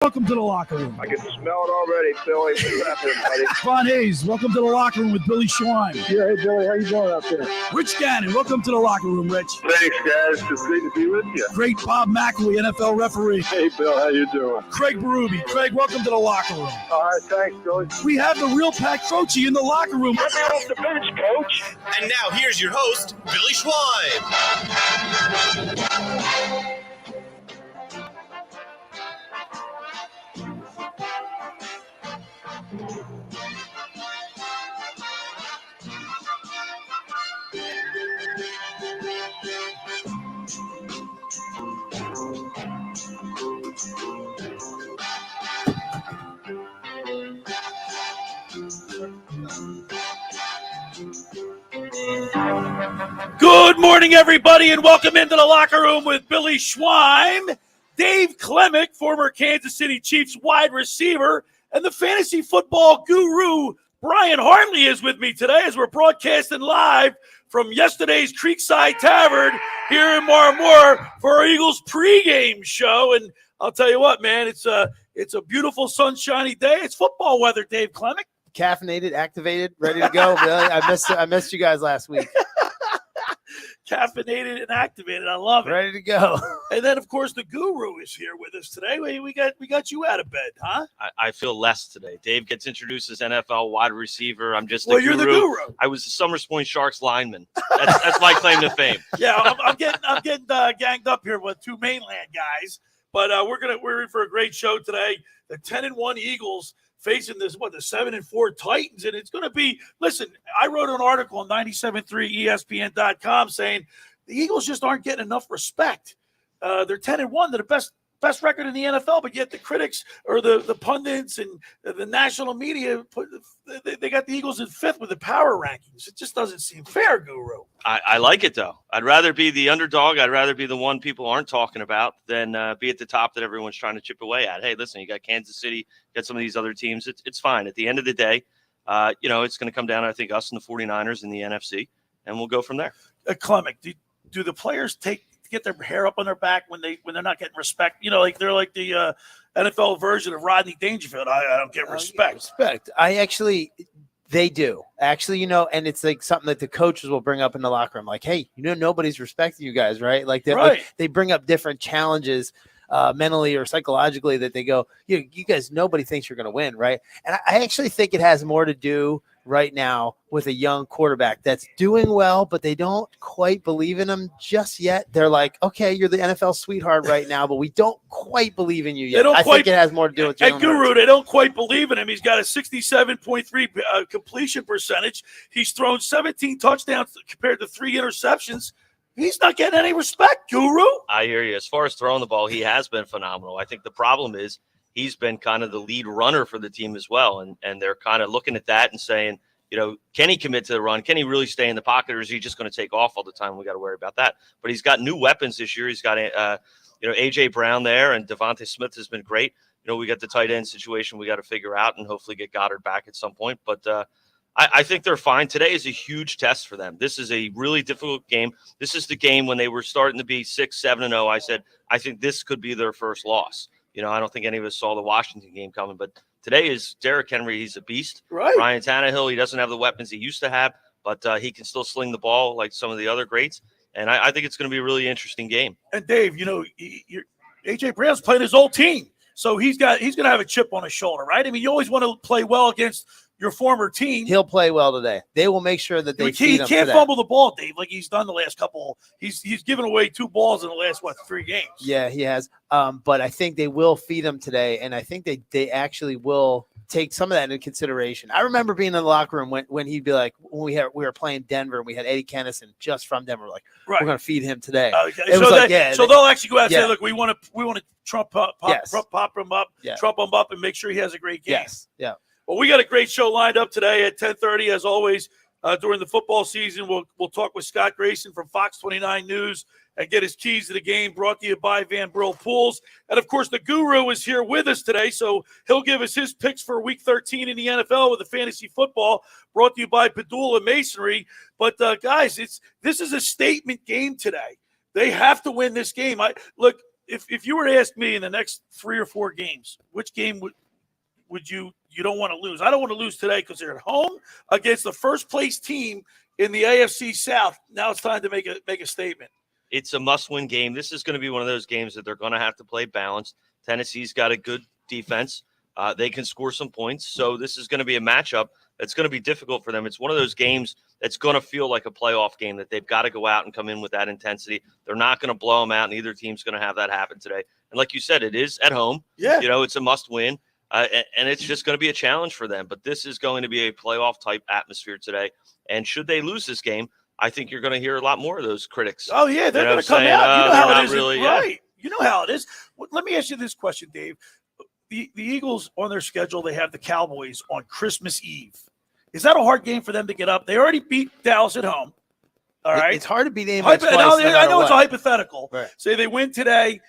Welcome to the locker room. I can smell it already, Billy. What's happening, buddy? Ron Hayes, welcome to the locker room with Billy Schweim. Yeah, hey, Billy. How you doing out there? Rich Gannon, welcome to the locker room, Rich. Thanks, guys. It's great to be with you. Great Bob McElwee, NFL referee. Hey, Bill. How you doing? Craig Berube. Craig, welcome to the locker room. All right, thanks, Billy. We have the real Pat Croce in the locker room. Get me off the bench, Coach. And now here's your host, Billy Schweim. Good morning, everybody, and welcome into the locker room with Billy Schweim, Dave Klemic, former Kansas City Chiefs wide receiver, and the fantasy football guru, Brian Hartley, is with me today as we're broadcasting live from yesterday's Creekside Tavern here in Marmora for our Eagles pregame show. And I'll tell you what, man, it's a beautiful sunshiny day. It's football weather, Dave Klemic. Caffeinated, activated, ready to go. Billy, I missed you guys last week. Caffeinated and activated. I love it. Ready to go. And then, of course, the Guru is here with us today. We got you out of bed, huh? I feel less today. Dave gets introduced as NFL wide receiver. I'm just you're the Guru. I was the Summers Point Sharks lineman. That's my claim to fame. Yeah, I'm getting ganged up here with two Mainland guys, but we're in for a great show today. The 10-1 Eagles facing the 7-4 Titans, and it's going to be. Listen, I wrote an article on 97.3 ESPN.com saying the Eagles just aren't getting enough respect. They're 10-1, they're the best record in the NFL, but yet the critics or the pundits and the national media they got the Eagles in fifth with the power rankings. It just doesn't seem fair, Guru. I like it though. I'd rather be the underdog. I'd rather be the one people aren't talking about than be at the top that everyone's trying to chip away at. Hey, listen, you got Kansas City, you got some of these other teams. It's fine. At the end of the day, it's going to come down, I think, us and the 49ers in the NFC, and we'll go from there. Klemic, do the players get their hair up on their back when they're not getting respect? They're like the NFL version of Rodney Dangerfield. I don't get respect. They do actually, and it's like something that the coaches will bring up in the locker room. Like, hey, nobody's respecting you guys, right? Like they bring up different challenges mentally or psychologically that they go, you guys, nobody thinks you're going to win, right? And I actually think it has more to do right now with a young quarterback that's doing well, but they don't quite believe in him just yet. They're like, okay, you're the NFL sweetheart right now, but we don't quite believe in you yet. I think it has more to do with Jalen Guru, Hurts. they don't quite believe in him. He's got a 67.3 completion percentage. He's thrown 17 touchdowns compared to 3 interceptions. He's not getting any respect, Guru. I hear you. As far as throwing the ball, he has been phenomenal. I think the problem is he's been kind of the lead runner for the team as well. And they're kind of looking at that and saying, can he commit to the run? Can he really stay in the pocket, or is he just going to take off all the time? We got to worry about that. But he's got new weapons this year. He's got, A.J. Brown there, and Devontae Smith has been great. We got the tight end situation we got to figure out and hopefully get Goddard back at some point. But I think they're fine. Today is a huge test for them. This is a really difficult game. This is the game when they were starting to be 6-7-0. I said, I think this could be their first loss. I don't think any of us saw the Washington game coming, but today is Derrick Henry. He's a beast. Right. Ryan Tannehill, he doesn't have the weapons he used to have, but he can still sling the ball like some of the other greats. And I think it's going to be a really interesting game. And Dave, A.J. Brown's playing his old team, so he's going to have a chip on his shoulder, right? I mean, you always want to play well against your former team. He'll play well today. They will make sure that they feed him. He can't fumble the ball, Dave, like he's done the last couple. He's given away 2 balls in the last 3 games. Yeah, he has. But I think they will feed him today, and I think they actually will take some of that into consideration. I remember being in the locker room when he'd be like, when we were playing Denver and we had Eddie Kennison just from Denver, we're like, we're going to feed him today. Okay. So they'll actually go out and say, look, we want to trump him up, trump him up, and make sure he has a great game. Yes. Yeah. Well, we got a great show lined up today at 10:30, as always. During the football season, we'll talk with Scott Grayson from Fox 29 News and get his keys to the game, brought to you by Brill Pools. And, of course, the Guru is here with us today, so he'll give us his picks for Week 13 in the NFL with the fantasy football, brought to you by Padula Masonry. But, guys, this is a statement game today. They have to win this game. if you were to ask me in the next 3 or 4 games, which game would you don't want to lose? I don't want to lose today because they're at home against the first place team in the AFC South. Now it's time to make a statement. It's a must-win game. This is going to be one of those games that they're going to have to play balanced. Tennessee's got a good defense. They can score some points. So this is going to be a matchup that's going to be difficult for them. It's one of those games that's going to feel like a playoff game that they've got to go out and come in with that intensity. They're not going to blow them out. Neither team's going to have that happen today. And like you said, it is at home. Yeah. It's a must-win. And it's just going to be a challenge for them. But this is going to be a playoff-type atmosphere today. And should they lose this game, I think you're going to hear a lot more of those critics. Oh, yeah, they're going to come out. You know how it is. Really, right. You know how it is. Let me ask you this question, Dave. The Eagles, on their schedule, they have the Cowboys on Christmas Eve. Is that a hard game for them to get up? They already beat Dallas at home. All right. It's hard to beat anybody twice. I know it's a hypothetical. Right. Say they win today.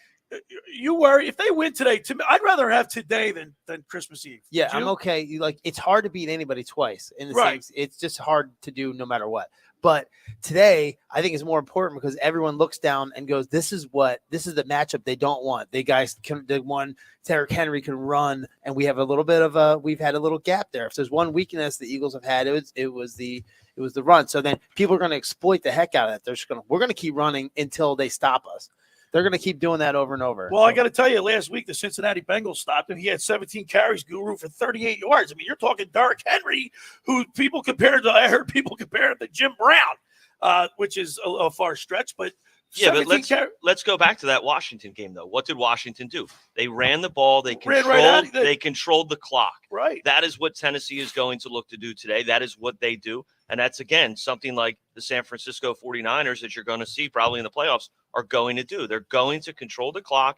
You worry if they win today. I'd rather have today than Christmas Eve. Yeah, I'm okay. It's hard to beat anybody twice. In the sense, it's just hard to do no matter what. But today, I think is more important because everyone looks down and goes, "This is the matchup they don't want." Derrick Henry can run, and we have we've had a little gap there. If there's one weakness the Eagles have had, it was the run. So then people are going to exploit the heck out of that. We're going to keep running until they stop us. They're going to keep doing that over and over. Well, I got to tell you, last week the Cincinnati Bengals stopped him. He had 17 carries, Guru, for 38 yards. I mean, you're talking Derrick Henry, who I heard people compare him to Jim Brown, which is a far stretch. But yeah, but let's go back to that Washington game, though. What did Washington do? They ran the ball. They controlled the clock. Right. That is what Tennessee is going to look to do today. That is what they do. And that's, again, something like the San Francisco 49ers that you're going to see probably in the playoffs are going to do. They're going to control the clock,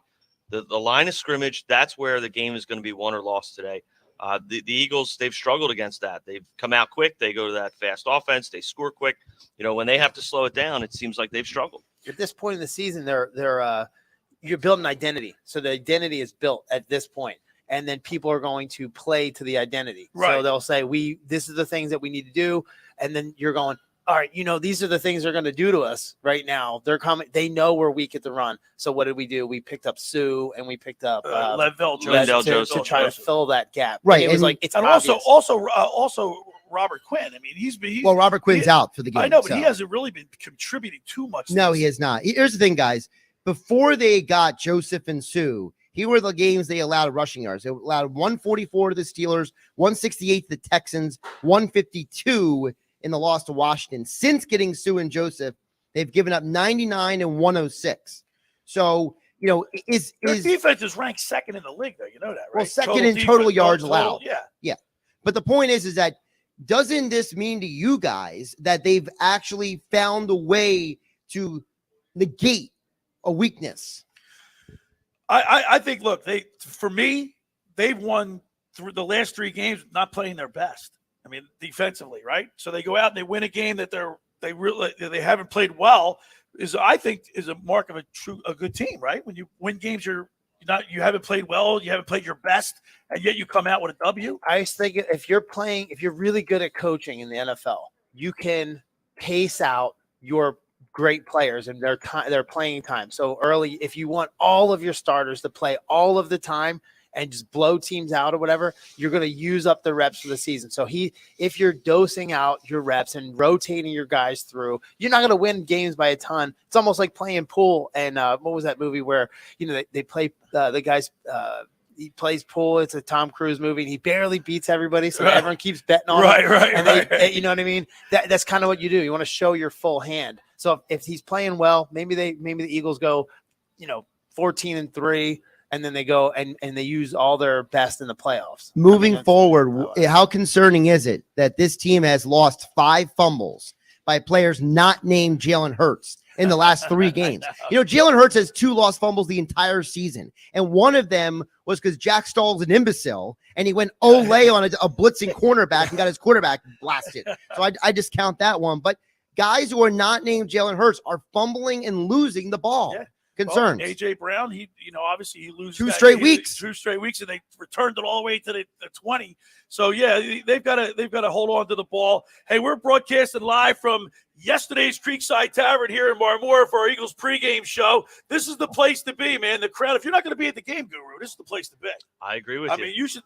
the line of scrimmage. That's where the game is going to be won or lost today. The Eagles, they've struggled against that. They've come out quick. They go to that fast offense. They score quick. When they have to slow it down, it seems like they've struggled. At this point in the season, you're building identity. So the identity is built at this point. And then people are going to play to the identity. Right. So they'll say, this is the things that we need to do. And then you're going, all right, these are the things they're going to do to us right now. They're coming. They know we're weak at the run. So what did we do? We picked up Sue and we picked up Le'Veon Joseph to try to fill that gap. Right. And it was it's and obvious. also Robert Quinn. I mean, he's Robert Quinn's out for the game. I know, but he hasn't really been contributing too much. No, he has not. Here's the thing, guys. Before they got Joseph and Sue, here were the games they allowed rushing yards. They allowed 144 to the Steelers, 168 to the Texans, 152 in the loss to Washington. Since getting Sue and Joseph, they've given up 99 and 106. So, their defense is ranked second in the league, though. You know that, right? Well, second in total yards allowed. Yeah. But the point is that doesn't this mean to you guys that they've actually found a way to negate a weakness? I think, look, they've won through the last 3 games not playing their best. I mean, defensively, right? So they go out and they win a game that they haven't played well. I think is a mark of a good team, right? When you win games, you haven't played well, you haven't played your best, and yet you come out with a W. I think if you're really good at coaching in the NFL, you can pace out your great players and their playing time. So early, if you want all of your starters to play all of the time and just blow teams out or whatever, you're going to use up the reps for the season. So if you're dosing out your reps and rotating your guys through, you're not going to win games by a ton. It's almost like playing pool. And what was that movie where, they play the guys, he plays pool. It's a Tom Cruise movie and he barely beats everybody. So everyone keeps betting on him. Right. And they, you know what I mean? That's kind of what you do. You want to show your full hand. So if he's playing well, maybe the Eagles go, 14-3. And then they go and they use all their best in the playoffs. Moving forward, how concerning is it that this team has lost 5 fumbles by players not named Jalen Hurts in the last 3 games? Jalen Hurts has 2 lost fumbles the entire season. And one of them was because Jack Stahl's an imbecile and he went Olay on a blitzing cornerback and got his quarterback blasted. So I discount that one. But guys who are not named Jalen Hurts are fumbling and losing the ball. Yeah. Concerns. Well, AJ Brown, obviously he loses two straight weeks, and they returned it all the way to the 20. So yeah, they've got to hold on to the ball. Hey, we're broadcasting live from yesterday's Creekside Tavern here in Marmora for our Eagles pregame show. This is the place to be, man. The crowd. If you're not going to be at the game, Guru, this is the place to be. I agree with you. I mean, you should.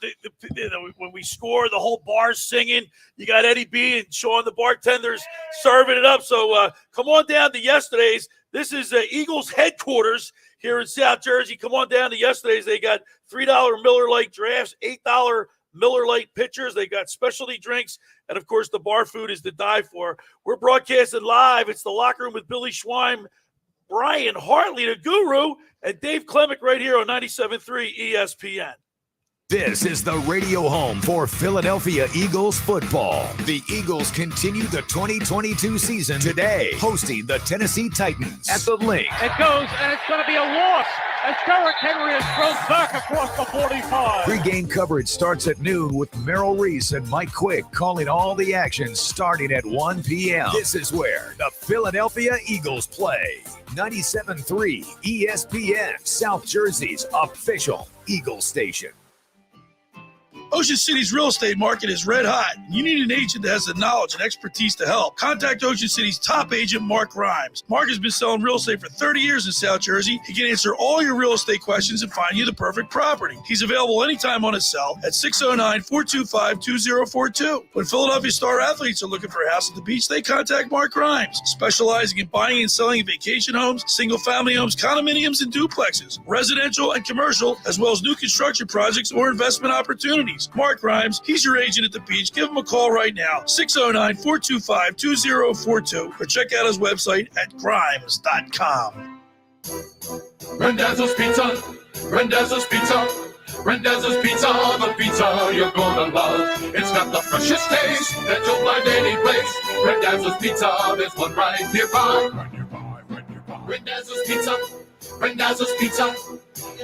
When we score, the whole bar's singing. You got Eddie B and Sean, the bartenders, serving it up. So come on down to yesterday's. This is Eagles headquarters here in South Jersey. Come on down to yesterday's. They got $3 Miller Lite drafts, $8 Miller Lite pitchers. They got specialty drinks. And, of course, the bar food is to die for. We're broadcasting live. It's the Locker Room with Billy Schweim, Brian Hartley, the Guru, and Dave Klemic right here on 97.3 ESPN. This is the radio home for Philadelphia Eagles football. The Eagles continue the 2022 season today, hosting the Tennessee Titans at the Link. It goes, and it's going to be a loss as Derrick Henry is thrown back across the 45. Pre-game coverage starts at noon with Merrill Reese and Mike Quick calling all the action starting at 1 p.m. This is where the Philadelphia Eagles play. 97.3 ESPN, South Jersey's official Eagles station. Ocean City's real estate market is red hot. You need an agent that has the knowledge and expertise to help. Contact Ocean City's top agent, Mark Grimes. Mark has been selling real estate for 30 years in South Jersey. He can answer all your real estate questions and find you the perfect property. He's available anytime on his cell at 609-425-2042. When Philadelphia star athletes are looking for a house at the beach, they contact Mark Grimes, specializing in buying and selling vacation homes, single-family homes, condominiums, and duplexes, residential and commercial, as well as new construction projects or investment opportunities. Mark Grimes, he's your agent at the beach. Give him a call right now, 609-425-2042, or check out his website at grimes.com. Randazzo's Pizza, Randazzo's Pizza, Randazzo's Pizza, the pizza you're gonna love. It's got the freshest taste that you'll find any place. Randazzo's Pizza, there's one right nearby. Randazzo's Pizza, Randazzo's Pizza.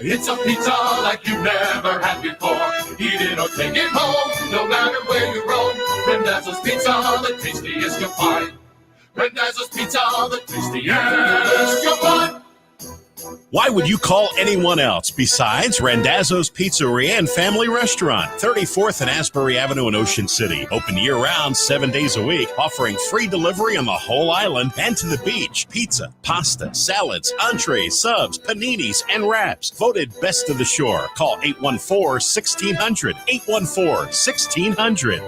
It's a pizza like you've never had before. Eat it or take it home, no matter where you roam. Randazzo's Pizza, the tastiest you'll find. Randazzo's Pizza, the tastiest you'll find. Why would you call anyone else besides Randazzo's Pizzeria and Family Restaurant, 34th and Asbury Avenue in Ocean City. Open year-round, 7 days a week, offering free delivery on the whole island and to the beach. Pizza, pasta, salads, entrees, subs, paninis, and wraps. Voted best of the shore. Call 814-1600. 814-1600.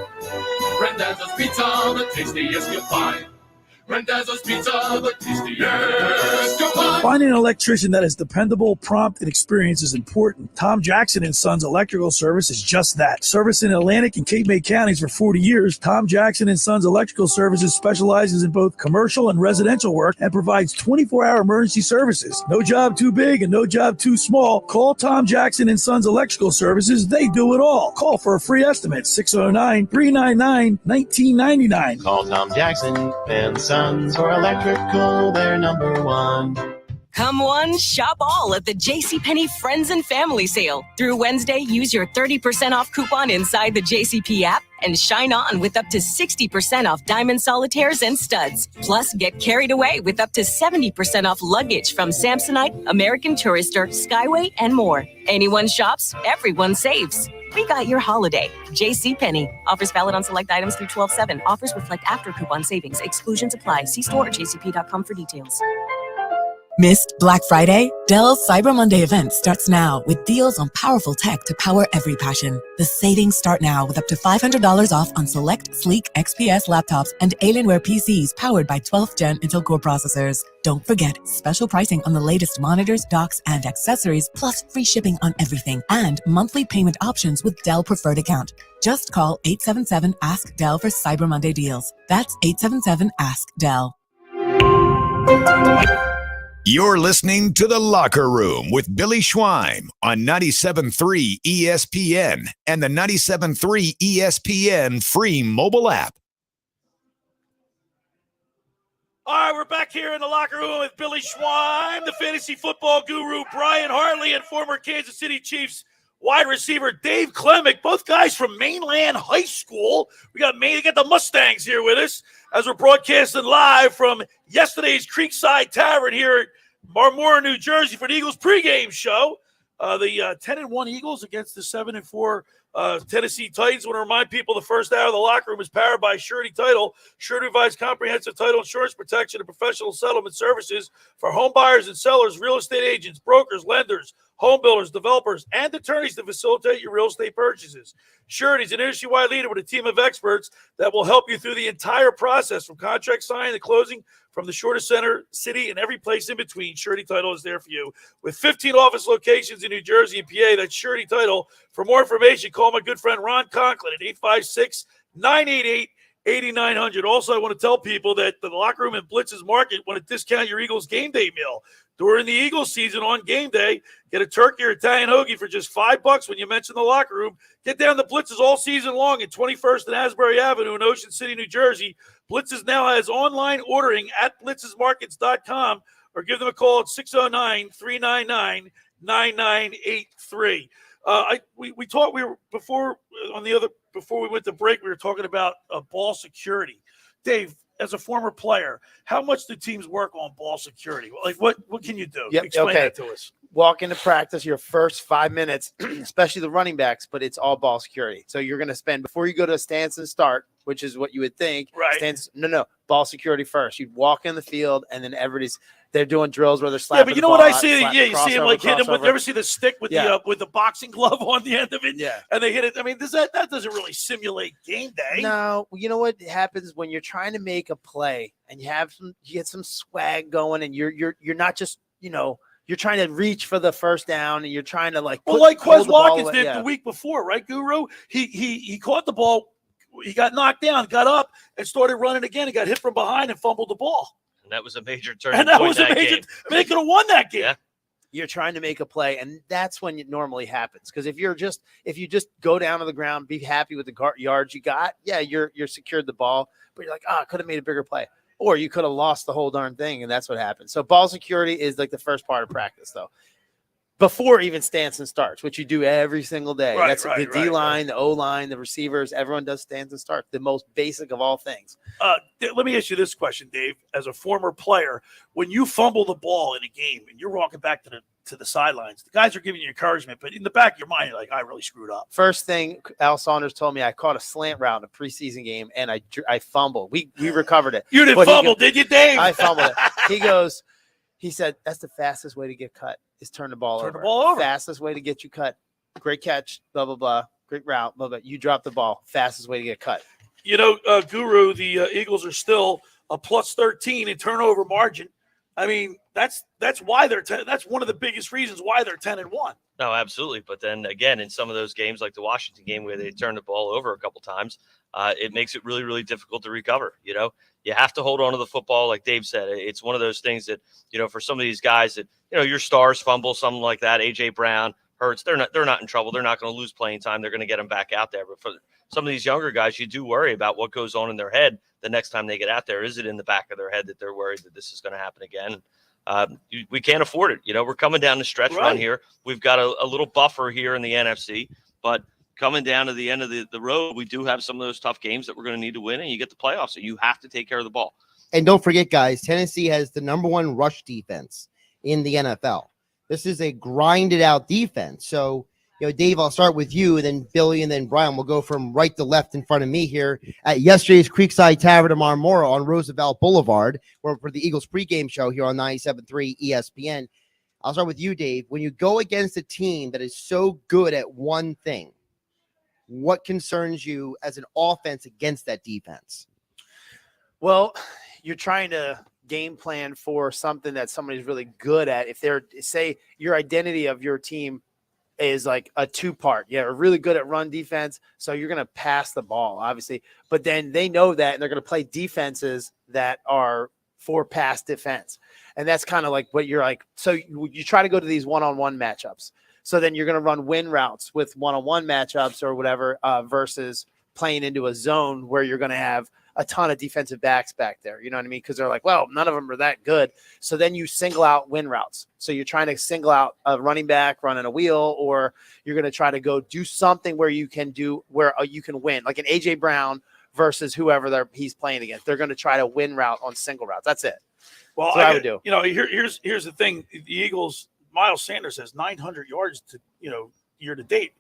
Randazzo's Pizza, the tastiest you'll find. Randazzo's Pizza, the tastiest you'll find. Finding an electrician that is dependable, prompt, and experienced is important. Tom Jackson & Sons Electrical Service is just that. Service in Atlantic and Cape May counties for 40 years, Tom Jackson & Sons Electrical Services specializes in both commercial and residential work and provides 24-hour emergency services. No job too big and no job too small. Call Tom Jackson & Sons Electrical Services. They do it all. Call for a free estimate, 609-399-1999. Call Tom Jackson & Sons for electrical, they're number one. Come one, shop all at the JCPenney Friends and Family Sale. Through Wednesday, use your 30% off coupon inside the JCP app and shine on with up to 60% off diamond solitaires and studs. Plus, get carried away with up to 70% off luggage from Samsonite, American Tourister, Skyway, and more. Anyone shops, everyone saves. We got your holiday. JCPenney. Offers valid on select items through 12/7. Offers reflect after coupon savings. Exclusions apply. See store or jcp.com for details. Missed Black Friday? Dell's Cyber Monday event starts now with deals on powerful tech to power every passion. The savings start now with up to $500 off on select sleek XPS laptops and Alienware PCs powered by 12th Gen Intel Core processors. Don't forget, special pricing on the latest monitors, docks, and accessories, plus free shipping on everything and monthly payment options with Dell Preferred Account. Just call 877-ASK-DELL for Cyber Monday deals. That's 877-ASK-DELL. You're listening to The Locker Room with Billy Schweim on 97.3 ESPN and the 97.3 ESPN free mobile app. All right, we're back here in the locker room with Billy Schweim, the fantasy football guru, Brian Hartley, and former Kansas City Chiefs wide receiver Dave Klemic, both guys from Mainland High School. We got the Mustangs here with us as we're broadcasting live from yesterday's Creekside Tavern here at Marmora, New Jersey for the Eagles pregame show. The 10-1 Eagles against the 7-4 Tennessee Titans. I want to remind people the first hour of the locker room is powered by Surety Title. Surety provides comprehensive title insurance protection and professional settlement services for home buyers and sellers, real estate agents, brokers, lenders, home builders, developers, and attorneys to facilitate your real estate purchases. Surety is an industry-wide leader with a team of experts that will help you through the entire process, from contract signing to closing, from the shortest center city and every place in between. Surety Title is there for you. With 15 office locations in New Jersey and PA, that's Surety Title. For more information, call my good friend Ron Conklin at 856-988-8900. Also, I want to tell people that the locker room at Blitz's Market want to discount your Eagles game day meal. During the Eagles season on game day, get a turkey or Italian hoagie for just $5 when you mention the locker room. Get down to Blitz's all season long at 21st and Asbury Avenue in Ocean City, New Jersey. Blitz's now has online ordering at blitzesmarkets.com, or give them a call at 609-399-9983. Before we went to break, we were talking about ball security. Dave, as a former player, how much do teams work on ball security? Like, what can you do? Yep. Explain that to us. Walk into practice your first 5 minutes, especially the running backs, but it's all ball security. So you're going to spend, before you go to a stance and start, which is what you would think. Right. Ball security first. You walk in the field, and then they're doing drills where they're slapping. Yeah, but you know what I see? You see him like hit him with. You ever see the stick with the boxing glove on the end of it? Yeah. And they hit it. I mean, that doesn't really simulate game day. No, you know what happens when you're trying to make a play and you get some swag going, and you're not just you're trying to reach for the first down, and you're trying to like Quez Watkins did the week before, right, Guru? He caught the ball. He got knocked down, got up, and started running again. He got hit from behind and fumbled the ball. And that was a major turning point in that game. They could have won that game. Yeah. You're trying to make a play, and that's when it normally happens. Because if you just go down to the ground, be happy with the yards you got, you're secured the ball, but you're like, I could have made a bigger play. Or you could have lost the whole darn thing, and that's what happens. So ball security is like the first part of practice, though. Before even stance and starts, which you do every single day. That's the D-line, the O-line, the receivers. Everyone does stance and starts, the most basic of all things. Let me ask you this question, Dave. As a former player, when you fumble the ball in a game and you're walking back to the sidelines, the guys are giving you encouragement, but in the back of your mind, you're like, I really screwed up. First thing Al Saunders told me, I caught a slant route in a preseason game, and I fumbled. We recovered it. You didn't fumble, did you, Dave? I fumbled it. He said, that's the fastest way to get cut is turn the ball over. Fastest way to get you cut. Great catch, blah, blah, blah. Great route, blah, blah. You drop the ball. Fastest way to get cut. Guru, the Eagles are still a plus 13 in turnover margin. I mean, that's why that's one of the biggest reasons why they're 10-1. No, absolutely. But then again, in some of those games, like the Washington game where they turned the ball over a couple times, it makes it really, really difficult to recover. You have to hold on to the football. Like Dave said, it's one of those things that, for some of these guys that, your stars fumble, something like that, AJ Brown, Hurts, they're not in trouble. They're not going to lose playing time. They're going to get them back out there. But for some of these younger guys, you do worry about what goes on in their head the next time they get out there. Is it in the back of their head that they're worried that this is going to happen again? We can't afford it. We're coming down the stretch run here. We've got a little buffer here in the NFC, but coming down to the end of the road, we do have some of those tough games that we're going to need to win, and you get the playoffs, so you have to take care of the ball. And don't forget, guys, Tennessee has the number one rush defense in the NFL. This is a grinded out defense. So, Dave, I'll start with you, and then Billy, and then Brian. We'll go from right to left in front of me here at yesterday's Creekside Tavern in Marmora on Roosevelt Boulevard, for the Eagles pregame show here on 97.3 ESPN. I'll start with you, Dave. When you go against a team that is so good at one thing, what concerns you as an offense against that defense? Well, you're trying to game plan for something that somebody's really good at. If they're, say, your identity of your team is like a two-part. Yeah, we're really good at run defense, so you're going to pass the ball, obviously. But then they know that, and they're going to play defenses that are for pass defense. And that's kind of like what you're like. So you try to go to these one-on-one matchups. So then you're going to run win routes with one-on-one matchups or whatever versus playing into a zone where you're going to have a ton of defensive backs back there. You know what I mean? Because they're like, well, none of them are that good. So then you single out win routes. So you're trying to single out a running back running a wheel, or you're going to try to go do something where you can win, like an AJ Brown versus whoever he's playing against. They're going to try to win route on single routes. That's it. Well, That's what I would do. You know, here's the thing: the Eagles. Miles Sanders has 900 yards to year to date.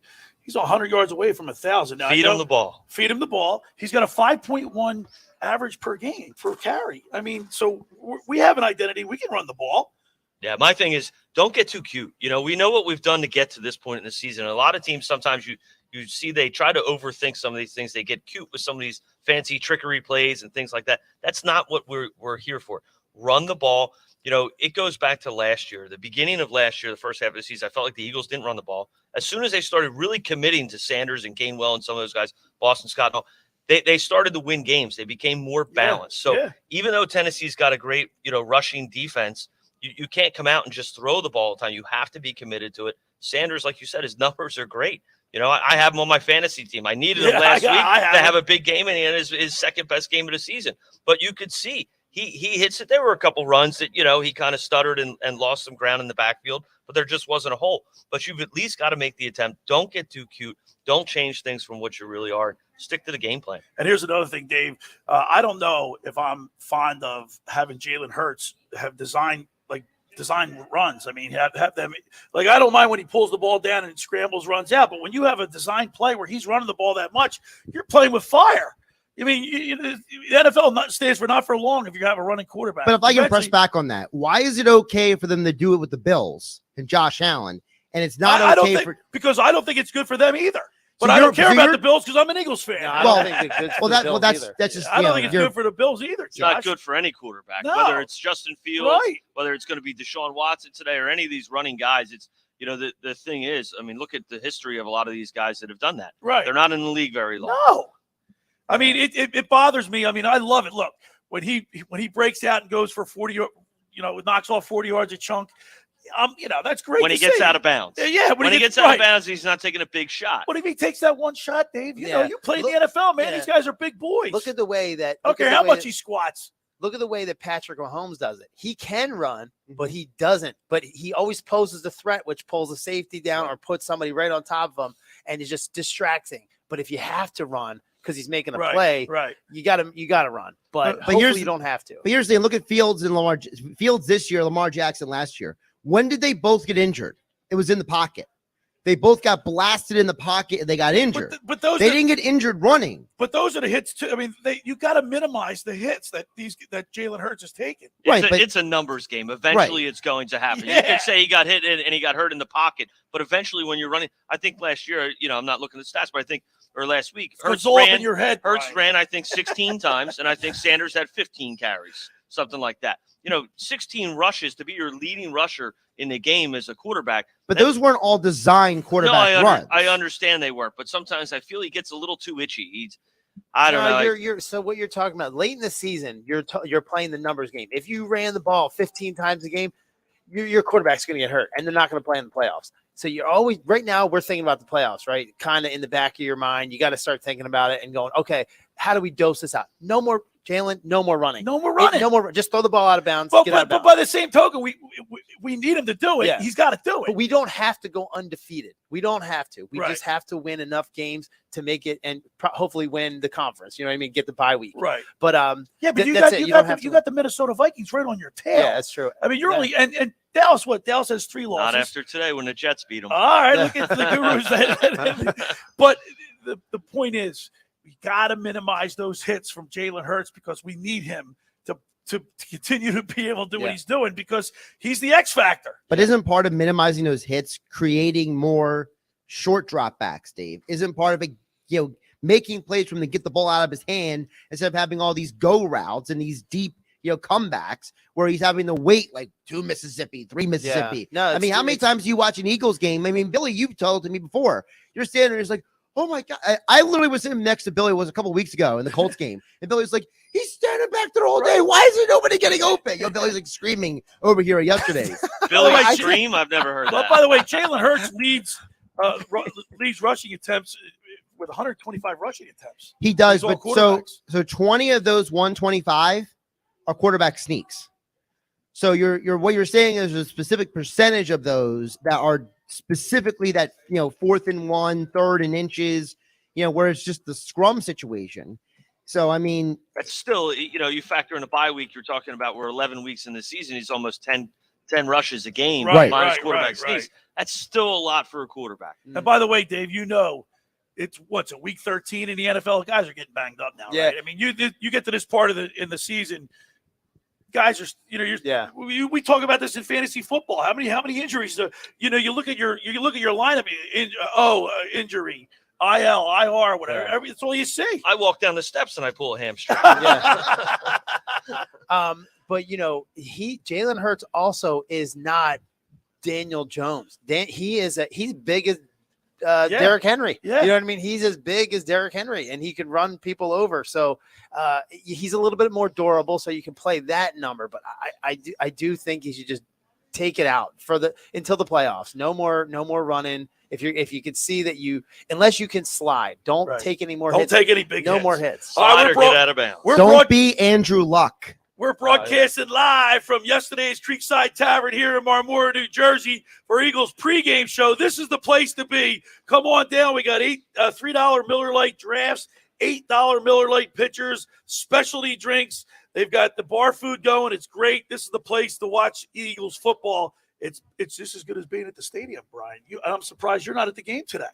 He's 100 yards away from 1,000. Now, Feed him the ball. Feed him the ball. He's got a 5.1 average per game for carry. I mean, so we have an identity. We can run the ball. Yeah, my thing is don't get too cute. You know, we know what we've done to get to this point in the season. A lot of teams sometimes you see they try to overthink some of these things. They get cute with some of these fancy trickery plays and things like that. That's not what we're here for. Run the ball. You know, it goes back to last year, the beginning of last year, the first half of the season. I felt like the Eagles didn't run the ball. As soon as they started really committing to Sanders and Gainwell and some of those guys, Boston Scott, they started to win games. They became more balanced. Even though Tennessee's got a great, rushing defense, you can't come out and just throw the ball all the time. You have to be committed to it. Sanders, like you said, his numbers are great. I have him on my fantasy team. I needed him last week to have a big game, and he had his second best game of the season. But you could see he hits it. There were a couple runs that, he kind of stuttered and lost some ground in the backfield, but there just wasn't a hole. But you've at least got to make the attempt. Don't get too cute. Don't change things from what you really are. Stick to the game plan. And here's another thing, Dave. I don't know if I'm fond of having Jalen Hurts have design runs. I mean, have them like, I don't mind when he pulls the ball down and scrambles, runs out. But when you have a design play where he's running the ball that much, you're playing with fire. I mean, the NFL stands for not for long if you have a running quarterback. But if I can press back on that, why is it okay for them to do it with the Bills and Josh Allen, and it's not because I don't think it's good for them either. But I don't care about the Bills because I'm an Eagles fan. No, I don't think it's good for the Bills that's just. I don't think it's good for the Bills either. It's not good for any quarterback, whether it's Justin Fields, whether it's going to be Deshaun Watson today, or any of these running guys. It's the thing is, I mean, look at the history of a lot of these guys that have done that. Right, they're not in the league very long. No, I mean it bothers me. I mean, I love it. Look, when he breaks out and goes for 40, knocks off 40 yards a chunk. That's great. When he gets out of bounds. Yeah, when he gets out of bounds, he's not taking a big shot. But if he takes that one shot, Dave, you play in the NFL, man. These guys are big boys. Look at the way that. Okay, how much he squats. Look at the way that Patrick Mahomes does it. He can run, but he doesn't. But he always poses the threat, which pulls the safety down or puts somebody right on top of him, and is just distracting. But if you have to run because he's making a play, you got to run. But hopefully you don't have to. But here's the thing: look at Fields and Lamar. Fields this year, Lamar Jackson last year. When did they both get injured? It was in the pocket. They both got blasted in the pocket and they got injured. But those didn't get injured running. But those are the hits too. I mean, you got to minimize the hits that Jalen Hurts is taking. It's a numbers game. Eventually, it's going to happen. Yeah. You can say he got hit and he got hurt in the pocket, but eventually, when you're running, I think last year, I'm not looking at the stats, but I think last week, Hurts ran, I think 16 times, and I think Sanders had 15 carries, something like that. 16 rushes to be your leading rusher in the game as a quarterback. But those weren't all designed quarterback runs. I understand they weren't, but sometimes I feel he gets a little too itchy. I don't know. So what you're talking about late in the season, you're playing the numbers game. If you ran the ball 15 times a game, your quarterback's going to get hurt, and they're not going to play in the playoffs. So you're always right now. We're thinking about the playoffs, right? Kind of in the back of your mind. You got to start thinking about it and going, okay, how do we dose this out? No more. Jalen, no more running. No more running. No more. Just throw the ball out of bounds. But by the same token, we need him to do it. Yeah. He's got to do it. But we don't have to go undefeated. We don't have to. We just have to win enough games to make it and hopefully win the conference. You know what I mean? Get the bye week. Right. But but you got the Minnesota Vikings right on your tail. Yeah, that's true. I mean, you're only and Dallas. What Dallas has 3 losses. Not after today when the Jets beat them. All right, look at the Gurus. But the point is, we got to minimize those hits from Jalen Hurts because we need him to continue to be able to do what he's doing because he's the X factor. But isn't part of minimizing those hits creating more short dropbacks, Dave? Isn't part of it, making plays from the get the ball out of his hand instead of having all these go routes and these deep, comebacks where he's having to wait like 2 Mississippi, 3 Mississippi. Yeah. No, I mean, how many times do you watch an Eagles game? I mean, Billy, you've told me before. You're standing there, it's like, oh my God. I literally was sitting next to Billy a couple of weeks ago in the Colts game. And Billy was like, he's standing back there all day. Why is there nobody getting open? Billy's like screaming over here yesterday. Billy scream? I've never heard that. By the way, Jalen Hurts leads rushing attempts with 125 rushing attempts. He does, but so 20 of those 125 are quarterback sneaks. So what you're saying is a specific percentage of those that are specifically that 4th and 1, 3rd and inches, where it's just the scrum situation. So, I mean, that's still, you factor in a bye week. You're talking about we're 11 weeks in the season. He's almost 10 rushes a game, minus quarterback sneaks. That's still a lot for a quarterback. And by the way, Dave, it's a week 13 in the NFL. Guys are getting banged up now, right? I mean, you get to this part of the season, guys are we talk about this in fantasy football. How many injuries? You look at your lineup. Injury, IL, IR, whatever. That's all you see. I walk down the steps and I pull a hamstring. But Jalen Hurts also is not Daniel Jones. He's big as Derrick Henry. Yeah. You know what I mean? He's as big as Derrick Henry, and he can run people over. So he's a little bit more durable, so you can play that number. But I do think you should just take it out until the playoffs. No more running. If you can see that unless you can slide, don't take any more hits. Don't take any big hits. No more hits. Slide or get out of bounds. Don't be Andrew Luck. We're broadcasting live from yesterday's Creekside Tavern here in Marmora, New Jersey for Eagles pregame show. This is the place to be. Come on down. We got $3 Miller Lite drafts, $8 Miller Lite pitchers, specialty drinks. They've got the bar food going. It's great. This is the place to watch Eagles football. It's just as good as being at the stadium, Brian. I'm surprised you're not at the game today.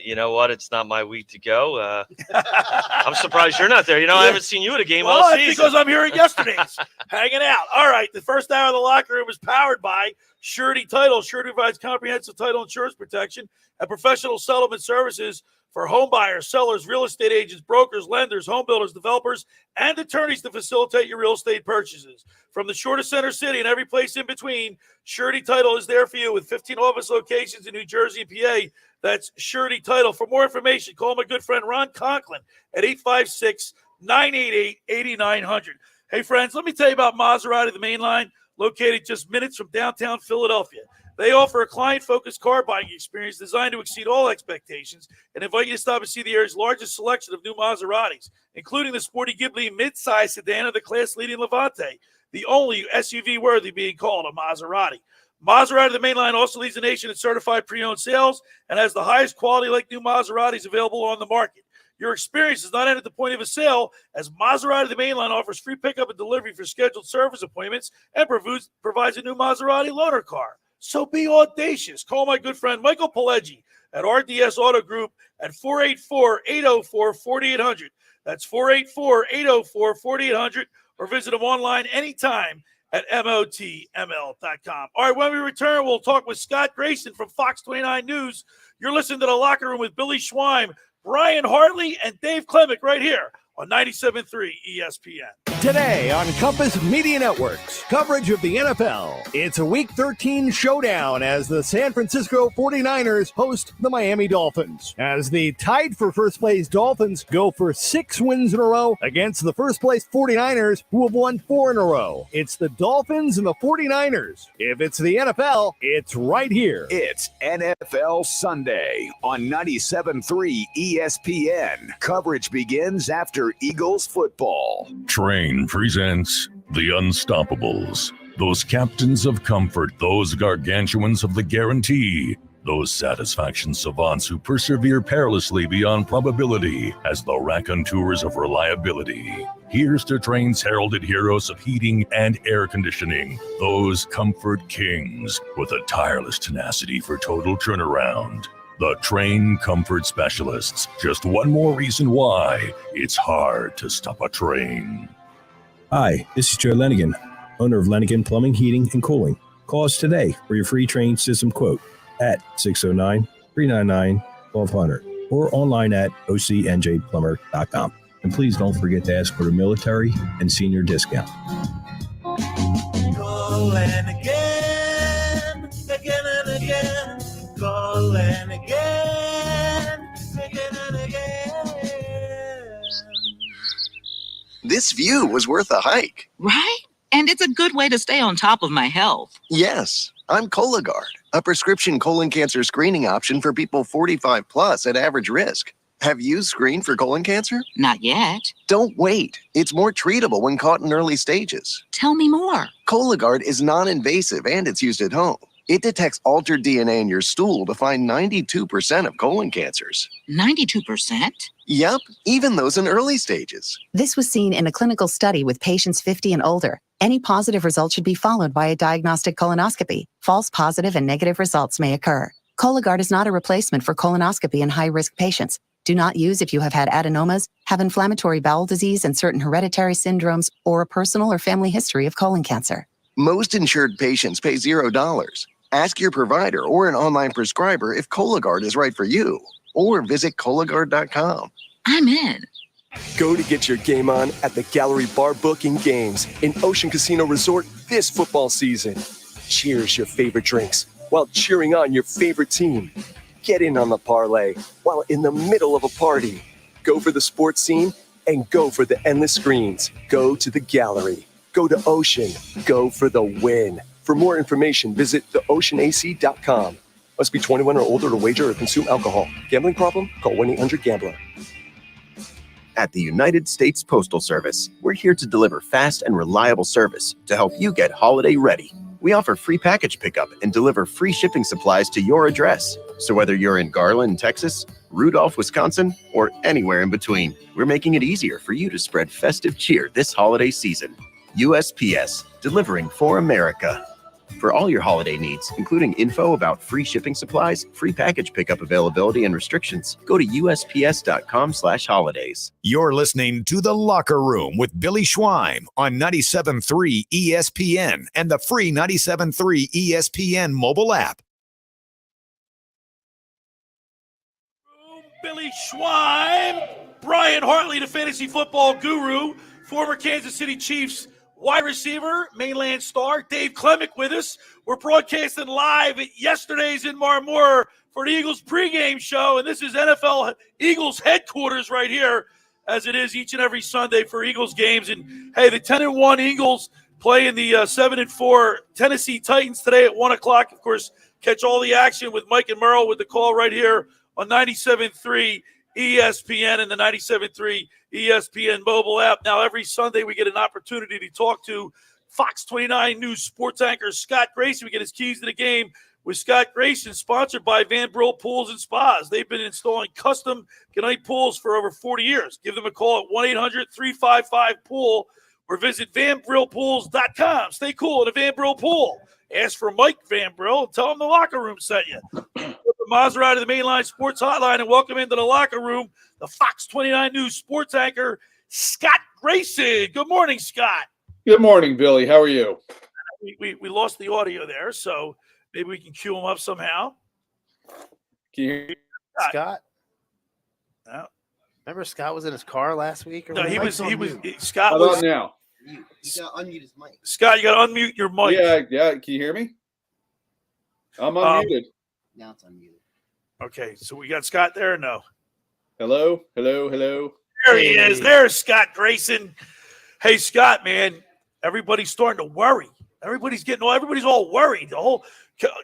You know what? It's not my week to go. I'm surprised you're not there. I haven't seen you at a game all season. Because I'm here at yesterday's, hanging out. All right, the first hour of the locker room is powered by Surety Title. Surety provides comprehensive title insurance protection and professional settlement services for home buyers, sellers, real estate agents, brokers, lenders, home builders, developers, and attorneys to facilitate your real estate purchases. From the shore to center city and every place in between, Surety Title is there for you with 15 office locations in New Jersey and PA. That's Surety Title. For more information, call my good friend Ron Conklin at 856-988-8900. Hey, friends, let me tell you about Maserati, the Mainline, located just minutes from downtown Philadelphia. They offer a client-focused car buying experience designed to exceed all expectations and invite you to stop and see the area's largest selection of new Maseratis, including the sporty Ghibli mid-size sedan of the class-leading Levante, the only SUV worthy being called a Maserati. Maserati, the Mainline, also leads the nation in certified pre-owned sales and has the highest quality like new Maseratis available on the market. Your experience does not end at the point of a sale, as Maserati, the Mainline, offers free pickup and delivery for scheduled service appointments and provides a new Maserati loaner car. So be audacious. Call my good friend Michael Pileggi at RDS Auto Group at 484-804-4800. That's 484-804-4800, or visit them online anytime at motml.com. All right, when we return, we'll talk with Scott Grayson from Fox 29 News. You're listening to The Locker Room with Billy Schweim, Brian Hartley, and Dave Klemic right here on 97.3 ESPN. Today on Compass Media Networks, coverage of the NFL. It's a Week 13 showdown as the San Francisco 49ers host the Miami Dolphins. As the tied for first place Dolphins go for 6 wins in a row against the first place 49ers, who have won 4 in a row. It's the Dolphins and the 49ers. If it's the NFL, it's right here. It's NFL Sunday on 97.3 ESPN. Coverage begins after Eagles football. Train presents The Unstoppables. Those captains of comfort, those gargantuans of the guarantee, those satisfaction savants who persevere perilously beyond probability as the raconteurs of reliability. Here's to Train's heralded heroes of heating and air conditioning, those comfort kings with a tireless tenacity for total turnaround. The Train Comfort Specialists. Just one more reason why it's hard to stop a train. Hi, this is Joe Lenigan, owner of Lenigan Plumbing, Heating, and Cooling. Call us today for your free Train system quote at 609-399-1200 or online at ocnjplumber.com. And please don't forget to ask for the military and senior discount. Call Lenigan, again and again. Call Lenigan, again and again. This view was worth a hike. Right? And it's a good way to stay on top of my health. Yes, I'm Cologuard, a prescription colon cancer screening option for people 45 plus at average risk. Have you screened for colon cancer? Not yet. Don't wait. It's more treatable when caught in early stages. Tell me more. Cologuard is non-invasive and it's used at home. It detects altered DNA in your stool to find 92% of colon cancers. 92%? Yep, even those in early stages. This was seen in a clinical study with patients 50 and older. Any positive result should be followed by a diagnostic colonoscopy. False positive and negative results may occur. Cologuard is not a replacement for colonoscopy in high-risk patients. Do not use if you have had adenomas, have inflammatory bowel disease and certain hereditary syndromes, or a personal or family history of colon cancer. Most insured patients pay $0. Ask your provider or an online prescriber if Cologuard is right for you, or visit Cologuard.com. I'm in. Go to get your game on at the Gallery Bar Booking Games in Ocean Casino Resort this football season. Cheers your favorite drinks while cheering on your favorite team. Get in on the parlay while in the middle of a party. Go for the sports scene and go for the endless screens. Go to the Gallery. Go to Ocean. Go for the win. For more information, visit theoceanac.com. Must be 21 or older to wager or consume alcohol. Gambling problem? Call 1-800-GAMBLER. At the United States Postal Service, we're here to deliver fast and reliable service to help you get holiday ready. We offer free package pickup and deliver free shipping supplies to your address. So whether you're in Garland, Texas, Rudolph, Wisconsin, or anywhere in between, we're making it easier for you to spread festive cheer this holiday season. USPS, delivering for America. For all your holiday needs, including info about free shipping supplies, free package pickup availability, and restrictions, go to USPS.com/holidays. You're listening to The Locker Room with Billy Schweim on 97.3 ESPN and the free 97.3 ESPN mobile app. Billy Schweim, Brian Hartley, the fantasy football guru, former Kansas City Chiefs wide receiver, Mainland star, Dave Klemic with us. We're broadcasting live at yesterday's in Marmora for the Eagles pregame show, and this is NFL Eagles headquarters right here, as it is each and every Sunday for Eagles games. And, hey, the 10-1 Eagles playing the 7-4 Tennessee Titans today at 1 o'clock. Of course, catch all the action with Mike and Merle with the call right here on 97.3 ESPN and the 97.3 ESPN mobile app. Now, every Sunday we get an opportunity to talk to Fox 29 News sports anchor Scott Grayson. We get his keys to the game with Scott Grayson, sponsored by Brill Pools and Spas. They've been installing custom Goodnight pools for over 40 years. Give them a call at 1-800-355-POOL or visit VanBrillPools.com. Stay cool at a Van Brill Pool. Ask for Mike Van Brill and tell him the locker room sent you. Put the Maserati of the Mainline Sports Hotline and welcome into the locker room the Fox 29 News sports anchor, Scott Grayson. Good morning, Scott. Good morning, Billy. How are you? We lost the audio there, so maybe we can cue him up somehow. Can you hear me? Scott? No. Remember Scott was in his car last week? Or No, he was Scott How was about now? You got to unmute his mic. Scott, you got to unmute your mic. Yeah. Can you hear me? I'm unmuted. Now it's unmuted. Okay, so we got Scott there or no? Hello. There he is. There's Scott Grayson. Hey, Scott, man, everybody's starting to worry. Everybody's all worried.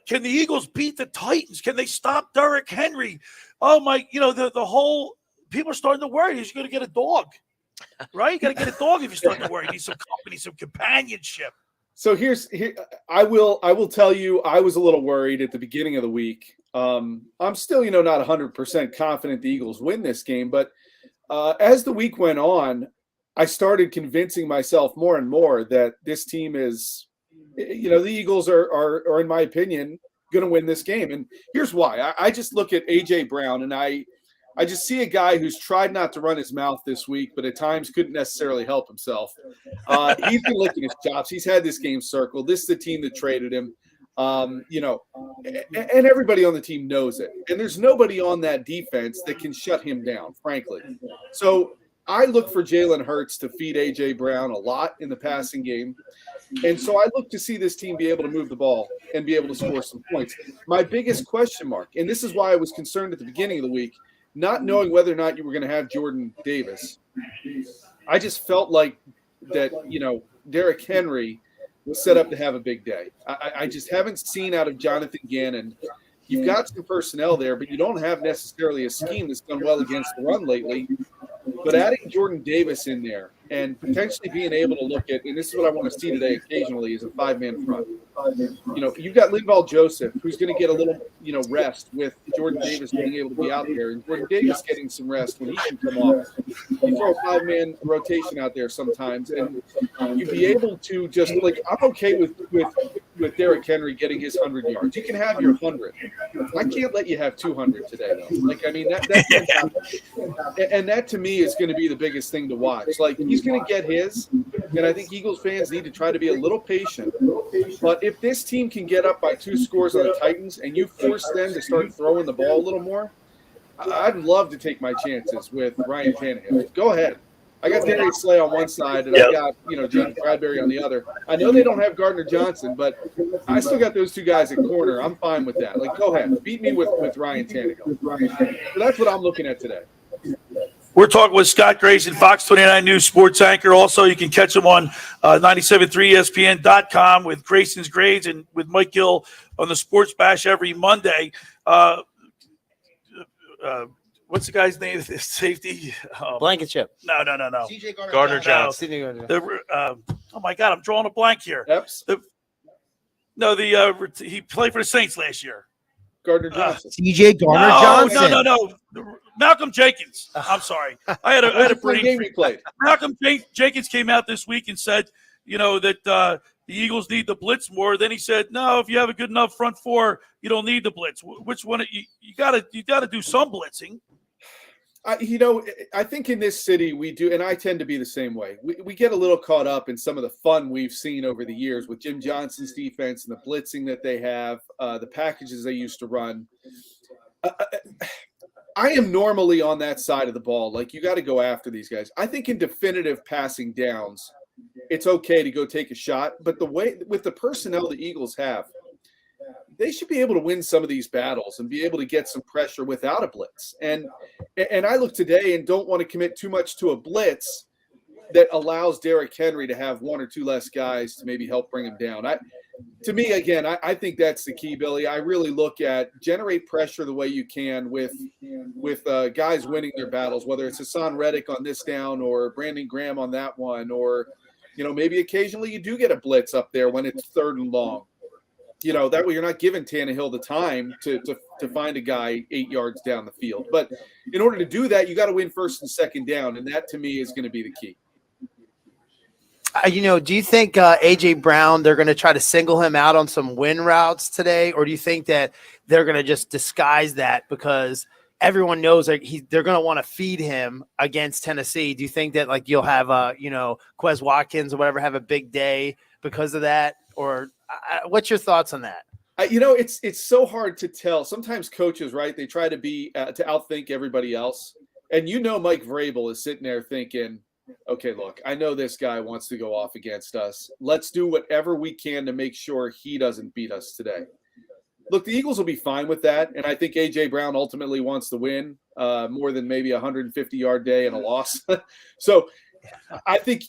Can the Eagles beat the Titans? Can they stop Derrick Henry? Oh my, the whole people are starting to worry. You're going to get a dog, right? You got to get a dog if you're starting to worry. You need some company, some companionship. So here I will tell you, I was a little worried at the beginning of the week. I'm still, not 100% confident the Eagles win this game, but as the week went on, I started convincing myself more and more that this team is, the Eagles are in my opinion, going to win this game. And here's why. I just look at A.J. Brown, and I just see a guy who's tried not to run his mouth this week, but at times couldn't necessarily help himself. He's been licking his chops. He's had this game circled. This is the team that traded him. And everybody on the team knows it. And there's nobody on that defense that can shut him down, frankly. So I look for Jalen Hurts to feed A.J. Brown a lot in the passing game. And so I look to see this team be able to move the ball and be able to score some points. My biggest question mark, and this is why I was concerned at the beginning of the week, not knowing whether or not you were going to have Jordan Davis, I just felt like that, Derrick Henry was set up to have a big day. I just haven't seen out of Jonathan Gannon. You've got some personnel there, but you don't have necessarily a scheme that's done well against the run lately. But adding Jordan Davis in there and potentially being able to look at, and this is what I want to see today occasionally, is a five-man front. you've got Linval Joseph, who's going to get a little, rest with Jordan Davis being able to be out there, and Jordan Davis getting some rest when he can come off. You throw a 5-man rotation out there sometimes, and you'd be able to just I'm okay with Derrick Henry getting his 100 yards. You can have your 100. I can't let you have 200 today, though. And that to me is going to be the biggest thing to watch. He's going to get his, and I think Eagles fans need to try to be a little patient. But if this team can get up by 2 scores on the Titans and you force them to start throwing the ball a little more, I'd love to take my chances with Ryan Tannehill. Go ahead. I got Darius Slay on one side, and I got James Bradbury on the so I know they don't have Gardner Johnson, but I still got those 2 guys at corner. I'm fine with that. Go ahead, beat me with Ryan Tannehill. So that's what I'm looking at today. We're talking with Scott Grayson, Fox 29 News sports anchor. Also, you can catch him on 97.3ESPN.com with Grayson's Grades and with Mike Gill on the Sports Bash every Monday. What's the guy's name? Safety? Blankenship. No. CJ Gardner Johnson. Oh, my God, I'm drawing a blank here. Epps? He played for the Saints last year. Gardner Johnson. CJ Gardner Johnson. No. Malcolm Jenkins. I'm sorry. I had a brain game he played. Malcolm Jenkins came out this week and said, that the Eagles need the blitz more. Then he said, no, if you have a good enough front four, you don't need the blitz. Which one? You got to do some blitzing. I think in this city we do, and I tend to be the same way. We get a little caught up in some of the fun we've seen over the years with Jim Johnson's defense and the blitzing that they have, the packages they used to run. I am normally on that side of the ball. You got to go after these guys. I think in definitive passing downs, it's okay to go take a shot. But the way with the personnel the Eagles have, they should be able to win some of these battles and be able to get some pressure without a blitz. And I look today and don't want to commit too much to a blitz that allows Derrick Henry to have 1 or 2 less guys to maybe help bring him down. To me, again, I think that's the key, Billy. I really look at generate pressure the way you can with guys winning their battles, whether it's Hassan Reddick on this down or Brandon Graham on that one, or maybe occasionally you do get a blitz up there when it's 3rd and long. That way you're not giving Tannehill the time to find a guy 8 yards down the field. But in order to do that, you got to win 1st and 2nd down, and that to me is going to be the key. Do you think A.J. Brown, they're going to try to single him out on some win routes today, or do you think that they're going to just disguise that because everyone knows they're going to want to feed him against Tennessee? Do you think that you'll have Quez Watkins or whatever have a big day because of that, or what's your thoughts on that? It's so hard to tell. Sometimes coaches, right? They try to be to outthink everybody else, and Mike Vrabel is sitting there thinking, okay, look, I know this guy wants to go off against us. Let's do whatever we can to make sure he doesn't beat us today. Look, the Eagles will be fine with that, and I think A.J. Brown ultimately wants to win more than maybe a 150-yard day and a loss. So I think,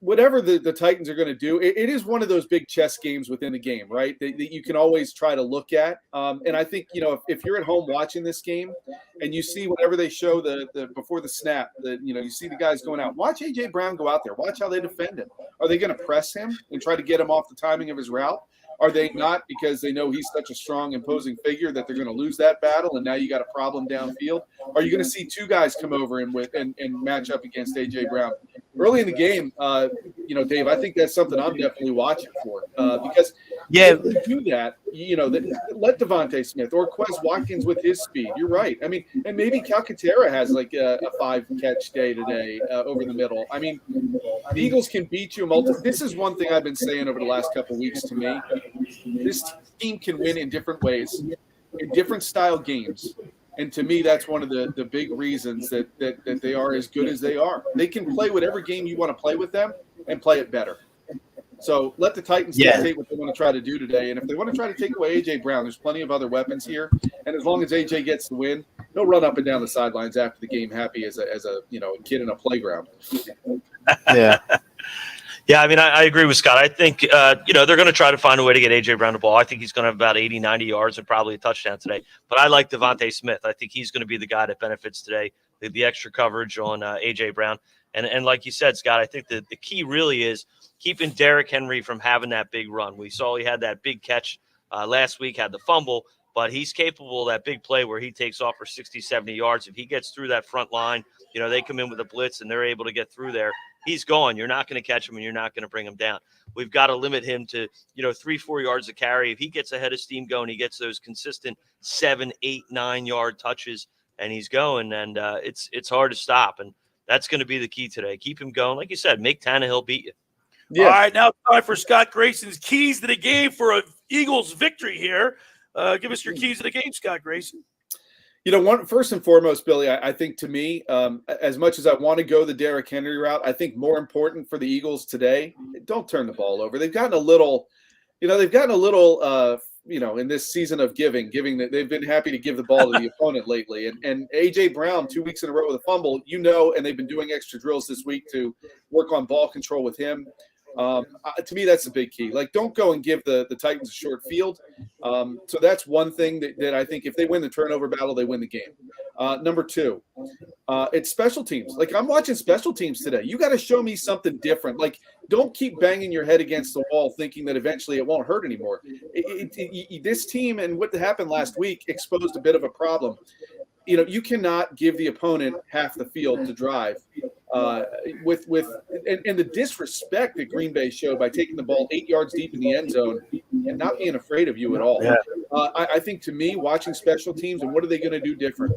whatever the Titans are going to do, it is one of those big chess games within the game, right, that you can always try to look at. And I think, if you're at home watching this game and you see whatever they show the before the snap, you see the guys going out, watch A.J. Brown go out there. Watch how they defend him. Are they going to press him and try to get him off the timing of his route? Are they not, because they know he's such a strong, imposing figure that they're going to lose that battle, and now you got a problem downfield? Are you going to see 2 guys come over and match up against A.J. Brown? Early in the game, Dave, I think that's something I'm definitely watching for because if you do that, let Devontae Smith or Quez Watkins with his speed. You're right. I mean, and maybe Calcaterra has a 5-catch day today over the middle. I mean, the Eagles can beat you. This is one thing I've been saying over the last couple of weeks to me. This team can win in different ways, in different style games. And to me, that's one of the big reasons that they are as good as they are. They can play whatever game you want to play with them and play it better. So let the Titans dictate what they want to try to do today. And if they want to try to take away A.J. Brown, there's plenty of other weapons here. And as long as A.J. gets the win, he'll run up and down the sidelines after the game happy as a kid in a playground. Yeah. Yeah, I mean, I agree with Scott. I think, they're going to try to find a way to get A.J. Brown the ball. I think he's going to have about 80, 90 yards and probably a touchdown today. But I like Devontae Smith. I think he's going to be the guy that benefits today, the extra coverage on A.J. Brown. And like you said, Scott, I think the key really is keeping Derrick Henry from having that big run. We saw he had that big catch last week, had the fumble, but he's capable of that big play where he takes off for 60, 70 yards. If he gets through that front line, they come in with a blitz and they're able to get through there. He's gone. You're not going to catch him and you're not going to bring him down. We've got to limit him to, 3-4 yards of carry. If he gets ahead of steam going, he gets those consistent 7, 8, 9 yard touches and he's going. And it's hard to stop. And that's going to be the key today. Keep him going. Like you said, make Tannehill beat you. Yeah. All right, now time for Scott Grayson's keys to the game for a Eagles victory here. Give us your keys to the game, Scott Grayson. First and foremost, Billy, I think to me, as much as I want to go the Derrick Henry route, I think more important for the Eagles today, don't turn the ball over. They've gotten a little, in this season of giving that they've been happy to give the ball to the opponent lately. And A.J. Brown, 2 weeks in a row with a fumble, and they've been doing extra drills this week to work on ball control with him. To me, that's a big key. Like, don't go and give the Titans a short field. So that's one thing that I think if they win the turnover battle, they win the game. Number two, it's special teams. Like, I'm watching special teams today. You got to show me something different. Like, don't keep banging your head against the wall thinking that eventually it won't hurt anymore. This team and what happened last week exposed a bit of a problem. You cannot give the opponent half the field to drive. And the disrespect that Green Bay showed by taking the ball 8 yards deep in the end zone and not being afraid of you at all. Yeah. I think to me, watching special teams and what are they going to do different?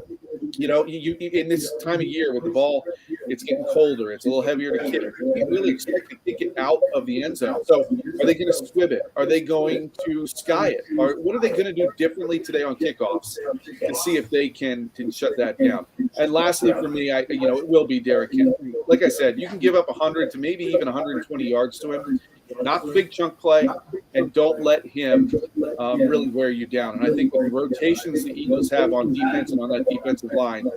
You in this time of year with the ball, it's getting colder. It's a little heavier to kick. You can't really expect to kick it out of the end zone. So are they going to squib it? Are they going to sky it? Or what are they going to do differently today on kickoffs and see if they can shut that down? And lastly, for me, it will be Derrick Henry. Like I said, you can give up 100 to maybe even 120 yards to him. Not the big chunk play, and don't let him really wear you down. And I think with the rotations the Eagles have on defense and on that defensive line,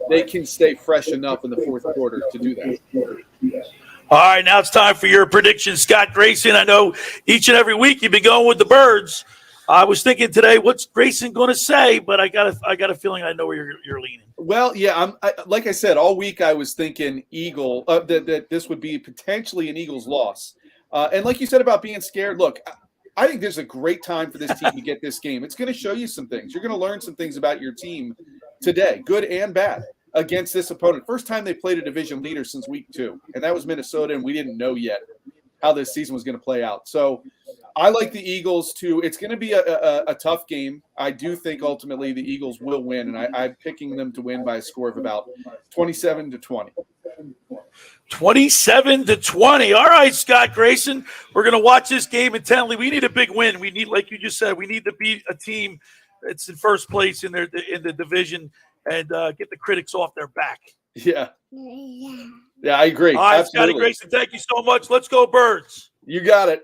they can stay fresh enough in the fourth quarter to do that. All right, now it's time for your predictions, Scott Grayson. I know each and every week you've been going with the birds. I was thinking today, what's Grayson going to say? But I got a feeling I know where you're leaning. Well, yeah, like I said, all week I was thinking Eagle that this would be potentially an Eagles loss. And like you said about being scared, look, I think there's a great time for this team to get this game. It's going to show you some things. You're going to learn some things about your team today, good and bad, against this opponent. First time they played a division leader since week 2, and that was Minnesota, and we didn't know yet how this season was going to play out. So I like the Eagles too. It's going to be a tough game. I do think ultimately the Eagles will win, and I'm picking them to win by a score of about 27-20. 27-20. All right, Scott Grayson. We're going to watch this game intently. We need a big win. We need, like you just said, we need to beat a team that's in first place in the division and get the critics off their back. Yeah, I agree. All right, absolutely. Scotty Grayson, thank you so much. Let's go Birds. You got it.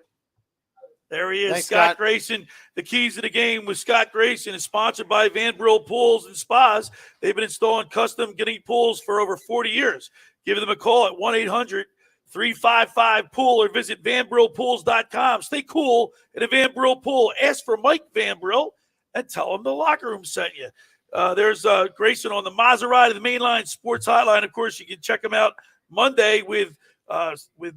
There he is, Thanks, Scott Grayson. The keys to the game with Scott Grayson is sponsored by Brill Pools and Spas. They've been installing custom guinea pools for over 40 years. Give them a call at 1-800-355-POOL or visit vanbrillpools.com. Stay cool in a Van Brill pool. Ask for Mike Van Brill and tell him the locker room sent you. There's Grayson on the Maserati of the Mainline Sports Hotline. Of course, you can check him out Monday with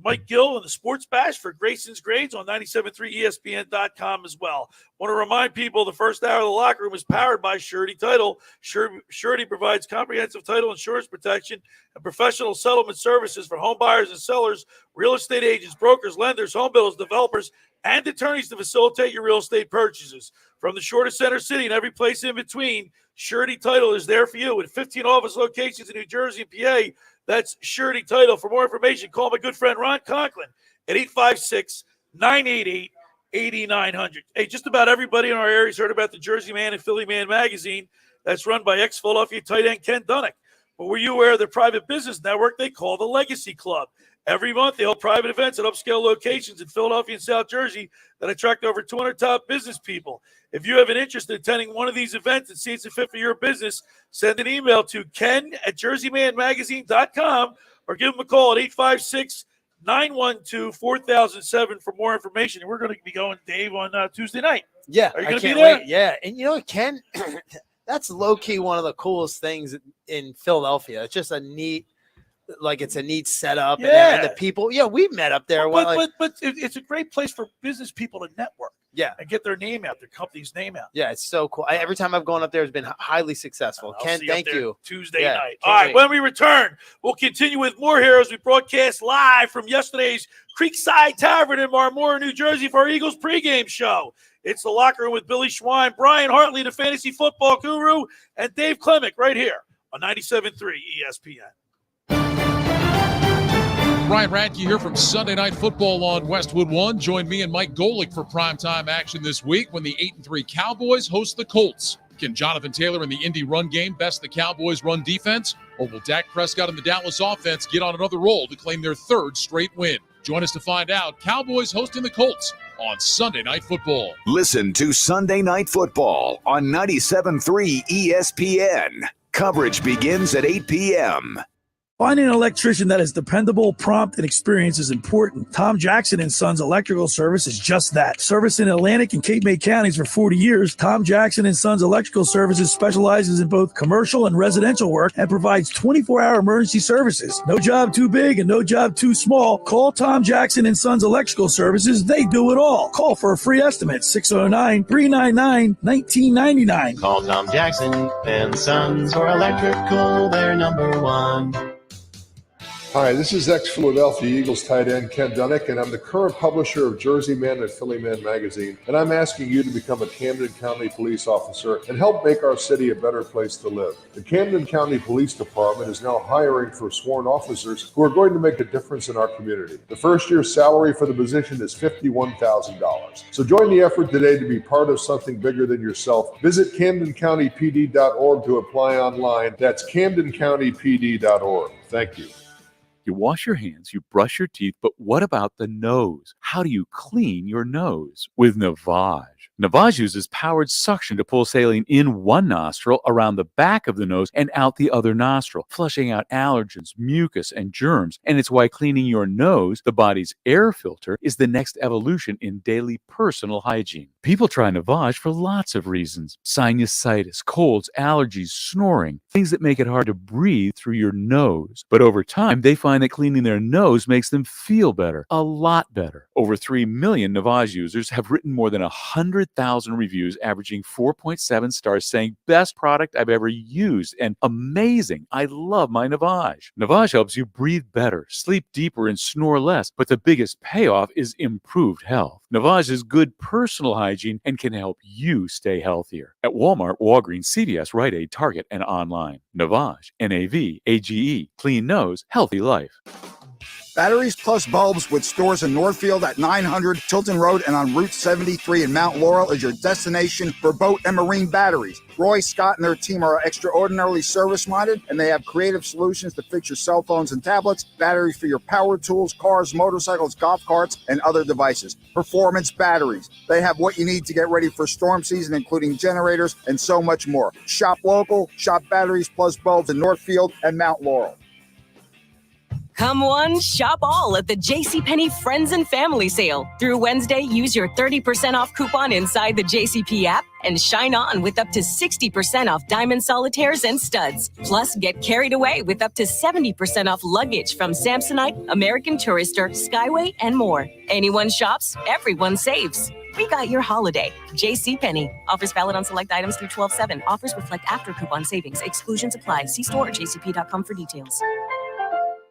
Mike Gill and the Sports Bash for Grayson's Grades on 97.3 ESPN.com as well. Want to remind people the first hour of the locker room is powered by Surety Title. Surety provides comprehensive title insurance protection and professional settlement services for home buyers and sellers, real estate agents, brokers, lenders, home builders, developers, and attorneys to facilitate your real estate purchases. From the shortest center city and every place in between, Surety Title is there for you with 15 office locations in New Jersey and PA. That's Surety Title. For more information, call my good friend Ron Conklin at 856-988-8900. Hey, just about everybody in our area has heard about the Jersey Man and Philly Man magazine that's run by ex-Philadelphia tight end Ken Dunnick. But were you aware of their private business network they call the Legacy Club? Every month, they hold private events at upscale locations in Philadelphia and South Jersey that attract over 200 top business people. If you have an interest in attending one of these events and see it's a fit for your business, send an email to ken@jerseymanmagazine.com or give them a call at 912-4007 for more information. And we're going to be going, Dave, on Tuesday night. Yeah, Are you I going to be can't there? wait. Yeah, and you know, Ken, that's low-key one of the coolest things in Philadelphia. It's just a neat setup. Yeah. And the people, we met up there. But it's a great place for business people to network. Yeah. And get their name out, their company's name out. Yeah, it's so cool. Every time I've gone up there, it's been highly successful. I'll Ken, see thank up there you. Tuesday Yeah, night. can't All right, wait. when we return, we'll continue with more here as we broadcast live from yesterday's Creekside Tavern in Marmora, New Jersey for our Eagles pregame show. It's the Locker Room with Billy Schweim, Brian Hartley, the fantasy football guru, and Dave Klemic right here on 97.3 ESPN. Brian Radke here from Sunday Night Football on Westwood One. Join me and Mike Golick for primetime action this week when the 8-3 Cowboys host the Colts. Can Jonathan Taylor in the Indy run game best the Cowboys' run defense? Or will Dak Prescott and the Dallas offense get on another roll to claim their third straight win? Join us to find out. Cowboys hosting the Colts on Sunday Night Football. Listen to Sunday Night Football on 97.3 ESPN. Coverage begins at 8 p.m. Finding an electrician that is dependable, prompt, and experienced is important. Tom Jackson & Sons Electrical Service is just that. Servicing Atlantic and Cape May counties for 40 years, Tom Jackson & Sons Electrical Services specializes in both commercial and residential work and provides 24-hour emergency services. No job too big and no job too small. Call Tom Jackson & Sons Electrical Services. They do it all. Call for a free estimate, 609-399-1999. Call Tom Jackson and Sons for electrical, they're number one. Hi, this is ex-Philadelphia Eagles tight end Ken Dunnick, and I'm the current publisher of Jersey Man and Philly Man magazine, and I'm asking you to become a Camden County police officer and help make our city a better place to live. The Camden County Police Department is now hiring for sworn officers who are going to make a difference in our community. The first year's salary for the position is $51,000. So join the effort today to be part of something bigger than yourself. Visit CamdenCountyPD.org to apply online. That's CamdenCountyPD.org. Thank you. You wash your hands, you brush your teeth, but what about the nose? How do you clean your nose? With Navage. Navage uses powered suction to pull saline in one nostril, around the back of the nose, and out the other nostril, flushing out allergens, mucus, and germs. And it's why cleaning your nose, the body's air filter, is the next evolution in daily personal hygiene. People try Navage for lots of reasons. Sinusitis, colds, allergies, snoring, things that make it hard to breathe through your nose. But over time, they find that cleaning their nose makes them feel better, a lot better. Over 3 million Navage users have written more than 100,000 reviews, averaging 4.7 stars, saying, best product I've ever used, and amazing. I love my Navage. Navage helps you breathe better, sleep deeper, and snore less, but the biggest payoff is improved health. Navage is good personal hygiene and can help you stay healthier. At Walmart, Walgreens, CVS, Rite Aid, Target, and online. Navage, N-A-V-A-G-E. Clean nose, healthy life. Batteries Plus Bulbs with stores in Northfield at 900 Tilton Road and on Route 73 in Mount Laurel is your destination for boat and marine batteries. Roy, Scott, and their team are extraordinarily service-minded, and they have creative solutions to fix your cell phones and tablets, batteries for your power tools, cars, motorcycles, golf carts, and other devices. Performance batteries. They have what you need to get ready for storm season, including generators and so much more. Shop local, shop Batteries Plus Bulbs in Northfield and Mount Laurel. Come one, shop all at the JCPenney Friends and Family Sale. Through Wednesday, use your 30% off coupon inside the JCP app and shine on with up to 60% off diamond solitaires and studs. Plus, get carried away with up to 70% off luggage from Samsonite, American Tourister, Skyway, and more. Anyone shops, everyone saves. We got your holiday. JCPenney. Offers valid on select items through 12/7. Offers reflect after coupon savings. Exclusions apply. See store or jcp.com for details.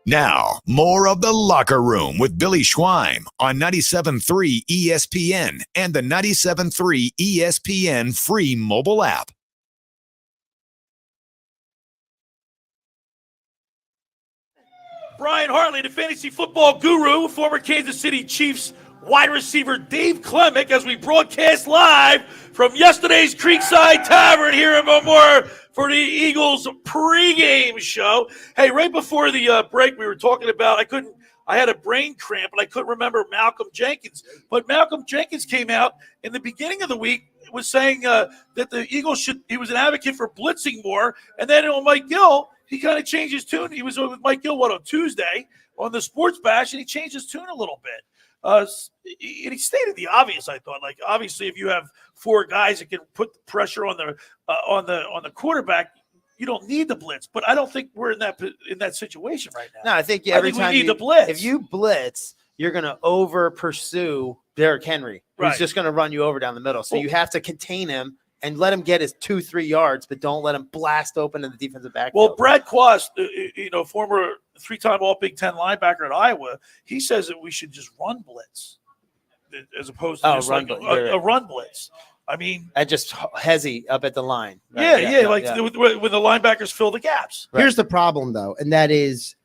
Now, more of The Locker Room with Billy Schweim on 97.3 ESPN and the 97.3 ESPN free mobile app. Brian Hartley, the fantasy football guru, former Kansas City Chiefs wide receiver Dave Klemic, as we broadcast live from yesterday's Creekside Tavern here in Marmora for the Eagles pregame show. Hey, right before the break, we were talking about I had a brain cramp and I couldn't remember Malcolm Jenkins. But Malcolm Jenkins came out in the beginning of the week, was saying that the Eagles he was an advocate for blitzing more. And then Mike Gill he kind of changed his tune. He was with Mike Gill on Tuesday on the Sports Bash, and he changed his tune a little bit. And he stated the obvious. I thought, like, obviously, if you have 4 guys that can put the pressure on the quarterback, you don't need the blitz. But I don't think we're in that situation right now. No, I think every time we need the blitz. If you blitz, you're going to over pursue Derrick Henry, who's just going to run you over down the middle. So you have to contain him and let him get his 2-3 yards, but don't let him blast open in the defensive backfield. Well, Brad Quast, former 3-time All Big Ten linebacker at Iowa, he says that we should just run blitz as opposed to a run blitz. I mean, I just hezzy up at the line. Right? Yeah. When the linebackers fill the gaps. Right. Here's the problem, though, and that is,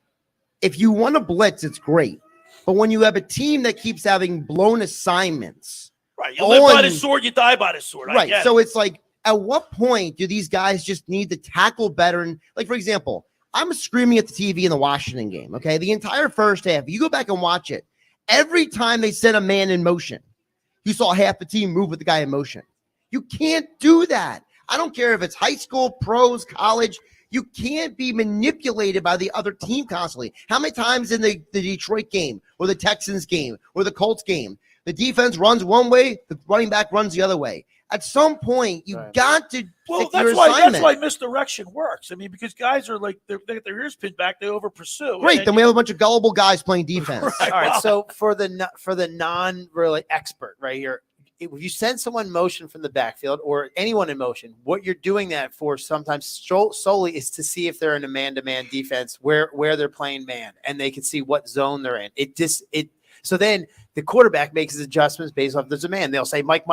if you want to blitz, it's great. But when you have a team that keeps having blown assignments, right, you live by the sword, you die by the sword. Right, so it's like, at what point do these guys just need to tackle better? And, like, for example, I'm screaming at the TV in the Washington game, okay? The entire first half, you go back and watch it, every time they sent a man in motion, you saw half the team move with the guy in motion. You can't do that. I don't care if it's high school, pros, college. You can't be manipulated by the other team constantly. How many times in the Detroit game or the Texans game or the Colts game, the defense runs one way, the running back runs the other way? At some point, you got to that's why misdirection works. I mean, because guys are like, they get their ears pinned back, they over pursue. Great, then we have a bunch of gullible guys playing defense. All right, so for the non-really expert right here, if you send someone in motion from the backfield or anyone in motion, what you're doing that for sometimes solely is to see if they're in a man-to-man defense where they're playing man, and they can see what zone they're in. So then the quarterback makes his adjustments based off the demand. They'll say Mike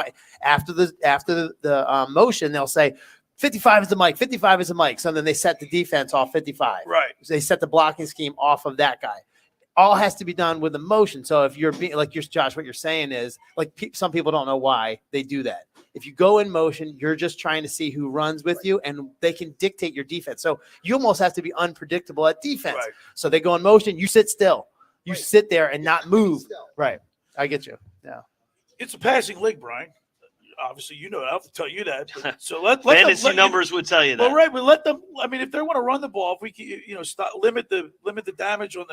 after the motion, they'll say 55 is the Mike, 55 is the Mike. So then they set the defense off 55. Right. So they set the blocking scheme off of that guy. All has to be done with emotion. So if you're being like Josh, what you're saying is like some people don't know why they do that. If you go in motion, you're just trying to see who runs with you, and they can dictate your defense. So you almost have to be unpredictable at defense. Right. So they go in motion, you sit still. You sit there and not move. Right. I get you. Yeah. It's a passing league, Brian. Obviously, you know, I don't have to tell you that. But, so fantasy numbers would tell you that. Well, right. But let them. I mean, if they want to run the ball, if we can, limit the damage in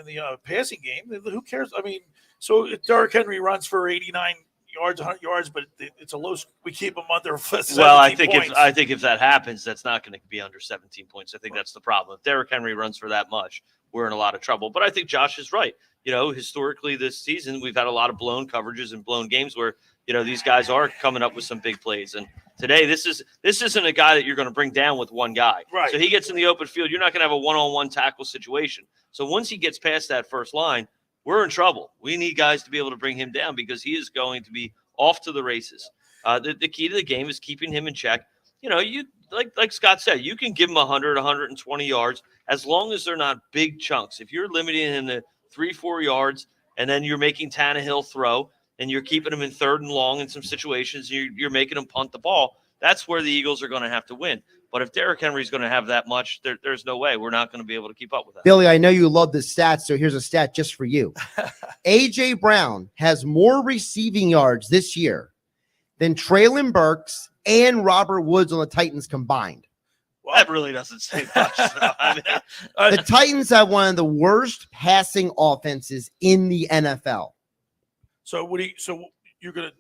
the passing game, who cares? I mean, so if Derrick Henry runs for 89 yards, 100 yards, but it's a low. We keep him under 17 Well, I think points. if that happens, that's not going to be under 17 points. I think that's the problem. If Derrick Henry runs for that much, we're in a lot of trouble. But I think Josh is right. Historically this season, we've had a lot of blown coverages and blown games where, these guys are coming up with some big plays. And today, this isn't a guy that you're going to bring down with one guy. Right. So he gets in the open field. You're not going to have a one-on-one tackle situation. So once he gets past that first line, we're in trouble. We need guys to be able to bring him down because he is going to be off to the races. The key to the game is keeping him in check. You like Scott said, you can give him 100, 120 yards as long as they're not big chunks. If you're limiting him to 3-4 yards and then you're making Tannehill throw and you're keeping him in 3rd and long in some situations, you're making him punt the ball, that's where the Eagles are going to have to win. But if Derrick Henry's going to have that much, there's no way. We're not going to be able to keep up with that. Billy, I know you love the stats, so here's a stat just for you. A.J. Brown has more receiving yards this year than Treylon Burks and Robert Woods on the Titans combined. Well, that really doesn't say much. The Titans have one of the worst passing offenses in the NFL. So you're gonna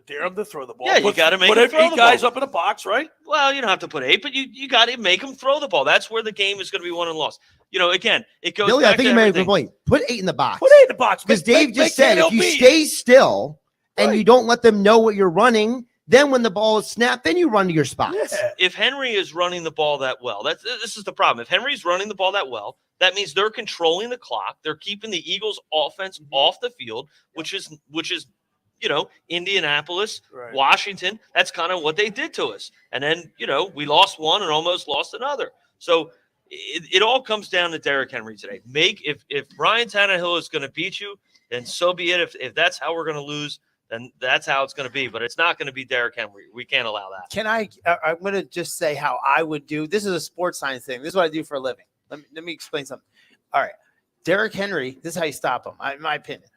dare him to throw the ball? Yeah, you got to make him throw 8 the guys ball. up in a box, right? Well, you don't have to put 8, but you got to make him throw the ball. That's where the game is going to be won and lost. Again, it goes. Billy, back I think to you made a everything. good point. Put 8 in the box. Put 8 in the box because Dave just said if you stay still and you don't let them know what you're running. Then when the ball is snapped, then you run to your spots. Yeah. If Henry is running the ball that well, this is the problem. If Henry's running the ball that well, that means they're controlling the clock. They're keeping the Eagles' offense off the field, which is Indianapolis, right. Washington. That's kind of what they did to us. And then, we lost one and almost lost another. So it all comes down to Derrick Henry today. If Ryan Tannehill is going to beat you, then so be it. If that's how we're going to lose, then that's how it's going to be. But it's not going to be Derrick Henry. We can't allow that. I'm going to just say how I would do. This is a sports science thing. This is what I do for a living. Let me explain something. All right. Derrick Henry, this is how you stop him, in my opinion.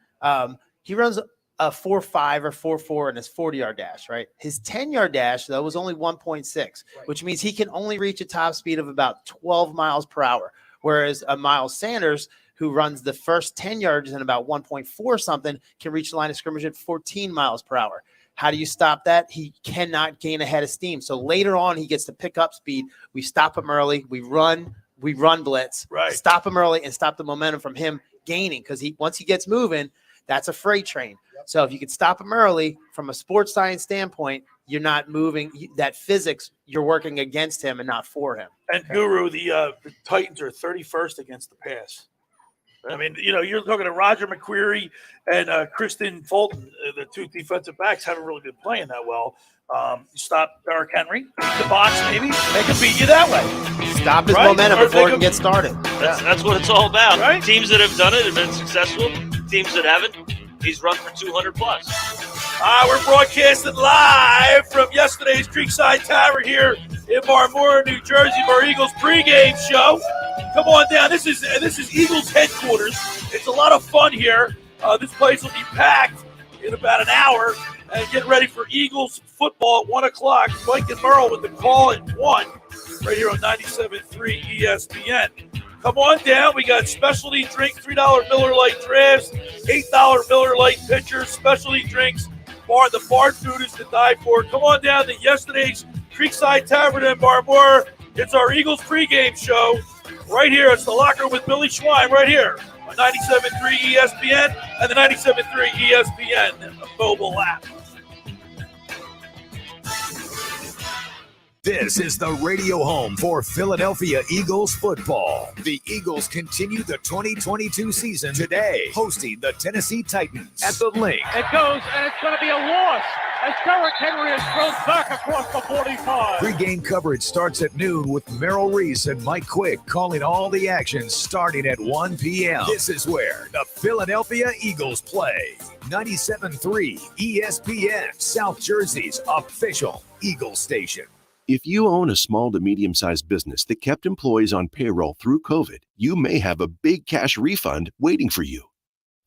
He runs a 4.5 or 4.4 in his 40-yard dash, right? His 10-yard dash, though, was only 1.6, which means he can only reach a top speed of about 12 miles per hour, whereas a Miles Sanders, who runs the first 10 yards in about 1.4 something, can reach the line of scrimmage at 14 miles per hour. How do you stop that? He cannot gain a head of steam. So later on, he gets to pick up speed. We stop him early. We run blitz, stop him early and stop the momentum from him gaining, because once he gets moving, that's a freight train. So if you can stop him early from a sports science standpoint, you're not moving that physics. You're working against him and not for him. And Guru, the Titans are 31st against the pass. I mean, you're talking to Roger McQuarrie and Kristen Fulton, the two defensive backs haven't really been playing that well. You stop Derrick Henry, beat the box maybe, make him beat you that way. Stop his momentum before he can get started. That's what it's all about. Right? Teams that have done it have been successful. Teams that haven't, he's run for 200 plus. We're broadcasting live from yesterday's Creekside Tavern here in Marmora, New Jersey, for our Eagles pregame show. Come on down. This is Eagles headquarters. It's a lot of fun here. This place will be packed in about an hour. And get ready for Eagles football at 1 o'clock. Mike and Merle with the call at 1 right here on 97.3 ESPN. Come on down. We got specialty drinks, $3 Miller Lite drafts, $8 Miller Lite pitchers, specialty drinks. The bar food is to die for. Come on down to yesterday's Creekside Tavern in Marmora. It's our Eagles pregame show right here. It's the Locker Room with Billy Schweim right here on 97.3 ESPN and the 97.3 ESPN mobile app. This is the radio home for Philadelphia Eagles football. The Eagles continue the 2022 season today, hosting the Tennessee Titans at the Link. It goes, and it's going to be a loss as Derrick Henry is thrown back across the 45. Pre-game coverage starts at noon with Merrill Reese and Mike Quick calling all the action starting at 1 p.m. This is where the Philadelphia Eagles play. 97.3 ESPN, South Jersey's official Eagles station. If you own a small to medium-sized business that kept employees on payroll through COVID, you may have a big cash refund waiting for you.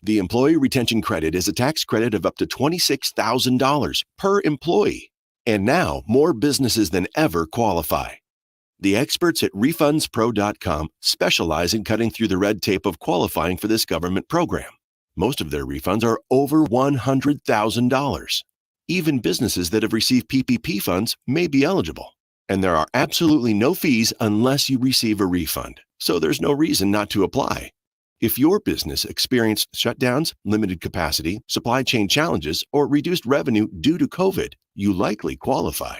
The Employee Retention Credit is a tax credit of up to $26,000 per employee. And now, more businesses than ever qualify. The experts at RefundsPro.com specialize in cutting through the red tape of qualifying for this government program. Most of their refunds are over $100,000. Even businesses that have received PPP funds may be eligible. And there are absolutely no fees unless you receive a refund. So there's no reason not to apply. If your business experienced shutdowns, limited capacity, supply chain challenges, or reduced revenue due to COVID, you likely qualify.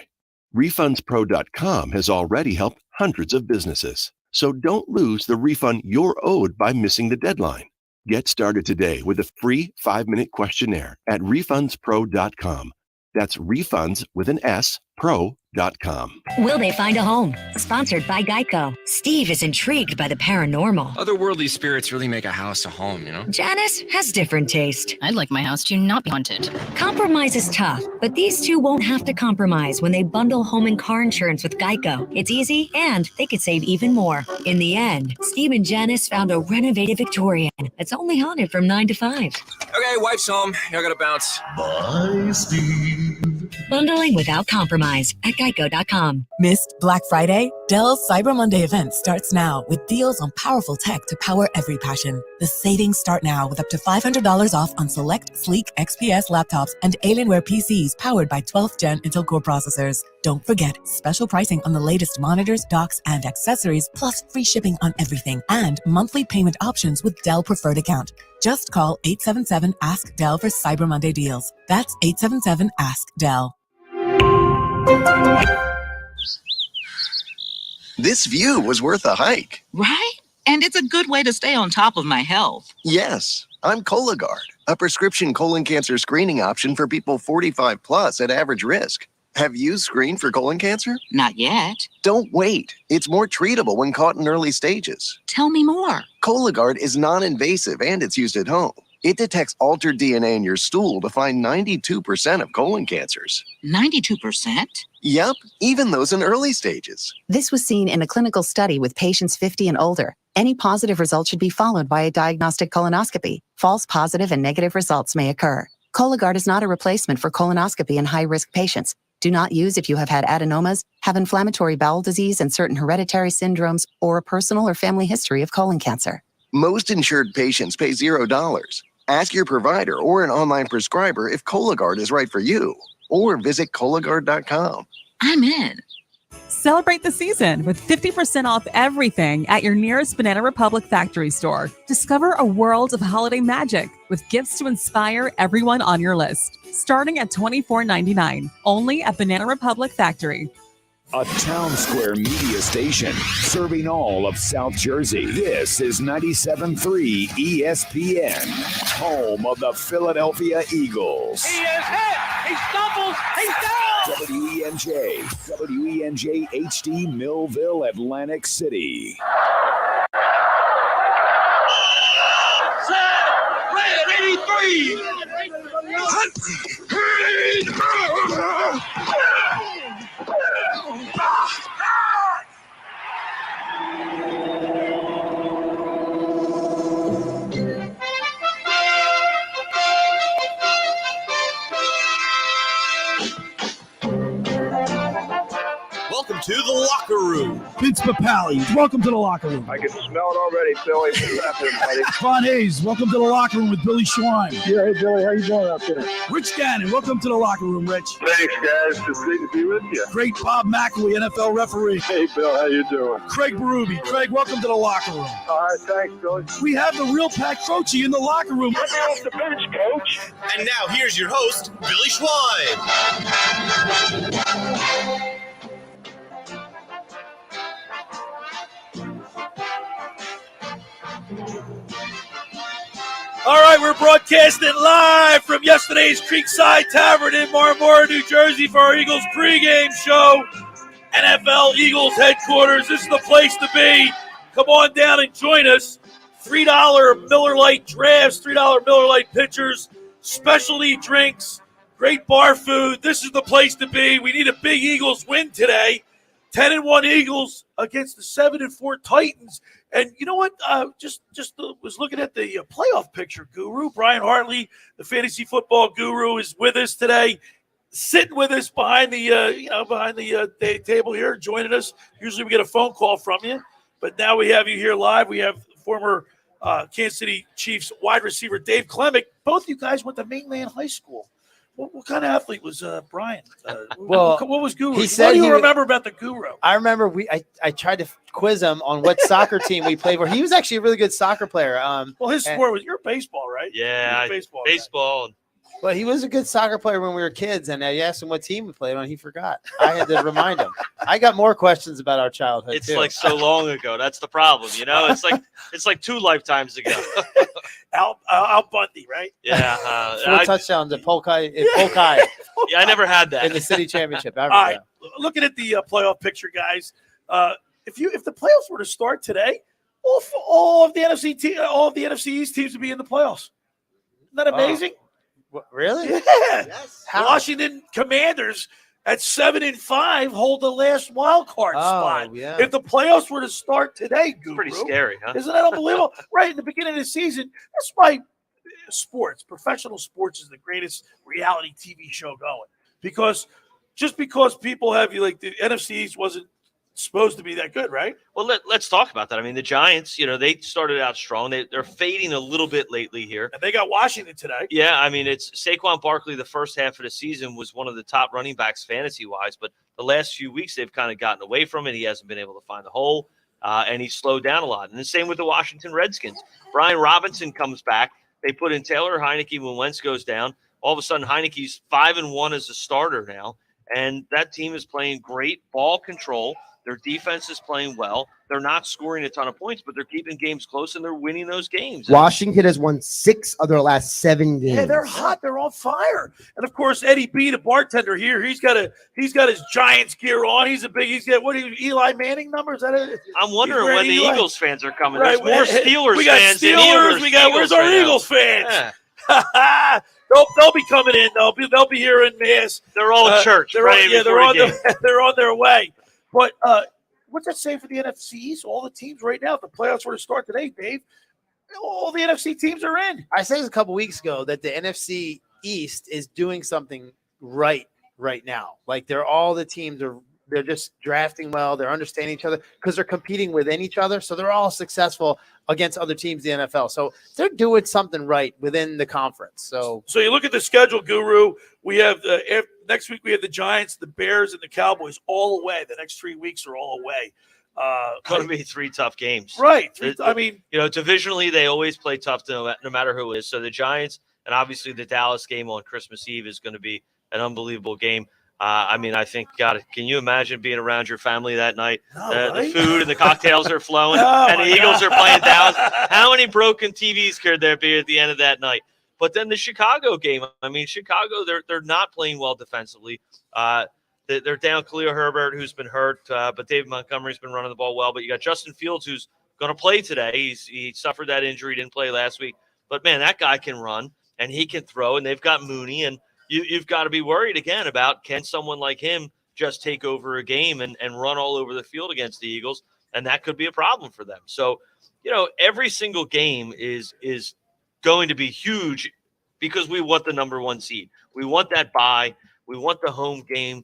RefundsPro.com has already helped hundreds of businesses. So don't lose the refund you're owed by missing the deadline. Get started today with a free 5-minute questionnaire at RefundsPro.com. That's refunds with an S, pro.com. Will they find a home? Sponsored by Geico. Steve is intrigued by the paranormal. Otherworldly spirits really make a house a home, you know? Janice has different taste. I'd like my house to not be haunted. Compromise is tough, but these two won't have to compromise when they bundle home and car insurance with Geico. It's easy, and they could save even more. In the end, Steve and Janice found a renovated Victorian that's only haunted from 9 to 5. Okay, wife's home. I gotta bounce. Bye, Steve. Bundling without compromise at Geico.com. Missed Black Friday? Dell's Cyber Monday event starts now with deals on powerful tech to power every passion. The savings start now with up to $500 off on select sleek XPS laptops and Alienware PCs powered by 12th gen Intel Core processors. Don't forget, special pricing on the latest monitors, docks, and accessories, plus free shipping on everything, and monthly payment options with Dell Preferred Account. Just call 877-ASK-DELL for Cyber Monday deals. That's 877-ASK-DELL. This view was worth a hike. Right? And it's a good way to stay on top of my health. Yes, I'm Cologuard, a prescription colon cancer screening option for people 45 plus at average risk. Have you screened for colon cancer? Not yet. Don't wait. It's more treatable when caught in early stages. Tell me more. Cologuard is non-invasive and it's used at home. It detects altered DNA in your stool to find 92% of colon cancers. 92%? Yep, even those in early stages. This was seen in a clinical study with patients 50 and older. Any positive result should be followed by a diagnostic colonoscopy. False positive and negative results may occur. Cologuard is not a replacement for colonoscopy in high-risk patients. Do not use if you have had adenomas, have inflammatory bowel disease and certain hereditary syndromes, or a personal or family history of colon cancer. Most insured patients pay $0. Ask your provider or an online prescriber if Cologuard is right for you, or visit Cologuard.com. I'm in. Celebrate the season with 50% off everything at your nearest Banana Republic factory store. Discover a world of holiday magic with gifts to inspire everyone on your list. Starting at $24.99, only at Banana Republic Factory. A town square media station serving all of South Jersey. This is 97.3 ESPN, home of the Philadelphia Eagles. He is hit. He stumbles. He's down. WENJ HD Millville, Atlantic City. Red 83. Welcome to the locker room. Vince Papali, welcome to the locker room. I can smell it already, Billy. What's happening, buddy? Ron Hayes, welcome to the locker room with Billy Schweim. Yeah, hey, Billy, how you doing out there? Rich Gannon, welcome to the locker room, Rich. Thanks, guys. It's great to be with you. Great Bob McElwee, NFL referee. Hey, Bill, how you doing? Craig Berube. Craig, welcome to the locker room. All right, thanks, Billy. We have the real Pat Croce in the locker room. Let me off the bench, Coach. And now here's your host, Billy Schweim. All right, we're broadcasting live from yesterday's Creekside Tavern in Marmora, New Jersey for our Eagles pregame show. NFL Eagles headquarters. This is the place to be. Come on down and join us. $3 Miller Lite drafts, $3 Miller Lite pitchers, specialty drinks, great bar food. This is the place to be. We need a big Eagles win today. 10-1 Eagles against the 7-4 Titans. And you know what? Just was looking at the playoff picture. Guru Brian Hartley, the fantasy football guru, is with us today, sitting with us behind the table here, joining us. Usually we get a phone call from you, but now we have you here live. We have former Kansas City Chiefs wide receiver Dave Klemic. Both you guys went to Mainland High School. What kind of athlete was Brian? What was Guru? He said what do you remember about the Guru? I remember I tried to quiz him on what soccer team we played for. He was actually a really good soccer player. Well, his sport was baseball, right? Yeah, baseball. But he was a good soccer player when we were kids, and I asked him what team we played on. He forgot. I had to remind him. I got more questions about our childhood. It's too. like so long ago. That's the problem, you know. It's like 2 lifetimes ago. Al Bundy, right? Yeah, 4 touchdowns at Polkai. Yeah, I never had that in the city championship. All right, looking at the playoff picture, guys. If the playoffs were to start today, all of the NFC East teams would be in the playoffs. Isn't that amazing? What, really? Yeah. Yes. Washington Commanders at 7-5 hold the last wild card spot. Yeah. If the playoffs were to start today, Guru, pretty scary, huh? Isn't that unbelievable? Right in the beginning of the season, that's why professional sports is the greatest reality TV show going. Because people have you like the NFC East wasn't supposed to be that good, right? Well, let's talk about that. I mean, the Giants, they started out strong. They're fading a little bit lately here. And they got Washington today. Yeah, I mean, it's Saquon Barkley the first half of the season was one of the top running backs fantasy-wise, but the last few weeks they've kind of gotten away from it. He hasn't been able to find the hole, and he's slowed down a lot. And the same with the Washington Redskins. Brian Robinson comes back. They put in Taylor Heineke when Wentz goes down. All of a sudden, Heineke's 5-1 as a starter now, and that team is playing great ball control. Their defense is playing well. They're not scoring a ton of points, but they're keeping games close, and they're winning those games. Washington has won 6 of their last 7 games. Yeah, they're hot. They're on fire. And of course, Eddie B, the bartender here, he's got his Giants gear on. He's got Eli Manning numbers? Is that it? I'm wondering when the Eagles fans are coming. Right. There's more Steelers we got fans. Steelers. Where's our Eagles fans? Yeah. They'll be coming in. They'll be here in mass. They're all in church. They're on their way. But what's that say for the NFC East? All the teams right now, if the playoffs were to start today, Dave, all the NFC teams are in. I said this a couple weeks ago that the NFC East is doing something right now. Like the teams they're just drafting well. They're understanding each other because they're competing within each other. So they're all successful against other teams in the NFL. So they're doing something right within the conference. So you look at the schedule, Guru. We have next week we have the Giants, the Bears, and the Cowboys all away. The next 3 weeks are all away. Going to be 3 tough games. Right. Divisionally, they always play tough no matter who is. So the Giants and obviously the Dallas game on Christmas Eve is going to be an unbelievable game. I think, God, can you imagine being around your family that night? The food and the cocktails are flowing, and the Eagles are playing Dallas. How many broken TVs could there be at the end of that night? But then the Chicago game, Chicago, they're not playing well defensively. They're down Khalil Herbert, who's been hurt, but David Montgomery's been running the ball well. But you got Justin Fields, who's going to play today. He suffered that injury, didn't play last week. But, man, that guy can run, and he can throw, and they've got Mooney, and you've got to be worried again about can someone like him just take over a game and run all over the field against the Eagles, and that could be a problem for them. So, every single game is going to be huge because we want the number 1 seed. We want that bye. We want the home game.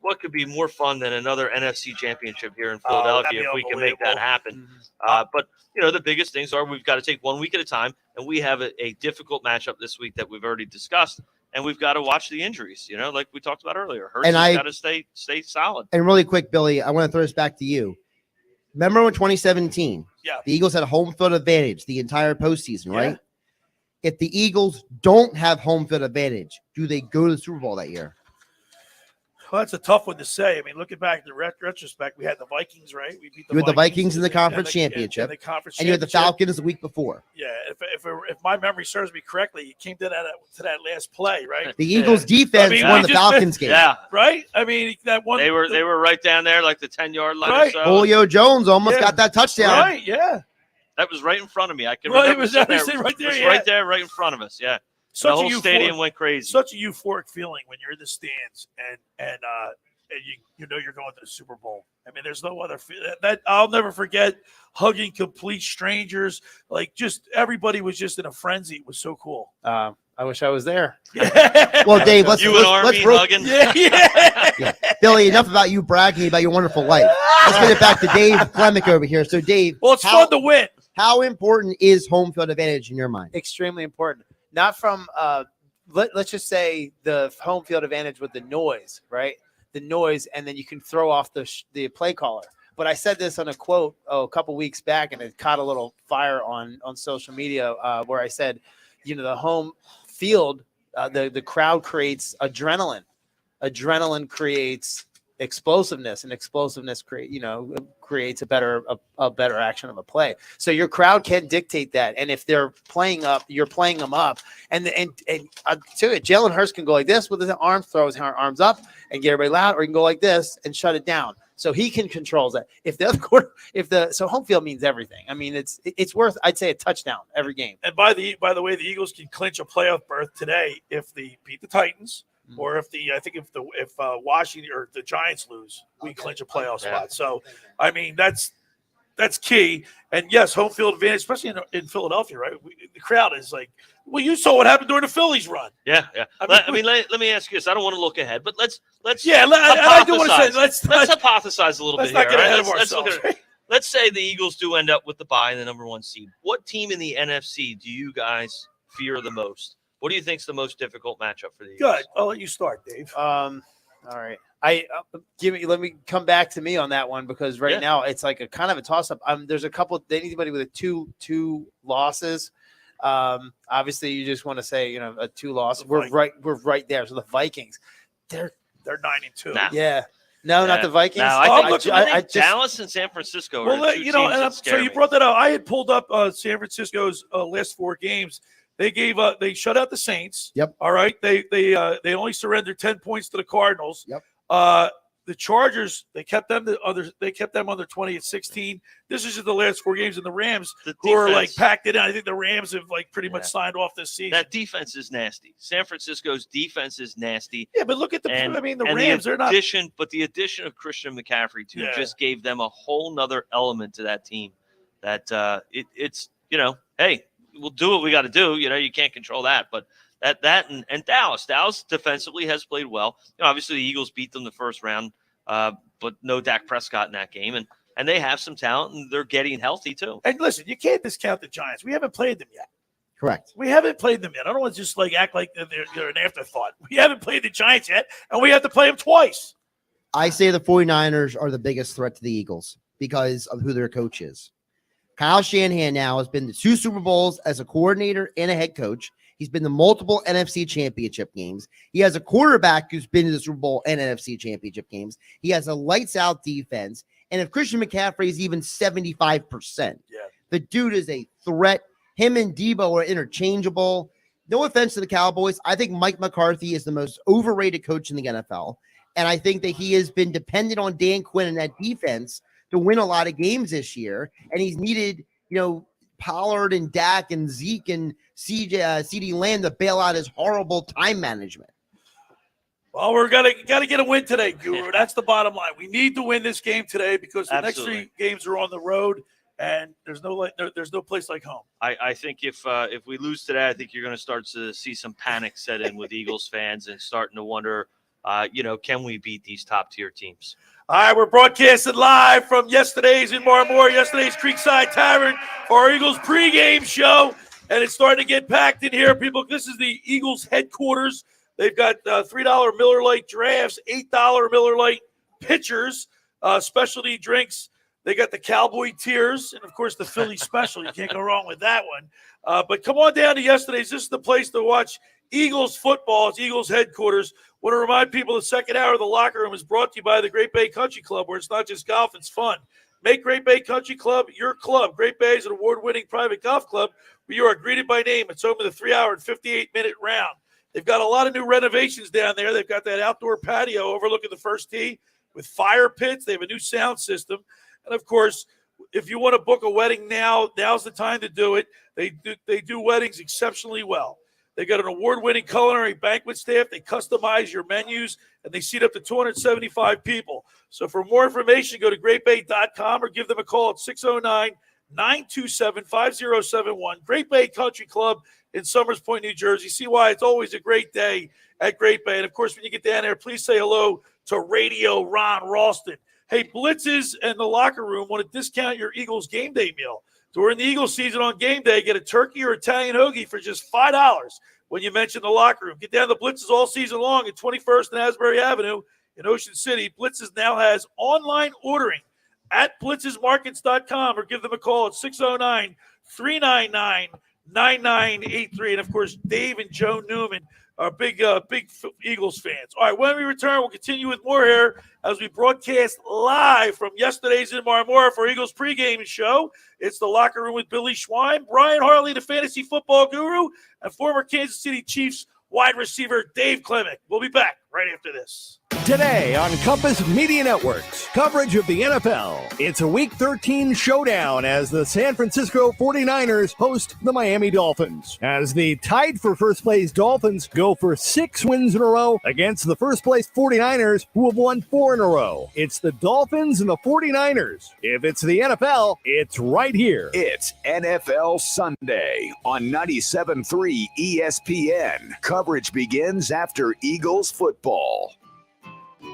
What could be more fun than another NFC championship here in Philadelphia if we can make that happen? But the biggest things are we've got to take 1 week at a time, and we have a difficult matchup this week that we've already discussed, and we've got to watch the injuries, like we talked about earlier. Hurts has got to stay solid. And really quick, Billy, I want to throw this back to you. Remember in 2017, the Eagles had a home field advantage the entire postseason, right? If the Eagles don't have home field advantage, do they go to the Super Bowl that year? Well, that's a tough one to say. Looking back in the retrospect, we had the Vikings, right? We beat the Vikings in the conference championship, and you had the Falcons the week before. Yeah, if my memory serves me correctly, it came to that last play, right? The Eagles defense won the Falcons game. Yeah, right. That one they were right down there, like the 10-yard line. Right. Or so. Julio Jones almost got that touchdown. Right. Yeah. That was right in front of me. I can remember. It was right there, right in front of us. Yeah. The whole stadium went crazy. Such a euphoric feeling when you're in the stands and you're going to the Super Bowl. There's no other that I'll never forget. Hugging complete strangers, like just everybody was just in a frenzy. It was so cool. I wish I was there. Well, Dave, let's hugging. Yeah. Billy, enough about you bragging about your wonderful life. Let's get it back to Dave Klemic over here. So, Dave, it's fun to win. How important is home field advantage in your mind? Extremely important. Not from let's just say the home field advantage with the noise, right? The noise, and then you can throw off the play caller. But I said this on a quote a couple weeks back, and it caught a little fire on social media where I said, the home field, the crowd creates adrenaline. Adrenaline creates explosiveness, and explosiveness creates a better action of a play. So your crowd can dictate that, and if they're playing up, you're playing them up, and to it, Jalen Hurts can go like this with his arms, throw his arms up, and get everybody loud, or he can go like this and shut it down. So he can control that. If the other quarter, so home field means everything. It's worth, I'd say, a touchdown every game. And by the way, the Eagles can clinch a playoff berth today if they beat the Titans. Or if Washington or the Giants lose, we clinch a playoff spot. So, that's key. And yes, home field advantage, especially in Philadelphia, right? The crowd is like, well, you saw what happened during the Phillies run. Yeah. Let me ask you this. I don't want to look ahead, but let's I do want to say let's hypothesize a little bit here. Let's not get ahead of ourselves. Let's say the Eagles do end up with the bye and the number 1 seed. What team in the NFC do you guys fear the most? What do you think is the most difficult matchup for the Eagles? Good. I'll let you start, Dave. All right. Let me come back to me on that one, because now it's like a kind of a toss up. There's a couple. Anybody with a two losses. Obviously, you just want to say a 2 loss. We're right there. So the Vikings, they're 9-2. Nah. Yeah. No, not the Vikings. No, I think Dallas and San Francisco. So you brought that up. I had pulled up San Francisco's last 4 games. They shut out the Saints. Yep. All right. They only surrendered 10 points to the Cardinals. Yep. The Chargers, they kept them under 20-16. This is just the last 4 games, and the Rams, who are like packed it in. I think the Rams have pretty much signed off this season. That defense is nasty. San Francisco's defense is nasty. Yeah, but look at the Rams. They're not. But the addition of Christian McCaffrey too just gave them a whole nother element to that team. That it's hey, we'll do what we got to do. You can't control that, but That and Dallas. Dallas defensively has played well. Obviously, the Eagles beat them the first round, but no Dak Prescott in that game. And they have some talent, and they're getting healthy, too. And listen, you can't discount the Giants. We haven't played them yet. Correct. We haven't played them yet. I don't want to just act like they're an afterthought. We haven't played the Giants yet, and we have to play them twice. I say the 49ers are the biggest threat to the Eagles because of who their coach is. Kyle Shanahan now has been to 2 Super Bowls as a coordinator and a head coach. He's been to multiple NFC championship games. He has a quarterback who's been to the Super Bowl and NFC championship games. He has a lights-out defense. And if Christian McCaffrey is even 75%, the dude is a threat. Him and Debo are interchangeable. No offense to the Cowboys. I think Mike McCarthy is the most overrated coach in the NFL. And I think that he has been dependent on Dan Quinn and that defense to win a lot of games this year. And he's needed, Pollard and Dak and Zeke and CeeDee Lamb to bail out his horrible time management. Well, we're gotta get a win today, Guru. That's the bottom line. We need to win this game today because the next 3 games are on the road, and there's no place like home. I think if we lose today, I think you're going to start to see some panic set in with Eagles fans and starting to wonder, can we beat these top-tier teams? All right, we're broadcasting live from yesterday's in Marmora, yesterday's Creekside Tavern for our Eagles pregame show, and it's starting to get packed in here. People, this is the Eagles headquarters. They've got $3 Miller Lite drafts, $8 Miller Lite pitchers, specialty drinks. They got the Cowboy tiers, and, of course, the Philly special. You can't go wrong with that one. But come on down to yesterday's. This is the place to watch Eagles football. It's Eagles headquarters. Want to remind people the second hour of the locker room is brought to you by the Great Bay Country Club, where it's not just golf, it's fun. Make Great Bay Country Club your club. Great Bay is an award-winning private golf club where you are greeted by name. It's home to the 3-hour and 58-minute round. They've got a lot of new renovations down there. They've got that outdoor patio overlooking the first tee with fire pits. They have a new sound system. And, of course, if you want to book a wedding now's the time to do it. They do weddings exceptionally well. They got an award-winning culinary banquet staff. They customize your menus, and they seat up to 275 people. So for more information, go to greatbay.com or give them a call at 609-927-5071. Great Bay Country Club in Summers Point, New Jersey. See why it's always a great day at Great Bay. And, of course, when you get down there, please say hello to Radio Ron Ralston. Hey, Blitzes and the locker room want to discount your Eagles game day meal. During the Eagles season on game day, get a turkey or Italian hoagie for just $5 when you mention the locker room. Get down to Blitzes all season long at 21st and Asbury Avenue in Ocean City. Blitzes now has online ordering at blitzesmarkets.com or give them a call at 609-399-9983. And, of course, Dave and Joe Newman are big Eagles fans. All right, when we return, we'll continue with more here as we broadcast live from yesterday's in Marmora for Eagles pregame show. It's the locker room with Billy Schweim, Brian Hartley, the fantasy football guru, and former Kansas City Chiefs wide receiver Dave Klemic. We'll be back right after this. Today on Compass Media Networks, coverage of the NFL. It's a Week 13 showdown as the San Francisco 49ers host the Miami Dolphins. As the tied for first place Dolphins go for 6 wins in a row against the first place 49ers who have won 4 in a row. It's the Dolphins and the 49ers. If it's the NFL, it's right here. It's NFL Sunday on 97.3 ESPN. Coverage begins after Eagles football.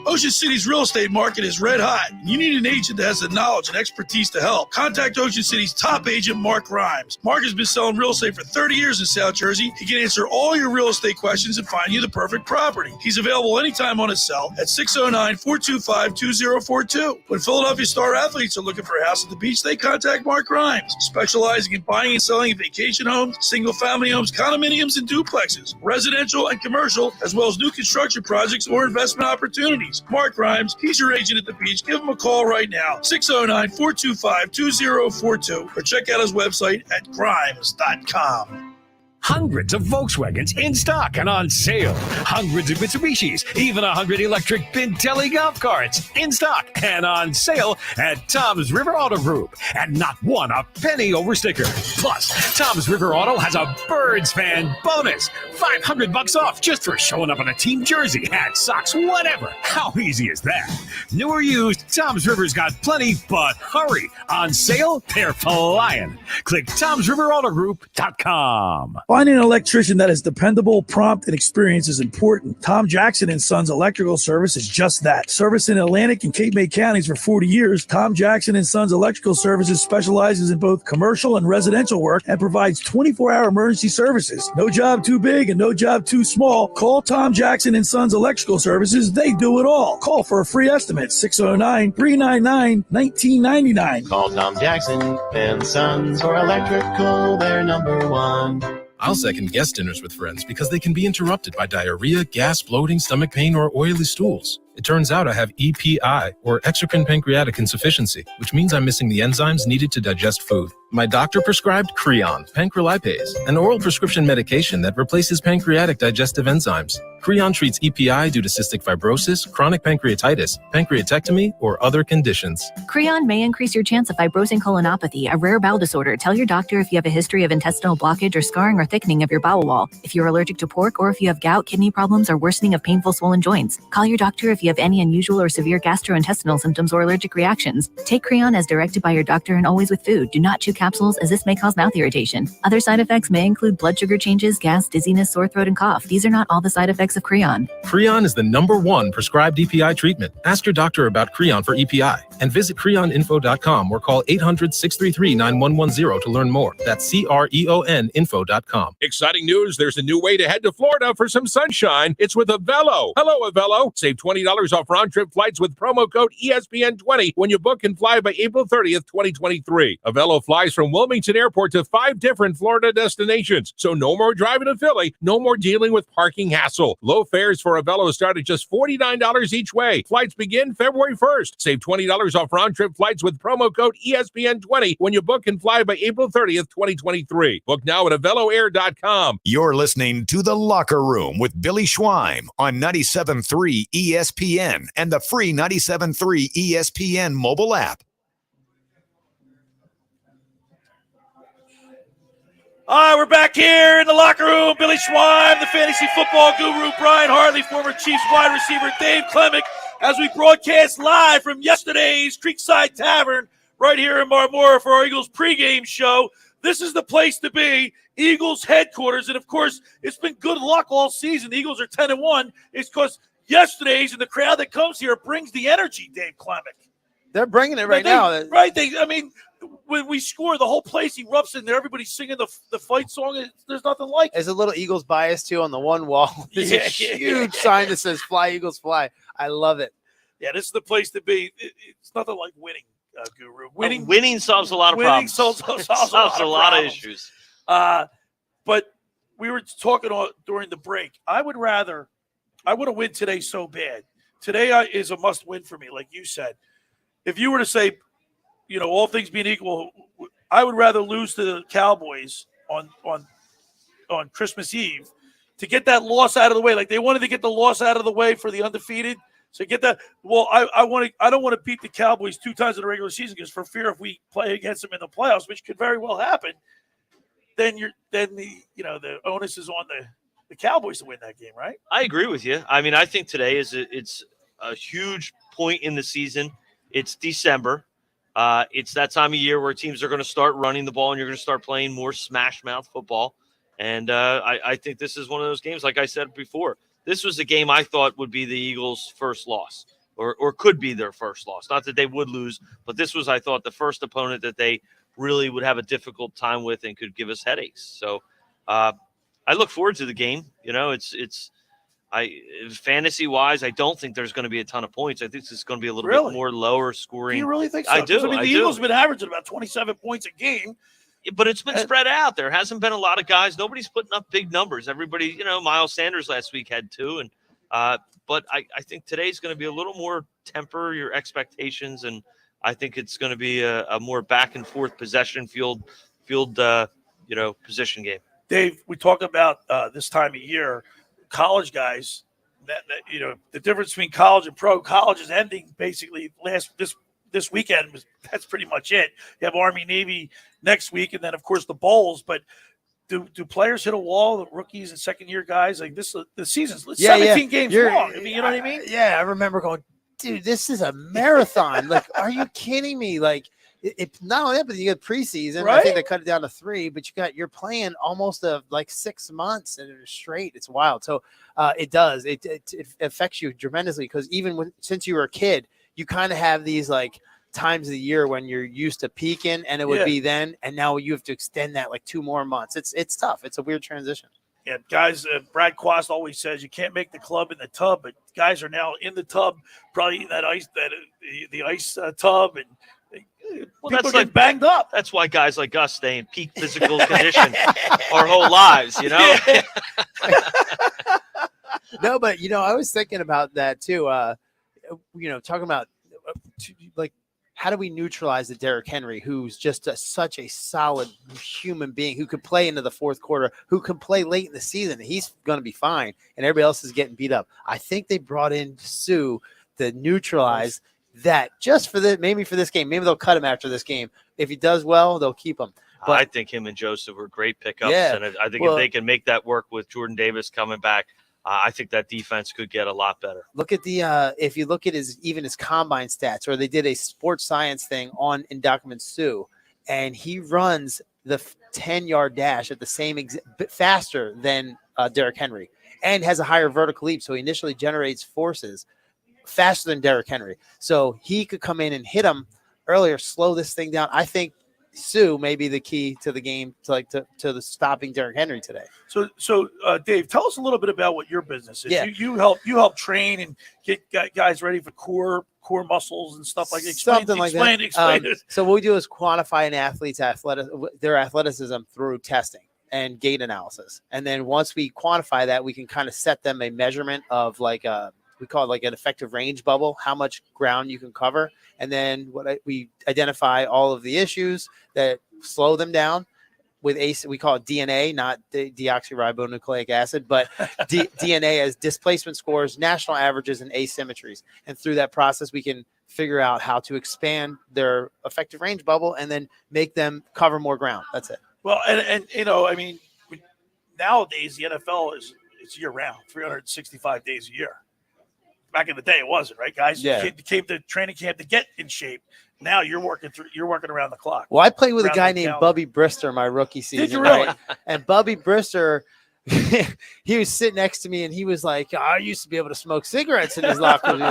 Ocean City's real estate market is red hot. You need an agent that has the knowledge and expertise to help. Contact Ocean City's top agent, Mark Rhymes. Mark has been selling real estate for 30 years in South Jersey. He can answer all your real estate questions and find you the perfect property. He's available anytime on his cell at 609-425-2042. When Philadelphia star athletes are looking for a house at the beach, they contact Mark Rhymes, specializing in buying and selling vacation homes, single-family homes, condominiums, and duplexes, residential and commercial, as well as new construction projects or investment opportunities. Mark Rhymes, he's your agent at the beach. Give him a call right now, 609-425-2042, or check out his website at grimes.com. Hundreds of Volkswagens in stock and on sale. Hundreds of Mitsubishis, even 100 electric Pintelli golf carts in stock and on sale at Tom's River Auto Group. And not one a penny over sticker. Plus, Tom's River Auto has a Birds fan bonus. $500 off just for showing up in a team jersey, hat, socks, whatever. How easy is that? New or used, Tom's River's got plenty, but hurry. On sale, they're flying. Click Tom'sRiverAutoGroup.com. Finding an electrician that is dependable, prompt, and experienced is important. Tom Jackson & Sons Electrical Service is just that. Service in Atlantic and Cape May counties for 40 years, Tom Jackson & Sons Electrical Services specializes in both commercial and residential work and provides 24-hour emergency services. No job too big and no job too small. Call Tom Jackson & Sons Electrical Services. They do it all. Call for a free estimate, 609-399-1999. Call Tom Jackson and Sons for electrical, they're number one. I'll second guest dinners with friends because they can be interrupted by diarrhea, gas, bloating, stomach pain, or oily stools. It turns out I have EPI, or exocrine pancreatic insufficiency, which means I'm missing the enzymes needed to digest food. My doctor prescribed Creon, pancrelipase, an oral prescription medication that replaces pancreatic digestive enzymes. Creon treats EPI due to cystic fibrosis, chronic pancreatitis, pancreatectomy, or other conditions. Creon may increase your chance of fibrosing colonopathy, a rare bowel disorder. Tell your doctor if you have a history of intestinal blockage or scarring or thickening of your bowel wall, if you're allergic to pork, or if you have gout, kidney problems, or worsening of painful swollen joints. Call your doctor if you have any unusual or severe gastrointestinal symptoms or allergic reactions. Take Creon as directed by your doctor and always with food. Do not chew capsules, as this may cause mouth irritation. Other side effects may include blood sugar changes, gas, dizziness, sore throat, and cough. These are not all the side effects of Creon. Creon is the #1 prescribed EPI treatment. Ask your doctor about Creon for EPI and visit creoninfo.com or call 800-633-9110 to learn more. That's CREON info.com. Exciting news. There's a new way to head to Florida for some sunshine. It's with Avelo. Hello, Avelo. Save $20 off round-trip flights with promo code ESPN20 when you book and fly by April 30th, 2023. Avelo flies from Wilmington Airport to 5 different Florida destinations. So no more driving to Philly, no more dealing with parking hassle. Low fares for Avelo start at just $49 each way. Flights begin February 1st. Save $20 off round-trip flights with promo code ESPN20 when you book and fly by April 30th, 2023. Book now at AveloAir.com. You're listening to The Locker Room with Billy Schweim on 97.3 ESPN and the free 97.3 ESPN mobile app. All right, we're back here in the locker room. Billy Schweim, the fantasy football guru, Brian Hartley, former Chiefs wide receiver Dave Klemic, as we broadcast live from yesterday's Creekside Tavern right here in Marmora for our Eagles pregame show. This is the place to be, Eagles headquarters. And, of course, it's been good luck all season. The Eagles are 10-1. It's because yesterday's and the crowd that comes here brings the energy, Dave Klemic. They're bringing it now. Right. When we score, the whole place erupts in there. Everybody's singing the fight song. There's nothing like it. There's a little Eagles bias, too, on the one wall. There's a huge sign that says, "Fly, Eagles, fly." I love it. Yeah, this is the place to be. It's nothing like winning, Guru. Winning solves a lot of problems. Solves a lot of issues. But we were talking during the break. I want to win today so bad. Today is a must-win for me, like you said. If you were to say, all things being equal, I would rather lose to the Cowboys on Christmas Eve to get that loss out of the way. Like they wanted to get the loss out of the way for the undefeated. So get that. Well, I don't want to beat the Cowboys 2 times in the regular season because for fear if we play against them in the playoffs, which could very well happen, then the onus is on the Cowboys to win that game, right? I agree with you. I mean, I think today it's a huge point in the season. It's December. It's that time of year where teams are going to start running the ball and you're going to start playing more smash mouth football. And I think this is one of those games, like I said before, this was a game I thought would be the Eagles' first loss or could be their first loss. Not that they would lose, but this was, I thought, the first opponent that they really would have a difficult time with and could give us headaches. So I look forward to the game. Fantasy-wise, I don't think there's going to be a ton of points. I think it's going to be a little bit more lower scoring. Do you really think so? I do. The Eagles have been averaging about 27 points a game. But it's been spread out. There hasn't been a lot of guys. Nobody's putting up big numbers. Everybody, Miles Sanders last week had 2. But I think today's going to be a little more temper your expectations, and I think it's going to be a more back-and-forth possession field position game. Dave, we talk about this time of year, college guys, the difference between college and pro. College is ending basically this weekend. That's pretty much it. You have Army, Navy next week, and then of course the bowls. But do players hit a wall? The rookies and second-year guys like this. The season's 17 games long. I mean, you know what I mean? Yeah, I remember going, dude, this is a marathon. Like, are you kidding me? Like, It not only that, but you get preseason. Right? I think they cut it down to 3, but you're playing almost like 6 months and straight. It's wild. So it does. It affects you tremendously because even since you were a kid, you kind of have these like times of the year when you're used to peaking, and it would be then, and now you have to extend that like 2 more months. It's tough. It's a weird transition. Yeah, guys, Brad Quast always says you can't make the club in the tub, but guys are now in the tub, probably in that ice, the ice tub, and people get banged up. That's why guys like us stay in peak physical condition our whole lives, you know? No, but, I was thinking about that too. Talking about like, how do we neutralize the Derrick Henry, who's just such a solid human being who could play into the fourth quarter, who can play late in the season? He's going to be fine, and everybody else is getting beat up. I think they brought in Sue to neutralize that just maybe for this game. Maybe they'll cut him after this game. If he does well, they'll keep him. But I think him and Joseph were great pickups, and I think if they can make that work with Jordan Davis coming back, I think that defense could get a lot better. Look at if you look at his combine stats, or they did a sports science thing on Indocuments Sue, and he runs the 10-yard dash at the same faster than Derrick Henry, and has a higher vertical leap. So he initially generates forces faster than Derrick Henry. So he could come in and hit him earlier, slow this thing down. I think Sue may be the key to the game, to the stopping Derrick Henry today. So Dave, tell us a little bit about what your business is. Yeah. You help train and get guys ready for core muscles and stuff like that. Explain it. So what we do is quantify an athlete's their athleticism through testing and gait analysis. And then once we quantify that, we can kind of set them a measurement of we call it like an effective range bubble, how much ground you can cover. And then we identify all of the issues that slow them down with we call it DNA, not deoxyribonucleic acid, but DNA as displacement scores, national averages, and asymmetries. And through that process, we can figure out how to expand their effective range bubble and then make them cover more ground. That's it. Well, and nowadays the NFL it's year round, 365 days a year. Back in the day, it wasn't, right, guys? Yeah. You came to training camp to get in shape. Now you're working around the clock. Well, I played with a guy named Bubby Brister my rookie season. Did you really? Right? And Bubby Brister, he was sitting next to me, and he was like, I used to be able to smoke cigarettes in his locker room.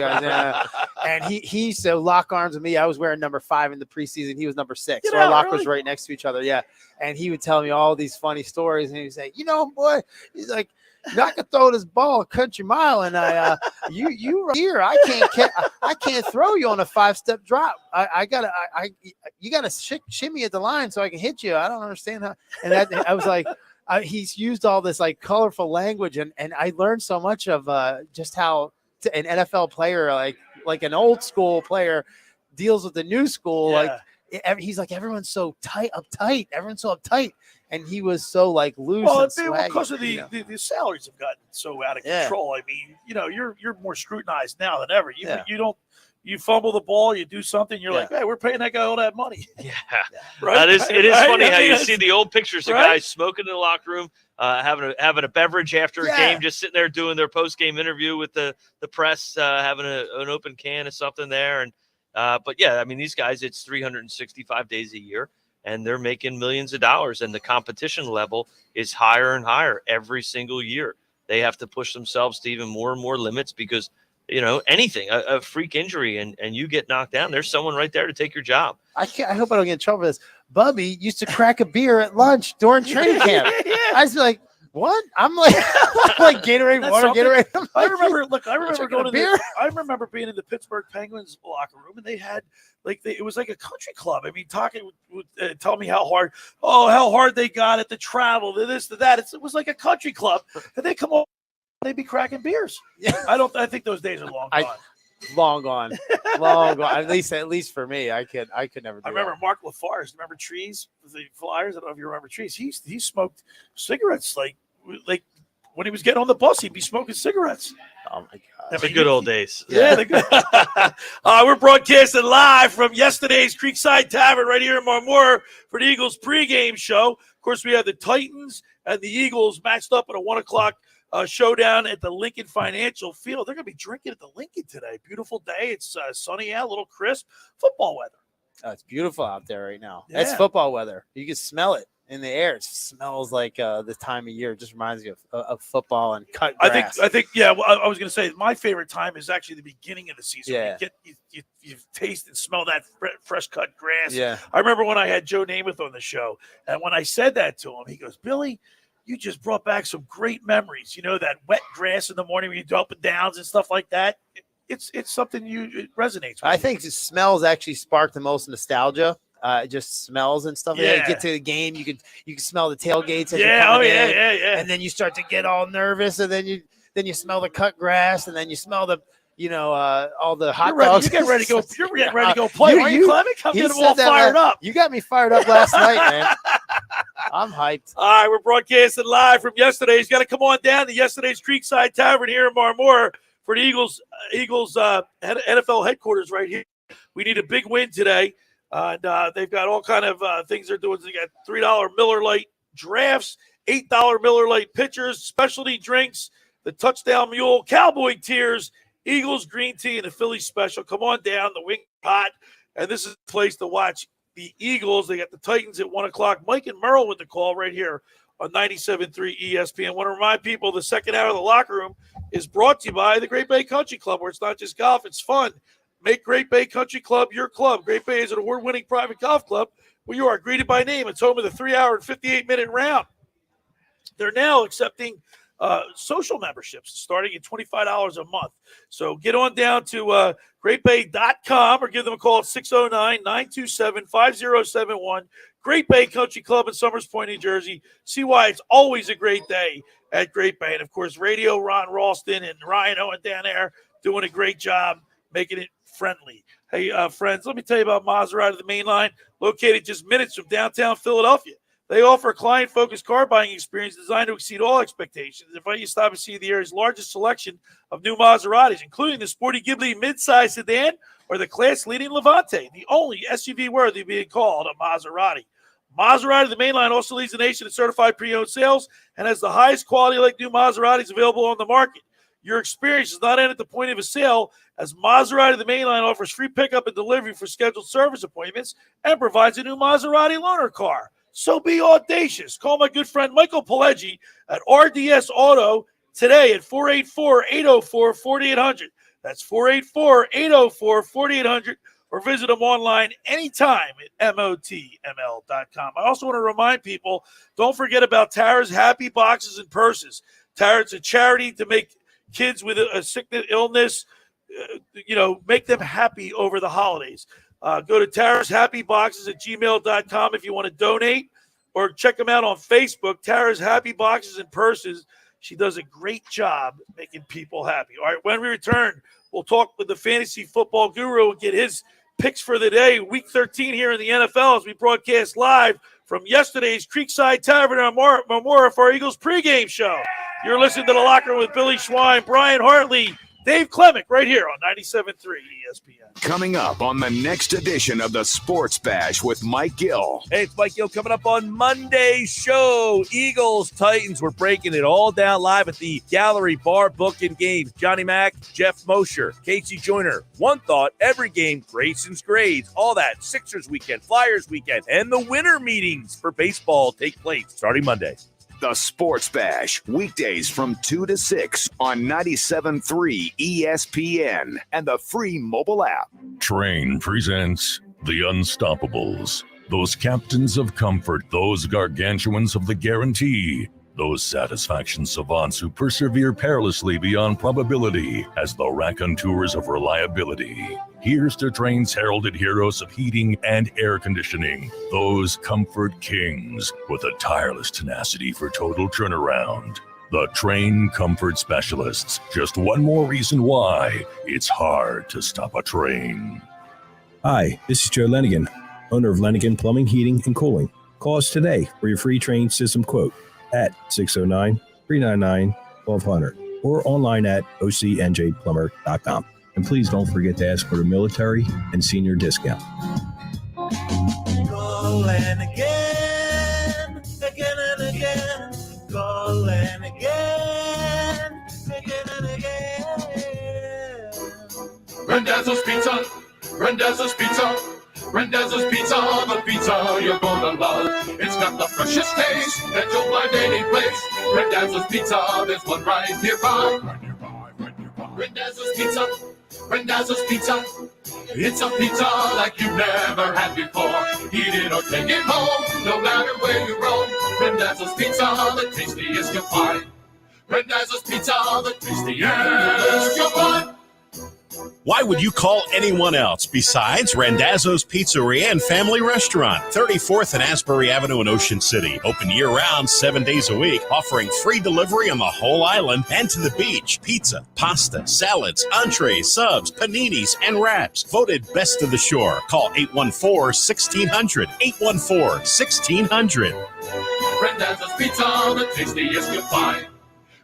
And he used to lock arms with me. I was wearing number 5 in the preseason. He was number 6. So our lockers right next to each other. Yeah. And he would tell me all these funny stories. And he would say, boy, he's like, I could throw this ball a country mile, and you here. I can't throw you on a 5-step drop. You gotta shimmy at the line so I can hit you. I don't understand how. And I was like, he's used all this like colorful language, and I learned so much of just how an NFL player, like an old school player, deals with the new school. Yeah. Like he's like, everyone's so uptight. Everyone's so uptight. And he was so like loose and swaggy. Because of the salaries have gotten so out of control. I mean, you're more scrutinized now than ever. You fumble the ball, you do something, you're like, hey, we're paying that guy all that money. Yeah, right. It is funny how you see the old pictures of guys smoking in the locker room, having a beverage after a game, just sitting there doing their post game interview with the press, having an open can of something there. And but yeah, I mean, these guys, it's 365 days a year, and they're making millions of dollars, and the competition level is higher and higher every single year. They have to push themselves to even more and more limits because, anything, a freak injury, and you get knocked down, there's someone right there to take your job. I hope I don't get in trouble for this. Bubby used to crack a beer at lunch during training camp. I was like, what? I'm like Gatorade, water, Gatorade. I remember going to beer. I remember being in the Pittsburgh Penguins locker room, and they had it was like a country club. I mean, talking would tell me how hard they got it to travel, to this, to that. It was like a country club, and they come over, they'd be cracking beers. I think those days are long gone. Long gone. At least for me, I could never do I remember that. Mark LaFars. Remember Trees? The Flyers? I don't know if you remember Trees. He smoked cigarettes like when he was getting on the bus, he'd be smoking cigarettes. Oh my God. The good old days. Yeah, the good. We're broadcasting live from yesterday's Creekside Tavern right here in Marmora for the Eagles pregame show. Of course, we have the Titans and the Eagles matched up in a 1:00 showdown at the Lincoln Financial Field. They're going to be drinking at the Lincoln today. Beautiful day. It's sunny out, a little crisp. Football weather. Oh, it's beautiful out there right now. Yeah. It's football weather. You can smell it in the air. It smells like the time of year. It just reminds me of football and cut grass. I think. Yeah. Well, I was going to say my favorite time is actually the beginning of the season. Yeah. You taste and smell that fresh cut grass. Yeah. I remember when I had Joe Namath on the show, and when I said that to him, he goes, "Billy, you just brought back some great memories. You know, that wet grass in the morning when you do up and downs and stuff like that. It's something it resonates with. I think the smells actually spark the most nostalgia. It just smells and stuff. Yeah. You get to the game, you can smell the tailgates. As Yeah, you're coming yeah, in, yeah. And then you start to get all nervous, and then you smell the cut grass, and then you smell the all the hot dogs. You're getting ready to go. You're getting ready to go play. Aren't you, Klemic? I'm getting them all fired up. You got me fired up last night, man. I'm hyped. All right, we're broadcasting live from yesterday's. Got to come on down to yesterday's Creekside Tavern here in Marmora for the Eagles NFL headquarters right here. We need a big win today. And they've got all kind of things they're doing. They got $3 Miller Lite drafts, $8 Miller Lite pitchers, specialty drinks, the Touchdown Mule, Cowboy Tears, Eagles green tea, and a Philly special. Come on down, the Wing Pot. And this is the place to watch the Eagles. They got the Titans at 1 o'clock. Mike and Merle with the call right here on 97.3 ESPN. I want to remind people the second hour of the locker room is brought to you by the Great Bay Country Club, where it's not just golf, it's fun. Make Great Bay Country Club your club. Great Bay is an award-winning private golf club where you are greeted by name. It's home of the 3-hour and 58-minute round. They're now accepting social memberships starting at $25 a month. So get on down to greatbay.com or give them a call at 609-927-5071. Great Bay Country Club in Summers Point, New Jersey. See why it's always a great day at Great Bay. And, of course, Radio Ron Ralston and Ryan Owen down there doing a great job making it friendly. Hey, friends, let me tell you about Maserati of the Mainline, located just minutes from downtown Philadelphia. They offer a client-focused car buying experience designed to exceed all expectations. They invite you to stop and see the area's largest selection of new Maseratis, including the sporty Ghibli midsize sedan or the class-leading Levante, the only SUV worthy of being called a Maserati. Maserati of the Mainline also leads the nation in certified pre-owned sales and has the highest quality like new Maseratis available on the market. Your experience does not end at the point of a sale, as Maserati of the Mainline offers free pickup and delivery for scheduled service appointments and provides a new Maserati loaner car. So be audacious. Call my good friend Michael Pileggi at RDS Auto today at 484-804-4800. That's 484-804-4800, or visit them online anytime at motml.com. I also want to remind people, don't forget about Tara's Happy Boxes and Purses. Tara's a charity to make kids with a sickness, illness, make them happy over the holidays. Go to Tara's Happy Boxes at gmail.com if you want to donate, or check them out on Facebook, Tara's Happy Boxes and Purses. She does a great job making people happy. All right, when we return, we'll talk with the fantasy football guru and get his picks for the day, week 13 here in the NFL, as we broadcast live from yesterday's Creekside Tavern on Marmora for our Eagles pregame show. You're listening to The Locker Room with Billy Schweim, Brian Hartley, Dave Klemic, right here on 97.3 ESPN. Coming up on the next edition of the Sports Bash with Mike Gill. Hey, it's Mike Gill coming up on Monday's show. Eagles, Titans, we're breaking it all down live at the Gallery Bar Booking Games. Johnny Mack, Jeff Mosher, Casey Joyner. One thought, every game, Grayson's grades, all that. Sixers weekend, Flyers weekend, and the winter meetings for baseball take place starting Monday. The Sports Bash, weekdays from 2 to 6 on 97.3 ESPN and the free mobile app. Train presents The Unstoppables. Those captains of comfort, those gargantuans of the guarantee, those satisfaction savants who persevere perilously beyond probability as the raconteurs of reliability. Here's to Train's heralded heroes of heating and air conditioning, those comfort kings with a tireless tenacity for total turnaround. The Train Comfort Specialists. Just one more reason why it's hard to stop a train. Hi, this is Joe Lenigan, owner of Lenigan Plumbing, Heating, and Cooling. Call us today for your free Train system quote at 609-399-1200 or online at ocnjplumber.com. And please don't forget to ask for the military and senior discount. Calling again, again and again. Calling again, again and again. Randazzo's Pizza, Randazzo's Pizza, Rendezvous Pizza, the pizza you're gonna love. It's got the freshest taste that you'll find any place. Rendezvous Pizza, there's one right nearby. Rendezvous Pizza, Rendezvous Pizza. It's a pizza like you've never had before. Eat it or take it home, no matter where you roam. Rendezvous Pizza, the tastiest you'll find. Rendezvous Pizza, the tastiest you'll find. Why would you call anyone else besides Randazzo's Pizzeria and Family Restaurant, 34th and Asbury Avenue in Ocean City. Open year-round, 7 days a week, offering free delivery on the whole island and to the beach. Pizza, pasta, salads, entrees, subs, paninis, and wraps. Voted best of the shore. Call 814-1600. 814-1600. Rendezvous Pizza, the tastiest you'll find.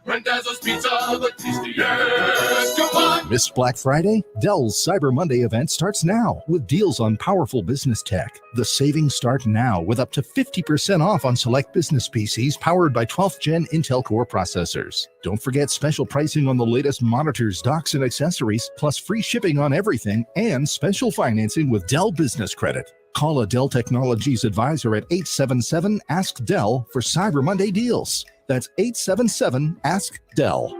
Rendezvous Pizza, the tastiest you'll find. Miss Black Friday? Dell's Cyber Monday event starts now with deals on powerful business tech. The savings start now with up to 50% off on select business PCs powered by 12th Gen Intel Core processors. Don't forget special pricing on the latest monitors, docks, and accessories, plus free shipping on everything and special financing with Dell Business Credit. Call a Dell Technologies advisor at 877-ASK-DELL for Cyber Monday deals. That's 877-ASK-DELL.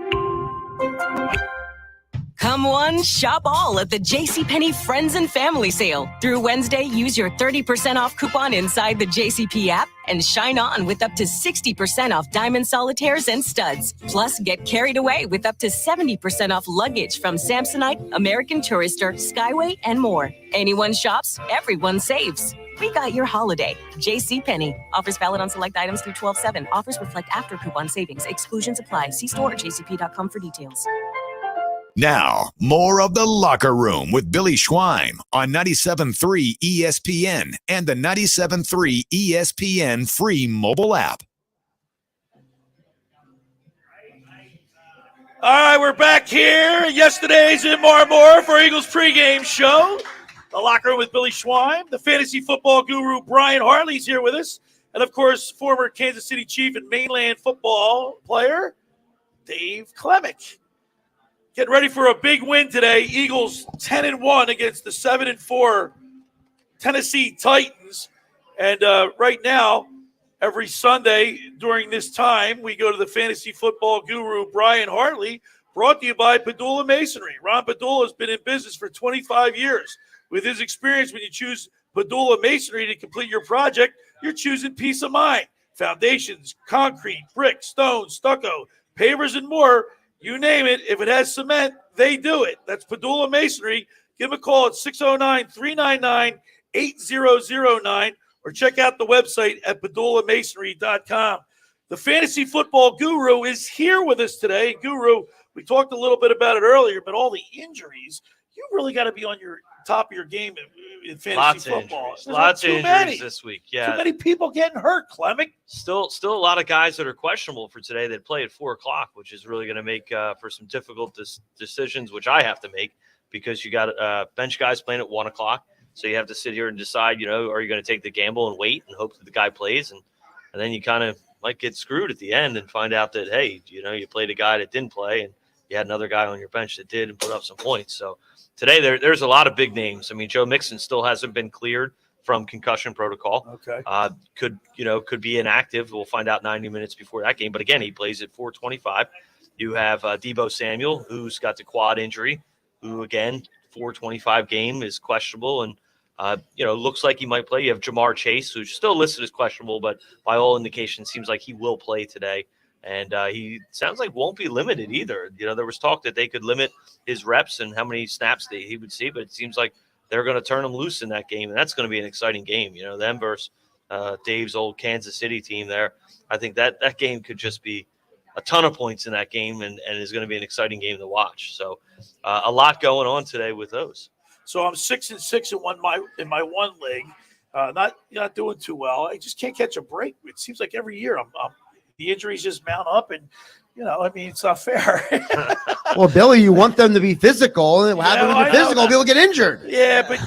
Come one, shop all at the JCPenney Friends and Family Sale. Through Wednesday, use your 30% off coupon inside the JCP app and shine on with up to 60% off diamond solitaires and studs. Plus, get carried away with up to 70% off luggage from Samsonite, American Tourister, Skyway, and more. Anyone shops, everyone saves. We got your holiday. JCPenney. Offers valid on select items through 12/7. Offers reflect after coupon savings. Exclusions apply. See store or jcp.com for details. Now, more of The Locker Room with Billy Schweim on 97.3 ESPN and the 97.3 ESPN free mobile app. All right, we're back here. Yesterday's in Marmora for Eagles pregame show. The Locker Room with Billy Schweim. The fantasy football guru Brian Hartley's here with us. And, of course, former Kansas City Chief and Mainland football player Dave Klemic. Getting ready for a big win today. Eagles 10-1 against the 7-4 Tennessee Titans. And right now, every Sunday during this time, we go to the fantasy football guru Brian Hartley, brought to you by Padula Masonry. Ron Padula has been in business for 25 years. With his experience, when you choose Padula Masonry to complete your project, you're choosing peace of mind. Foundations, concrete, brick, stone, stucco, pavers, and more. You name it. If it has cement, they do it. That's Padula Masonry. Give them a call at 609-399-8009 or check out the website at padulamasonry.com. The fantasy football guru is here with us today. Guru, we talked a little bit about it earlier, but all the injuries, you really got to be on your top of your game in fantasy football. Lots of injuries this week. Yeah, too many people getting hurt. Klemic. Still a lot of guys that are questionable for today that play at 4:00, which is really going to make for some difficult decisions, which I have to make because you got bench guys playing at 1:00. So you have to sit here and decide, are you going to take the gamble and wait and hope that the guy plays, and then you kind of might get screwed at the end and find out that hey, you played a guy that didn't play and you had another guy on your bench that did and put up some points. So today, there's a lot of big names. I mean, Joe Mixon still hasn't been cleared from concussion protocol. Okay. Could be inactive. We'll find out 90 minutes before that game. But again, he plays at 4:25. You have Deebo Samuel, who's got the quad injury, who again 4:25 game is questionable, and looks like he might play. You have Jamar Chase, who's still listed as questionable, but by all indications, seems like he will play today. And he sounds like won't be limited either. There was talk that they could limit his reps and how many snaps he would see, but it seems like they're going to turn him loose in that game, and that's going to be an exciting game. Them versus Dave's old Kansas City team there. I think that game could just be a ton of points in that game and is going to be an exciting game to watch. So a lot going on today with those. So I'm 6-6 in my one leg. Not doing too well. I just can't catch a break. It seems like every year the injuries just mount up, and it's not fair. Well, Billy, you want them to be physical, and what happens when they're physical? People get injured. Yeah, but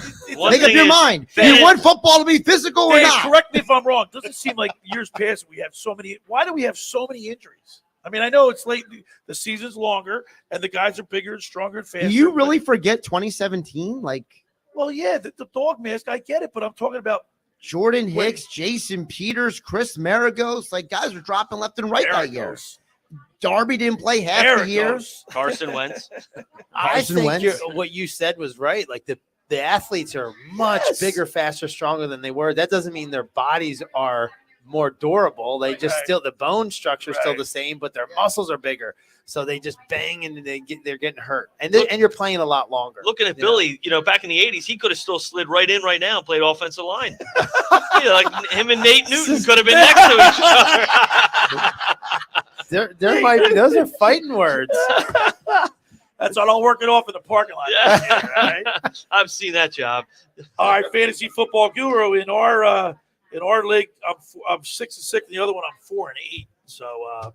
make up your mind. Do you want football to be physical or not? Correct me if I'm wrong. Doesn't seem like years past we have so many. Why do we have so many injuries? I mean, I know it's late. The season's longer, and the guys are bigger and stronger and faster. Do you really forget 2017? Well, yeah, the dog mask, I get it, but I'm talking about Jordan Hicks, Jason Peters, Chris Maragos. Like, guys are dropping left and right that year. Darby didn't play half the year. Carson Wentz. I think what you said was right. Like the athletes are much bigger, faster, stronger than they were. That doesn't mean their bodies are more durable. They just still, the bone structure is still the same, but their muscles are bigger. So they just bang and they're getting hurt. And you're playing a lot longer. Looking at Billy, back in the 80s, he could have still slid right in right now and played offensive line. Like him and Nate Newton could have been next to each other. Those are fighting words. That's all working off in the parking lot. Yeah. Right? I've seen that job. All right, fantasy football guru in our league, I'm 6-6. In the other one, I'm 4-8. So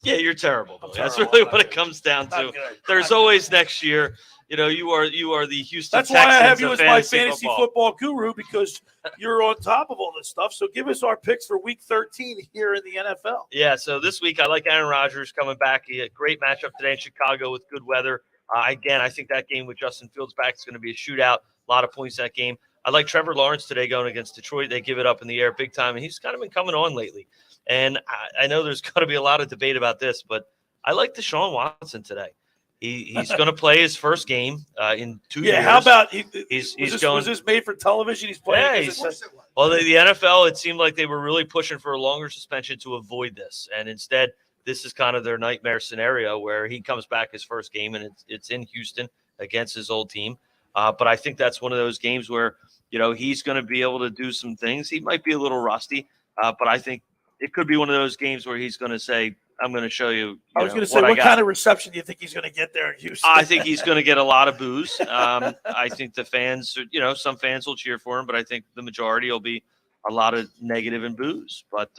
yeah, you're terrible. That's really what it comes down to. There's always next year. You are the Houston That's Texans. why I have you as my fantasy football. football guru, because you're on top of all this stuff. So give us our picks for Week 13 here in the NFL. Yeah, so this week I like Aaron Rodgers coming back. He had a great matchup today in Chicago with good weather. Again, I think that game with Justin Fields back is going to be a shootout. A lot of points in that game. I like Trevor Lawrence today going against Detroit. They give it up in the air big time, and he's kind of been coming on lately. And I know there's going to be a lot of debate about this, but I like Deshaun Watson today. He's going to play his first game in 2 years. Yeah, how about was this made for television? He's playing. Yeah, well, the NFL, it seemed like they were really pushing for a longer suspension to avoid this, and instead, this is kind of their nightmare scenario where he comes back his first game, and it's in Houston against his old team. But I think that's one of those games where he's going to be able to do some things. He might be a little rusty, but I think it could be one of those games where he's going to say, I'm going to show you. I was going to say, what kind of reception do you think he's going to get there in Houston? I think he's going to get a lot of boos. I think the fans, some fans will cheer for him, but I think the majority will be a lot of negative and boos. But,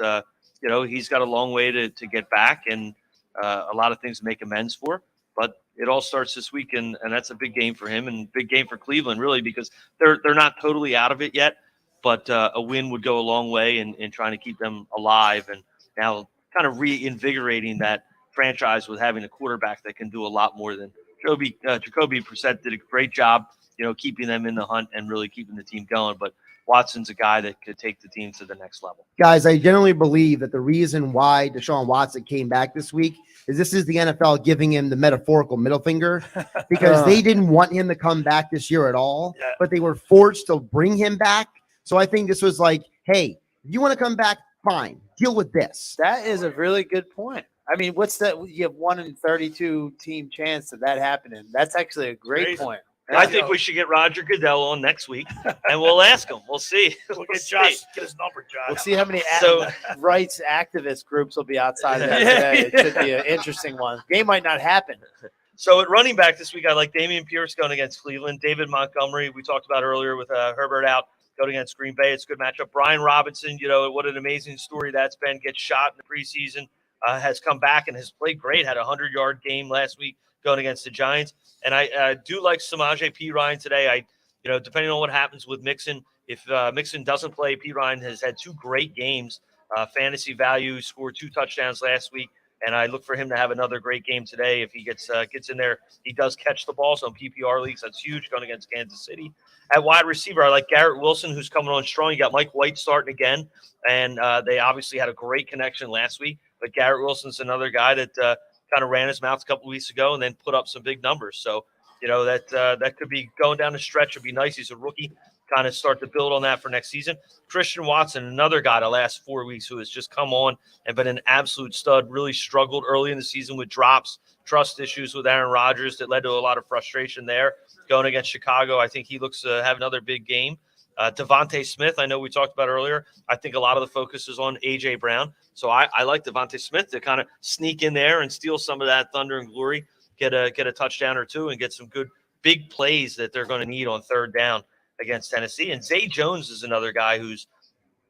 he's got a long way to get back and a lot of things to make amends for. But it all starts this week, and that's a big game for him and big game for Cleveland, really, because they're not totally out of it yet. But a win would go a long way in trying to keep them alive, and now kind of reinvigorating that franchise with having a quarterback that can do a lot more than Jacoby Brissett did a great job, keeping them in the hunt and really keeping the team going. But Watson's a guy that could take the team to the next level. Guys, I generally believe that the reason why Deshaun Watson came back this week is this is the NFL giving him the metaphorical middle finger, because they didn't want him to come back this year at all, but they were forced to bring him back. So I think this was like, hey, if you want to come back, fine, deal with this. That is a really good point. I mean, what's that? You have 1 in 32 team chance of that happening. That's actually a great point. I think we should get Roger Goodell on next week, and we'll ask him. We'll see. We'll get Josh, get his number, Josh. We'll see how many rights activist groups will be outside of that today. It should be an interesting one. Game might not happen. So at running back this week, I like Dameon Pierce going against Cleveland. David Montgomery, we talked about earlier with Herbert out, going against Green Bay. It's a good matchup. Brian Robinson, what an amazing story that's been. Gets shot in the preseason, has come back and has played great. Had a 100-yard game last week going against the Giants. And I do like Samaje Perine today. Depending on what happens with Mixon, if Mixon doesn't play, Perine has had 2 great games. Fantasy value, scored 2 touchdowns last week. And I look for him to have another great game today. If he gets in there, he does catch the ball. So in PPR leagues, that's huge going against Kansas City. At wide receiver, I like Garrett Wilson, who's coming on strong. You got Mike White starting again. And they obviously had a great connection last week. But Garrett Wilson's another guy that kind of ran his mouth a couple of weeks ago and then put up some big numbers. So, that could be going down the stretch. It'd be nice. He's a rookie. Kind of start to build on that for next season. Christian Watson, another guy the last 4 weeks who has just come on and been an absolute stud, really struggled early in the season with drops, trust issues with Aaron Rodgers that led to a lot of frustration there. Going against Chicago, I think he looks to have another big game. Devontae Smith, I know we talked about earlier. I think a lot of the focus is on A.J. Brown. So I like Devontae Smith to kind of sneak in there and steal some of that thunder and glory, get a touchdown or 2, and get some good big plays that they're going to need on third down against Tennessee. And Zay Jones is another guy who's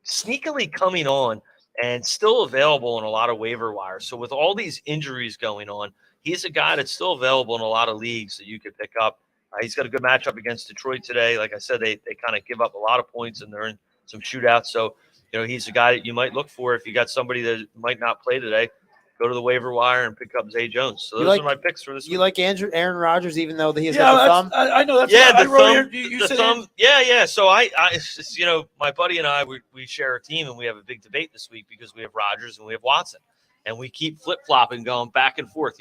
sneakily coming on and still available in a lot of waiver wires. So with all these injuries going on, he's a guy that's still available in a lot of leagues that you could pick up. He's got a good matchup against Detroit today. Like I said, they kind of give up a lot of points and they're in some shootouts. So, he's a guy that you might look for if you got somebody that might not play today. go to the waiver wire and pick up Zay Jones. So those are my picks for this week. You like Aaron Rodgers, even though he has got the thumb? I know that's what I the wrote thumb. here. You The said thumb. Yeah. So it's just, my buddy and I, we share a team, and we have a big debate this week because we have Rodgers and we have Watson, and we keep flip flopping, going back and forth.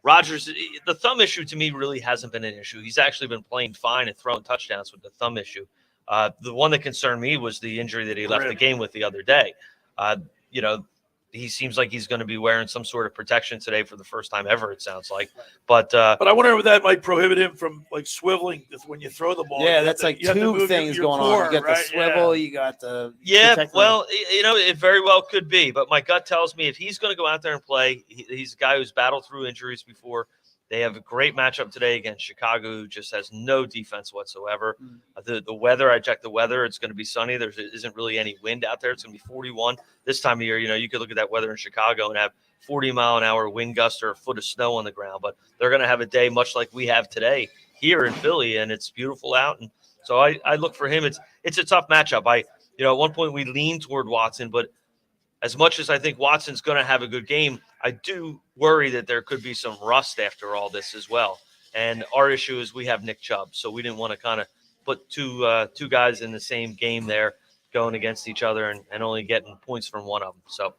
Rodgers, the thumb issue to me really hasn't been an issue. He's actually been playing fine and throwing touchdowns with the thumb issue. The one that concerned me was the injury that he left the game with the other day. He seems like he's going to be wearing some sort of protection today for the first time ever, it sounds like. But I wonder if that might prohibit him from swiveling when you throw the ball. Yeah, that's two things going on. You got the swivel, you got the it very well could be. But my gut tells me if he's going to go out there and play, he's a guy who's battled through injuries before. They have a great matchup today against Chicago, who just has no defense whatsoever. The weather, I checked the weather. It's going to be sunny. There isn't really any wind out there. It's going to be 41 this time of year. You could look at that weather in Chicago and have 40-mile-an-hour wind gust or a foot of snow on the ground. But they're going to have a day much like we have today here in Philly, and it's beautiful out. And so I look for him. It's a tough matchup. At one point we leaned toward Watson, but as much as I think Watson's going to have a good game, I do worry that there could be some rust after all this as well. And our issue is we have Nick Chubb, so we didn't want to kind of put two guys in the same game there going against each other and only getting points from one of them. So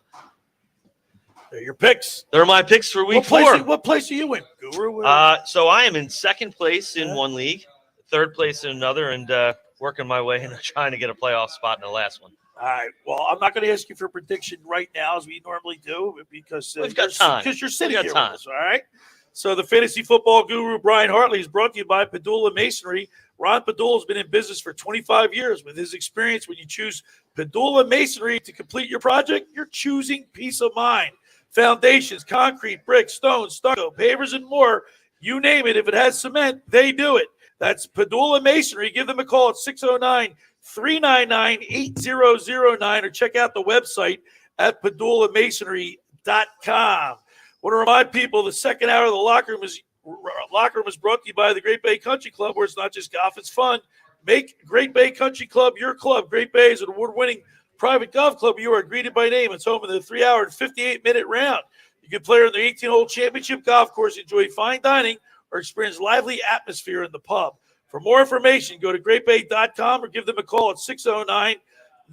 they're your picks. They're my picks for week 4. What place are you in, Guru? So I am in second place in one league, third place in another, and working my way into trying to get a playoff spot in the last one. All right. Well, I'm not going to ask you for a prediction right now as we normally do because we've got time. Because you're sitting here with us, all right? So the fantasy football guru Brian Hartley is brought to you by Padula Masonry. Ron Padula has been in business for 25 years. With his experience, when you choose Padula Masonry to complete your project, you're choosing peace of mind. Foundations, concrete, bricks, stone, stucco, pavers, and more. You name it. If it has cement, they do it. That's Padula Masonry. Give them a call at 609-399-8009 or check out the website at padulamasonry.com. I want to remind people the second hour of the locker room is brought to you by the Great Bay Country Club, where it's not just golf, it's fun. Make Great Bay Country Club your club. Great Bay is an award-winning private golf club. You are greeted by name. It's home of the 3-hour and 58-minute round. You can play on the 18-hole championship golf course, enjoy fine dining, or experience lively atmosphere in the pub. For more information, go to greatbay.com or give them a call at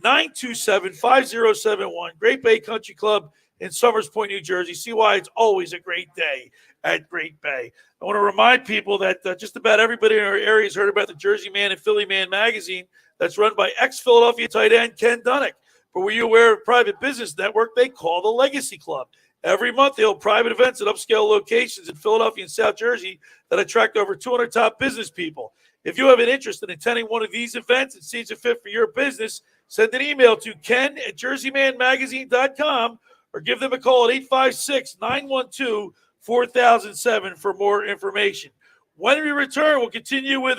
609-927-5071. Great Bay Country Club in Somers Point, New Jersey. See why it's always a great day at Great Bay. I want to remind people that just about everybody in our area has heard about the Jersey Man and Philly Man magazine that's run by ex-Philadelphia tight end Ken Dunnick. But were you aware of a private business network they call the Legacy Club? Every month, they hold private events at upscale locations in Philadelphia and South Jersey that attract over 200 top business people. If you have an interest in attending one of these events and sees a fit for your business, send an email to ken@jerseymanmagazine.com or give them a call at 856-912-4007 for more information. When we return, we'll continue with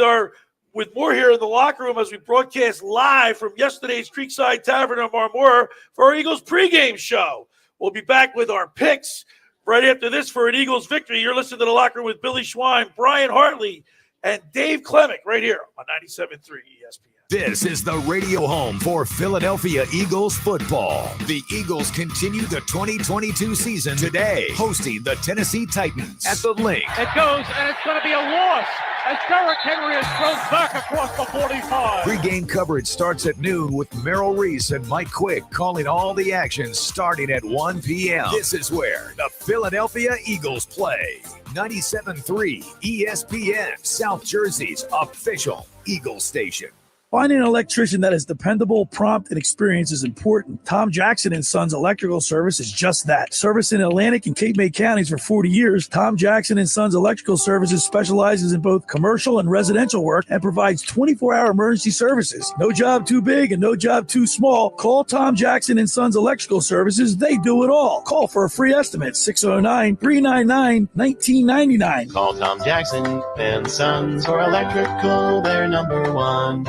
more here in the locker room as we broadcast live from yesterday's Creekside Tavern on Marmora for our Eagles pregame show. We'll be back with our picks right after this for an Eagles victory. You're listening to The Locker Room with Billy Schweim, Brian Hartley, and Dave Klemic right here on 97.3 ESPN. This is the radio home for Philadelphia Eagles football. The Eagles continue the 2022 season today, hosting the Tennessee Titans at the Link. It goes, and it's going to be a loss as Derrick Henry is thrown back across the 45. Pre-game coverage starts at noon with Merrill Reese and Mike Quick calling all the action starting at 1 p.m. This is where the Philadelphia Eagles play. 97.3 ESPN, South Jersey's official Eagles station. Finding an electrician that is dependable, prompt, and experienced is important. Tom Jackson & Sons Electrical Service is just that. Service in Atlantic and Cape May counties for 40 years, Tom Jackson & Sons Electrical Services specializes in both commercial and residential work and provides 24-hour emergency services. No job too big and no job too small. Call Tom Jackson & Sons Electrical Services. They do it all. Call for a free estimate, 609-399-1999. Call Tom Jackson & Sons for electrical, they're number one.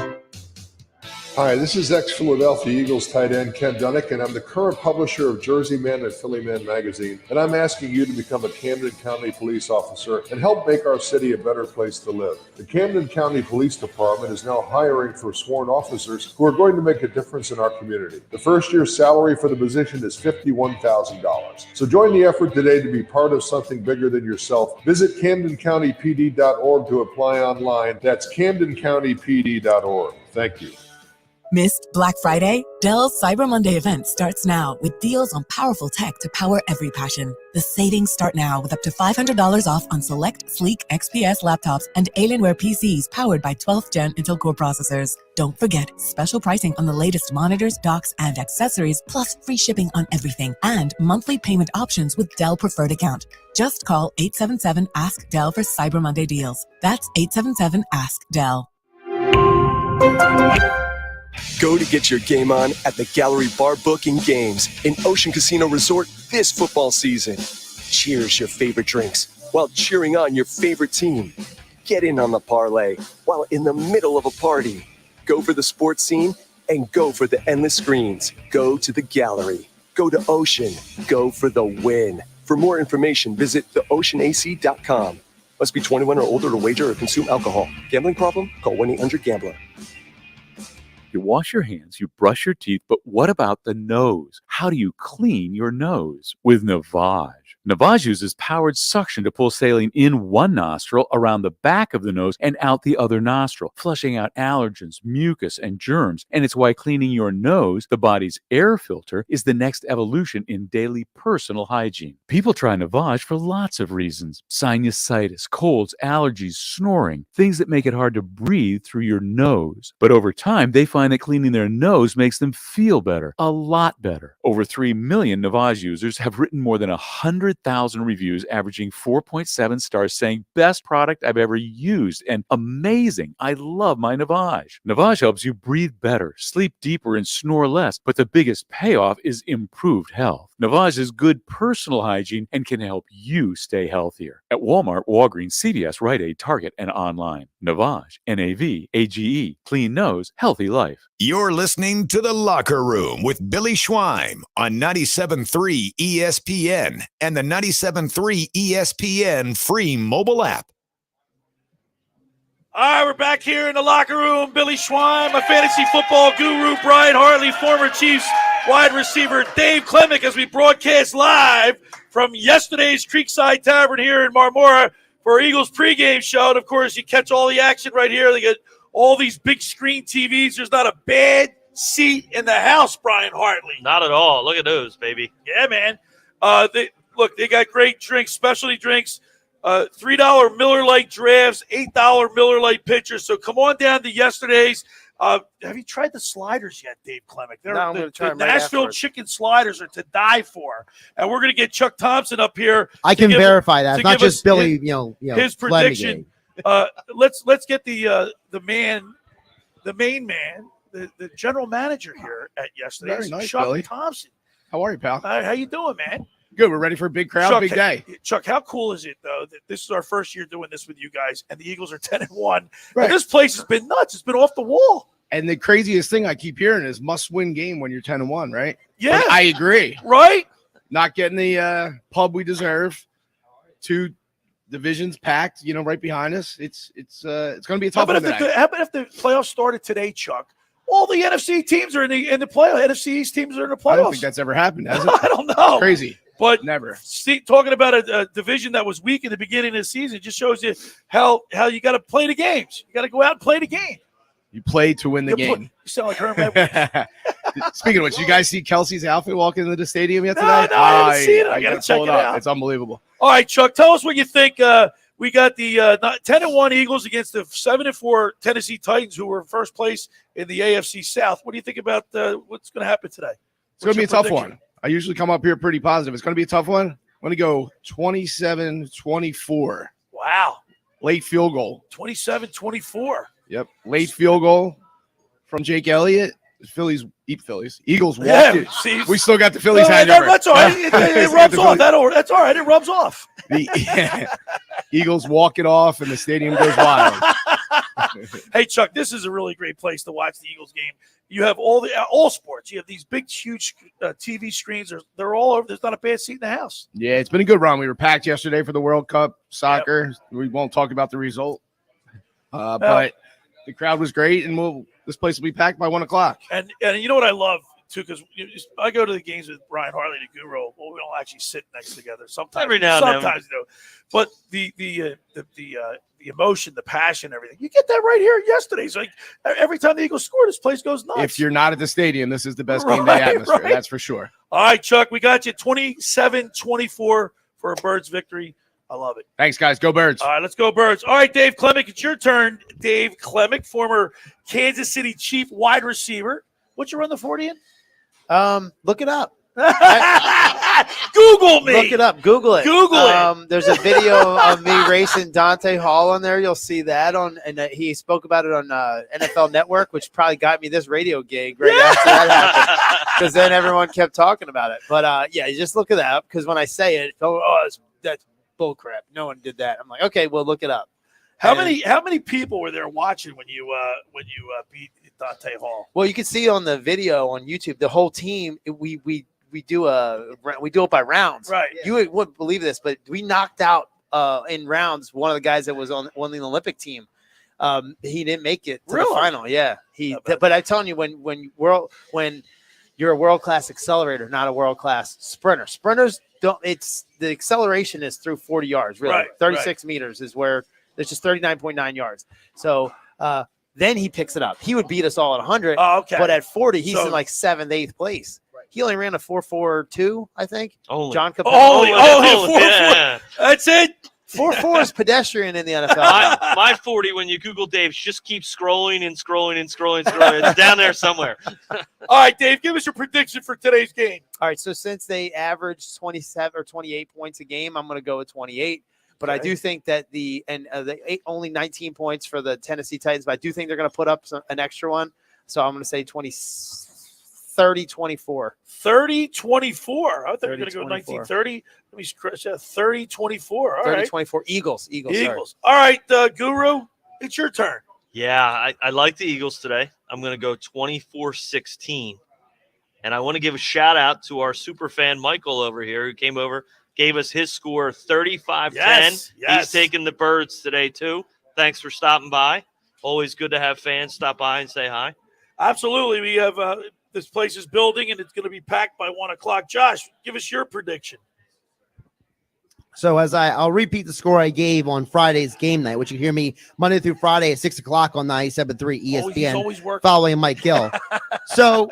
Hi, this is ex-Philadelphia Eagles tight end Ken Dunnick, and I'm the current publisher of Jersey Man and Philly Man magazine, and I'm asking you to become a Camden County police officer and help make our city a better place to live. The Camden County Police Department is now hiring for sworn officers who are going to make a difference in our community. The first year's salary for the position is $51,000. So join the effort today to be part of something bigger than yourself. Visit CamdenCountyPD.org to apply online. That's CamdenCountyPD.org. Thank you. Missed Black Friday? Dell's Cyber Monday event starts now with deals on powerful tech to power every passion. The savings start now with up to $500 off on select sleek XPS laptops and Alienware PCs powered by 12th Gen Intel Core processors. Don't forget, special pricing on the latest monitors, docks, and accessories, plus free shipping on everything, and monthly payment options with Dell Preferred Account. Just call 877-ASK-DELL for Cyber Monday deals. That's 877-ASK-DELL. Go to get your game on at the Gallery Bar Booking Games in Ocean Casino Resort this football season. Cheers your favorite drinks while cheering on your favorite team. Get in on the parlay while in the middle of a party. Go for the sports scene and go for the endless screens. Go to the Gallery. Go to Ocean. Go for the win. For more information, visit theoceanac.com. Must be 21 or older to wager or consume alcohol. Gambling problem? Call 1-800-GAMBLER. You wash your hands, you brush your teeth, but what about the nose? How do you clean your nose? With Navage. Navage uses powered suction to pull saline in one nostril, around the back of the nose, and out the other nostril, flushing out allergens, mucus, and germs. And it's why cleaning your nose, the body's air filter, is the next evolution in daily personal hygiene. People try Navage for lots of reasons. Sinusitis, colds, allergies, snoring, things that make it hard to breathe through your nose. But over time, they find that cleaning their nose makes them feel better, a lot better. Over 3 million Navage users have written more than 100,000 reviews, averaging 4.7 stars, saying best product I've ever used and amazing. I love my Navage. Navage helps you breathe better, sleep deeper, and snore less, but the biggest payoff is improved health. Navage is good personal hygiene and can help you stay healthier. At Walmart, Walgreens, CVS, Rite Aid, Target, and online. Navage, N-A-V-A-G-E. Clean nose, healthy life. You're listening to The Locker Room with Billy Schweim on 97.3 ESPN and the 97.3 ESPN free mobile app. All right, we're back here in the locker room. Billy Schweim, a fantasy football guru, Brian Hartley, former Chiefs wide receiver Dave Klemic, as we broadcast live from yesterday's Creekside Tavern here in Marmora for Eagles pregame show. And, of course, you catch all the action right here. They get all these big screen TVs. There's not a bad seat in the house, Brian Hartley. Not at all. Look at those, baby. Yeah, man. They got great drinks, specialty drinks, $3 Miller Lite drafts, $8 Miller Lite pitchers. So come on down to yesterday's. Have you tried the sliders yet, Dave Klemic? I'm going to try the them right Nashville afterwards. Chicken sliders are to die for. And we're going to get Chuck Thompson up here. I can verify that. It's not just Billy, his prediction. Let's get the main man, the general manager here at yesterday's. Very nice, Chuck Billy. Thompson. How are you, pal? How you doing, man? Good. We're ready for a big crowd, Chuck, big day. Chuck, how cool is it, though, that this is our first year doing this with you guys, and the Eagles are 10-1. Right. And this place has been nuts. It's been off the wall. And the craziest thing I keep hearing is must-win game when you're 10-1, right? Yeah. Like, I agree. Right? Not getting the pub we deserve. 2 divisions packed, right behind us. It's going to be a tough one today. How about if the playoffs started today, Chuck? All the NFC teams are in the playoff. NFC East teams are in the playoffs. I don't think that's ever happened, has it? I don't know. It's crazy. But never. Talking about a division that was weak in the beginning of the season just shows you how you got to play the games. You got to go out and play the game. You play to win the game. You sound like Herm Edwards. Speaking of which, you guys see Kelsey's outfit walking into the stadium yet today? No, I haven't seen it. I got to check it out. It's unbelievable. All right, Chuck, tell us what you think. We got the 10-1 Eagles against the 7-4 Tennessee Titans, who were in first place in the AFC South. What do you think about what's going to happen today? It's going to be a tough one. I usually come up here pretty positive. It's going to be a tough one. I'm going to go 27-24. Wow. Late field goal. 27-24. Yep. Late field goal from Jake Elliott. Eagles walked it. See, we still got the Phillies hangover. That's all right. It rubs off. That's all right. It rubs off. The Eagles walk it off, and the stadium goes wild. Hey, Chuck, this is a really great place to watch the Eagles game. You have all sports. You have these big, huge TV screens. They're all over. There's not a bad seat in the house. Yeah, it's been a good run. We were packed yesterday for the World Cup soccer. Yep. We won't talk about the result, but the crowd was great, and this place will be packed by 1 o'clock. And you know what I love too, because I go to the games with Brian Hartley and Guru. Well, we don't actually sit next together. Sometimes, every now and then. Sometimes, but the emotion, the passion, everything. You get that right here yesterday. It's like every time the Eagles score, this place goes nuts. If you're not at the stadium, this is the best game day atmosphere. Right. That's for sure. All right, Chuck, we got you 27-24 for a Birds victory. I love it. Thanks, guys. Go Birds. All right, let's go Birds. All right, Dave Klemic, it's your turn. Dave Klemic, former Kansas City Chief wide receiver. What's your run the 40 in? Look it up. Google me. Look it up. Google it. Google it. There's a video of me racing Dante Hall on there. You'll see that and he spoke about it on NFL Network, which probably got me this radio gig right after that happened, because then everyone kept talking about it. But yeah, you just look it up, because when I say it, that's bullcrap. No one did that. I'm like, okay, well, look it up. How many people were there watching when you beat Dante Hall? Well, you can see on the video on YouTube, the whole team. We do it by rounds. Right. You wouldn't believe this, but we knocked out in rounds one of the guys that was on the Olympic team. He didn't make it to the final. Yeah. But I'm telling you, when you're a world-class accelerator, not a world-class sprinter. Sprinters don't. It's the acceleration is through 40 yards. Really, 36 meters is where there's just 39.9 yards. So then he picks it up. He would beat us all at 100. Oh, okay. But at 40, he's in like 7th, 8th place. He only ran a 4.42, I think. Only. John Capel. Only 4.4. That's it. 4.4 is pedestrian in the NFL. My 40, when you Google Dave, just keep scrolling and scrolling and scrolling and scrolling. It's down there somewhere. All right, Dave, give us your prediction for today's game. All right, so since they average 27 or 28 points a game, I'm going to go with 28. But I do think that only 19 points for the Tennessee Titans, but I do think they're going to put up an extra one. So I'm going to say 30-24. 30-24. I thought we were going to go 19-30. Let me scratch that. 30-24. All right. 30-24. Eagles. Sorry. All right, Guru, it's your turn. Yeah, I like the Eagles today. I'm going to go 24-16. And I want to give a shout-out to our super fan Michael over here, who came over, gave us his score 35-10. Yes. He's taking the Birds today, too. Thanks for stopping by. Always good to have fans stop by and say hi. Absolutely. We have this place is building, and it's going to be packed by 1 o'clock. Josh, give us your prediction. So I'll repeat the score I gave on Friday's game night, which you hear me Monday through Friday at 6 o'clock on 97.3 ESPN, following Mike Gill. So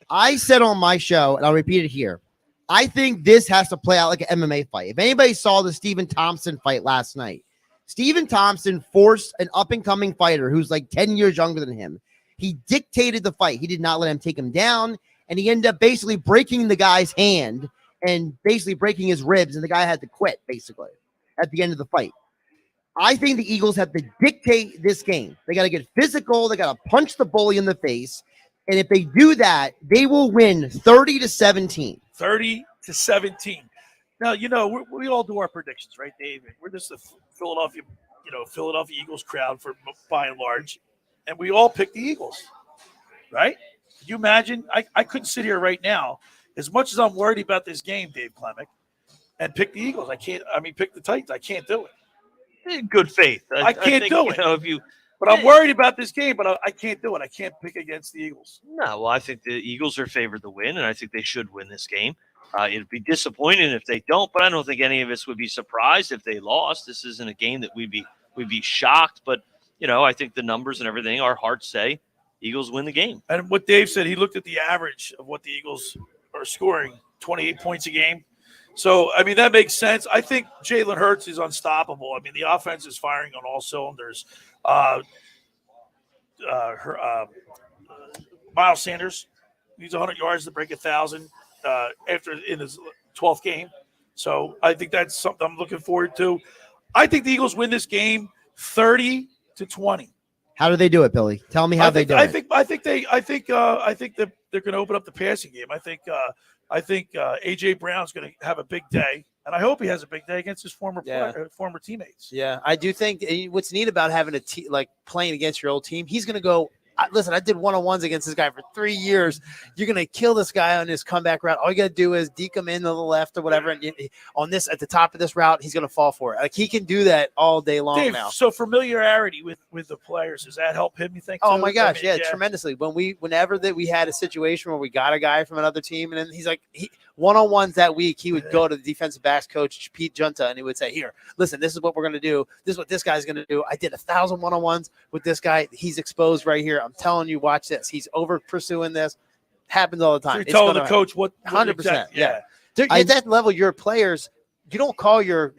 I said on my show, and I'll repeat it here, I think this has to play out like an MMA fight. If anybody saw the Stephen Thompson fight last night, Stephen Thompson forced an up-and-coming fighter who's like 10 years younger than him. He dictated the fight. He did not let him take him down, and he ended up basically breaking the guy's hand and basically breaking his ribs, and the guy had to quit, basically, at the end of the fight. I think the Eagles have to dictate this game. They got to get physical. They got to punch the bully in the face, and if they do that, they will win 30-17. 30-17. Now, we all do our predictions, right, Dave? We're just a Philadelphia Eagles crowd by and large, and we all pick the Eagles, right? Can you imagine? I couldn't sit here right now, as much as I'm worried about this game, Dave Klemic, and pick the Eagles. Pick the Titans. I can't do it. In good faith. I can't do it. But I'm worried about this game, but I can't do it. I can't pick against the Eagles. No, well, I think the Eagles are favored to win, and I think they should win this game. It'd be disappointing if they don't, but I don't think any of us would be surprised if they lost. This isn't a game that we'd be shocked, but I think the numbers and everything, our hearts say Eagles win the game. And what Dave said, he looked at the average of what the Eagles are scoring, 28 points a game. So, that makes sense. I think Jalen Hurts is unstoppable. The offense is firing on all cylinders. Miles Sanders needs 100 yards to break 1,000 in his 12th game. So I think that's something I'm looking forward to. I think the Eagles win this game 30-20. How do they do it, Billy? Tell me how they do it. I think that they're going to open up the passing game. I think AJ Brown's going to have a big day. And I hope he has a big day against his former teammates. Yeah, I do think what's neat about having a team like playing against your old team, he's going to go. Listen, I did one-on-ones against this guy for 3 years. You're going to kill this guy on his comeback route. All you got to do is deke him in to the left or whatever. And on this, at the top of this route, he's going to fall for it. Like he can do that all day long Dave, now. So familiarity with the players, does that help him, you think? Oh too? my gosh, tremendously. Whenever that we had a situation where we got a guy from another team, and then he's like, one-on-ones that week, he would go to the defensive backs coach, Pete Junta, and he would say, here, listen, this is what we're going to do. This is what this guy's going to do. I did 1,000 one-on-ones with this guy. He's exposed right here. I'm telling you, watch this. He's over pursuing this. Happens all the time. So you're telling the coach what 100%. Yeah. At that level, your players, you don't call your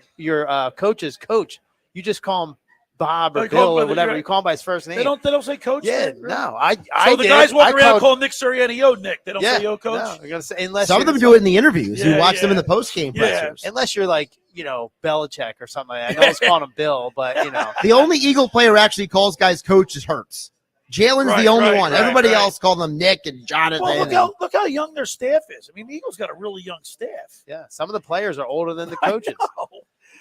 coaches coach. You just call him Bob or Bill or whatever. You call him by his first name. They don't say coach. Yeah, no. So the guys walking around calling Nick Sirianni, yo, Nick. They don't say yo, coach. No, I gotta say, unless some of them do it in the interviews. You watch them in the post-game pressers. Unless you're like, Belichick or something like that. I know it's calling him Bill, but The only Eagle player actually calls guys coach is Hurts. Jalen's the only one. Everybody else called them Nick and Jonathan. Well, look how young their staff is. I mean, the Eagles got a really young staff. Yeah, some of the players are older than the coaches.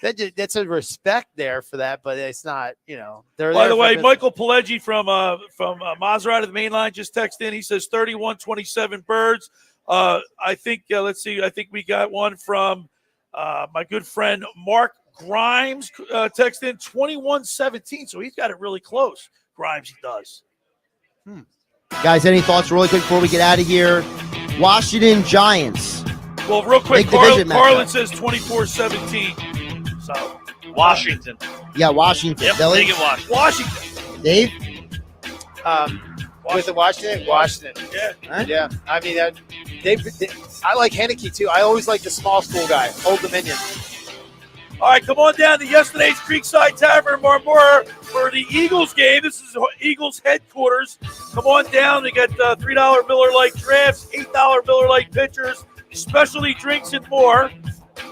That's a respect there for that, but it's not, they're By the way, Michael Pileggi from Maserati of the Mainland just texted in. He says 31-27 Birds. I think, let's see. I think we got one from my good friend Mark Grimes text in 21-17. So he's got it really close. Grimes, he does. Guys, any thoughts really quick before we get out of here? Washington Giants. Well, real quick, Carlin says 24-17. So Washington. Yeah, Washington. Yep, Billy? take it Washington. Dave? With the Washington. Yeah. Yeah. I mean, I like Hennig too. I always like the small school guy, Old Dominion. All right, come on down to yesterday's Creekside Tavern, Marmora, for the Eagles game. This is Eagles headquarters. Come on down. They got $3 Miller Lite drafts, $8 Miller Lite pitchers, specialty drinks, and more.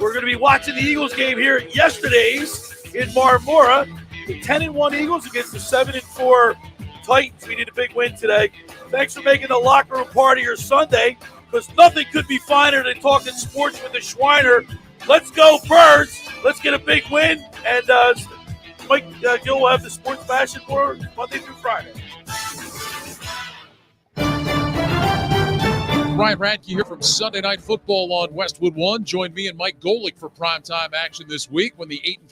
We're going to be watching the Eagles game here at yesterday's in Marmora. The 10-1 Eagles against the 7-4 Titans. We need a big win today. Thanks for making the locker room part of your Sunday, because nothing could be finer than talking sports with the Schweiner. Let's go, Birds. Let's get a big win. And Mike Gill will have the sports fashion for Monday through Friday. Ryan Radke here from Sunday Night Football on Westwood One. Join me and Mike Golick for primetime action this week when the 8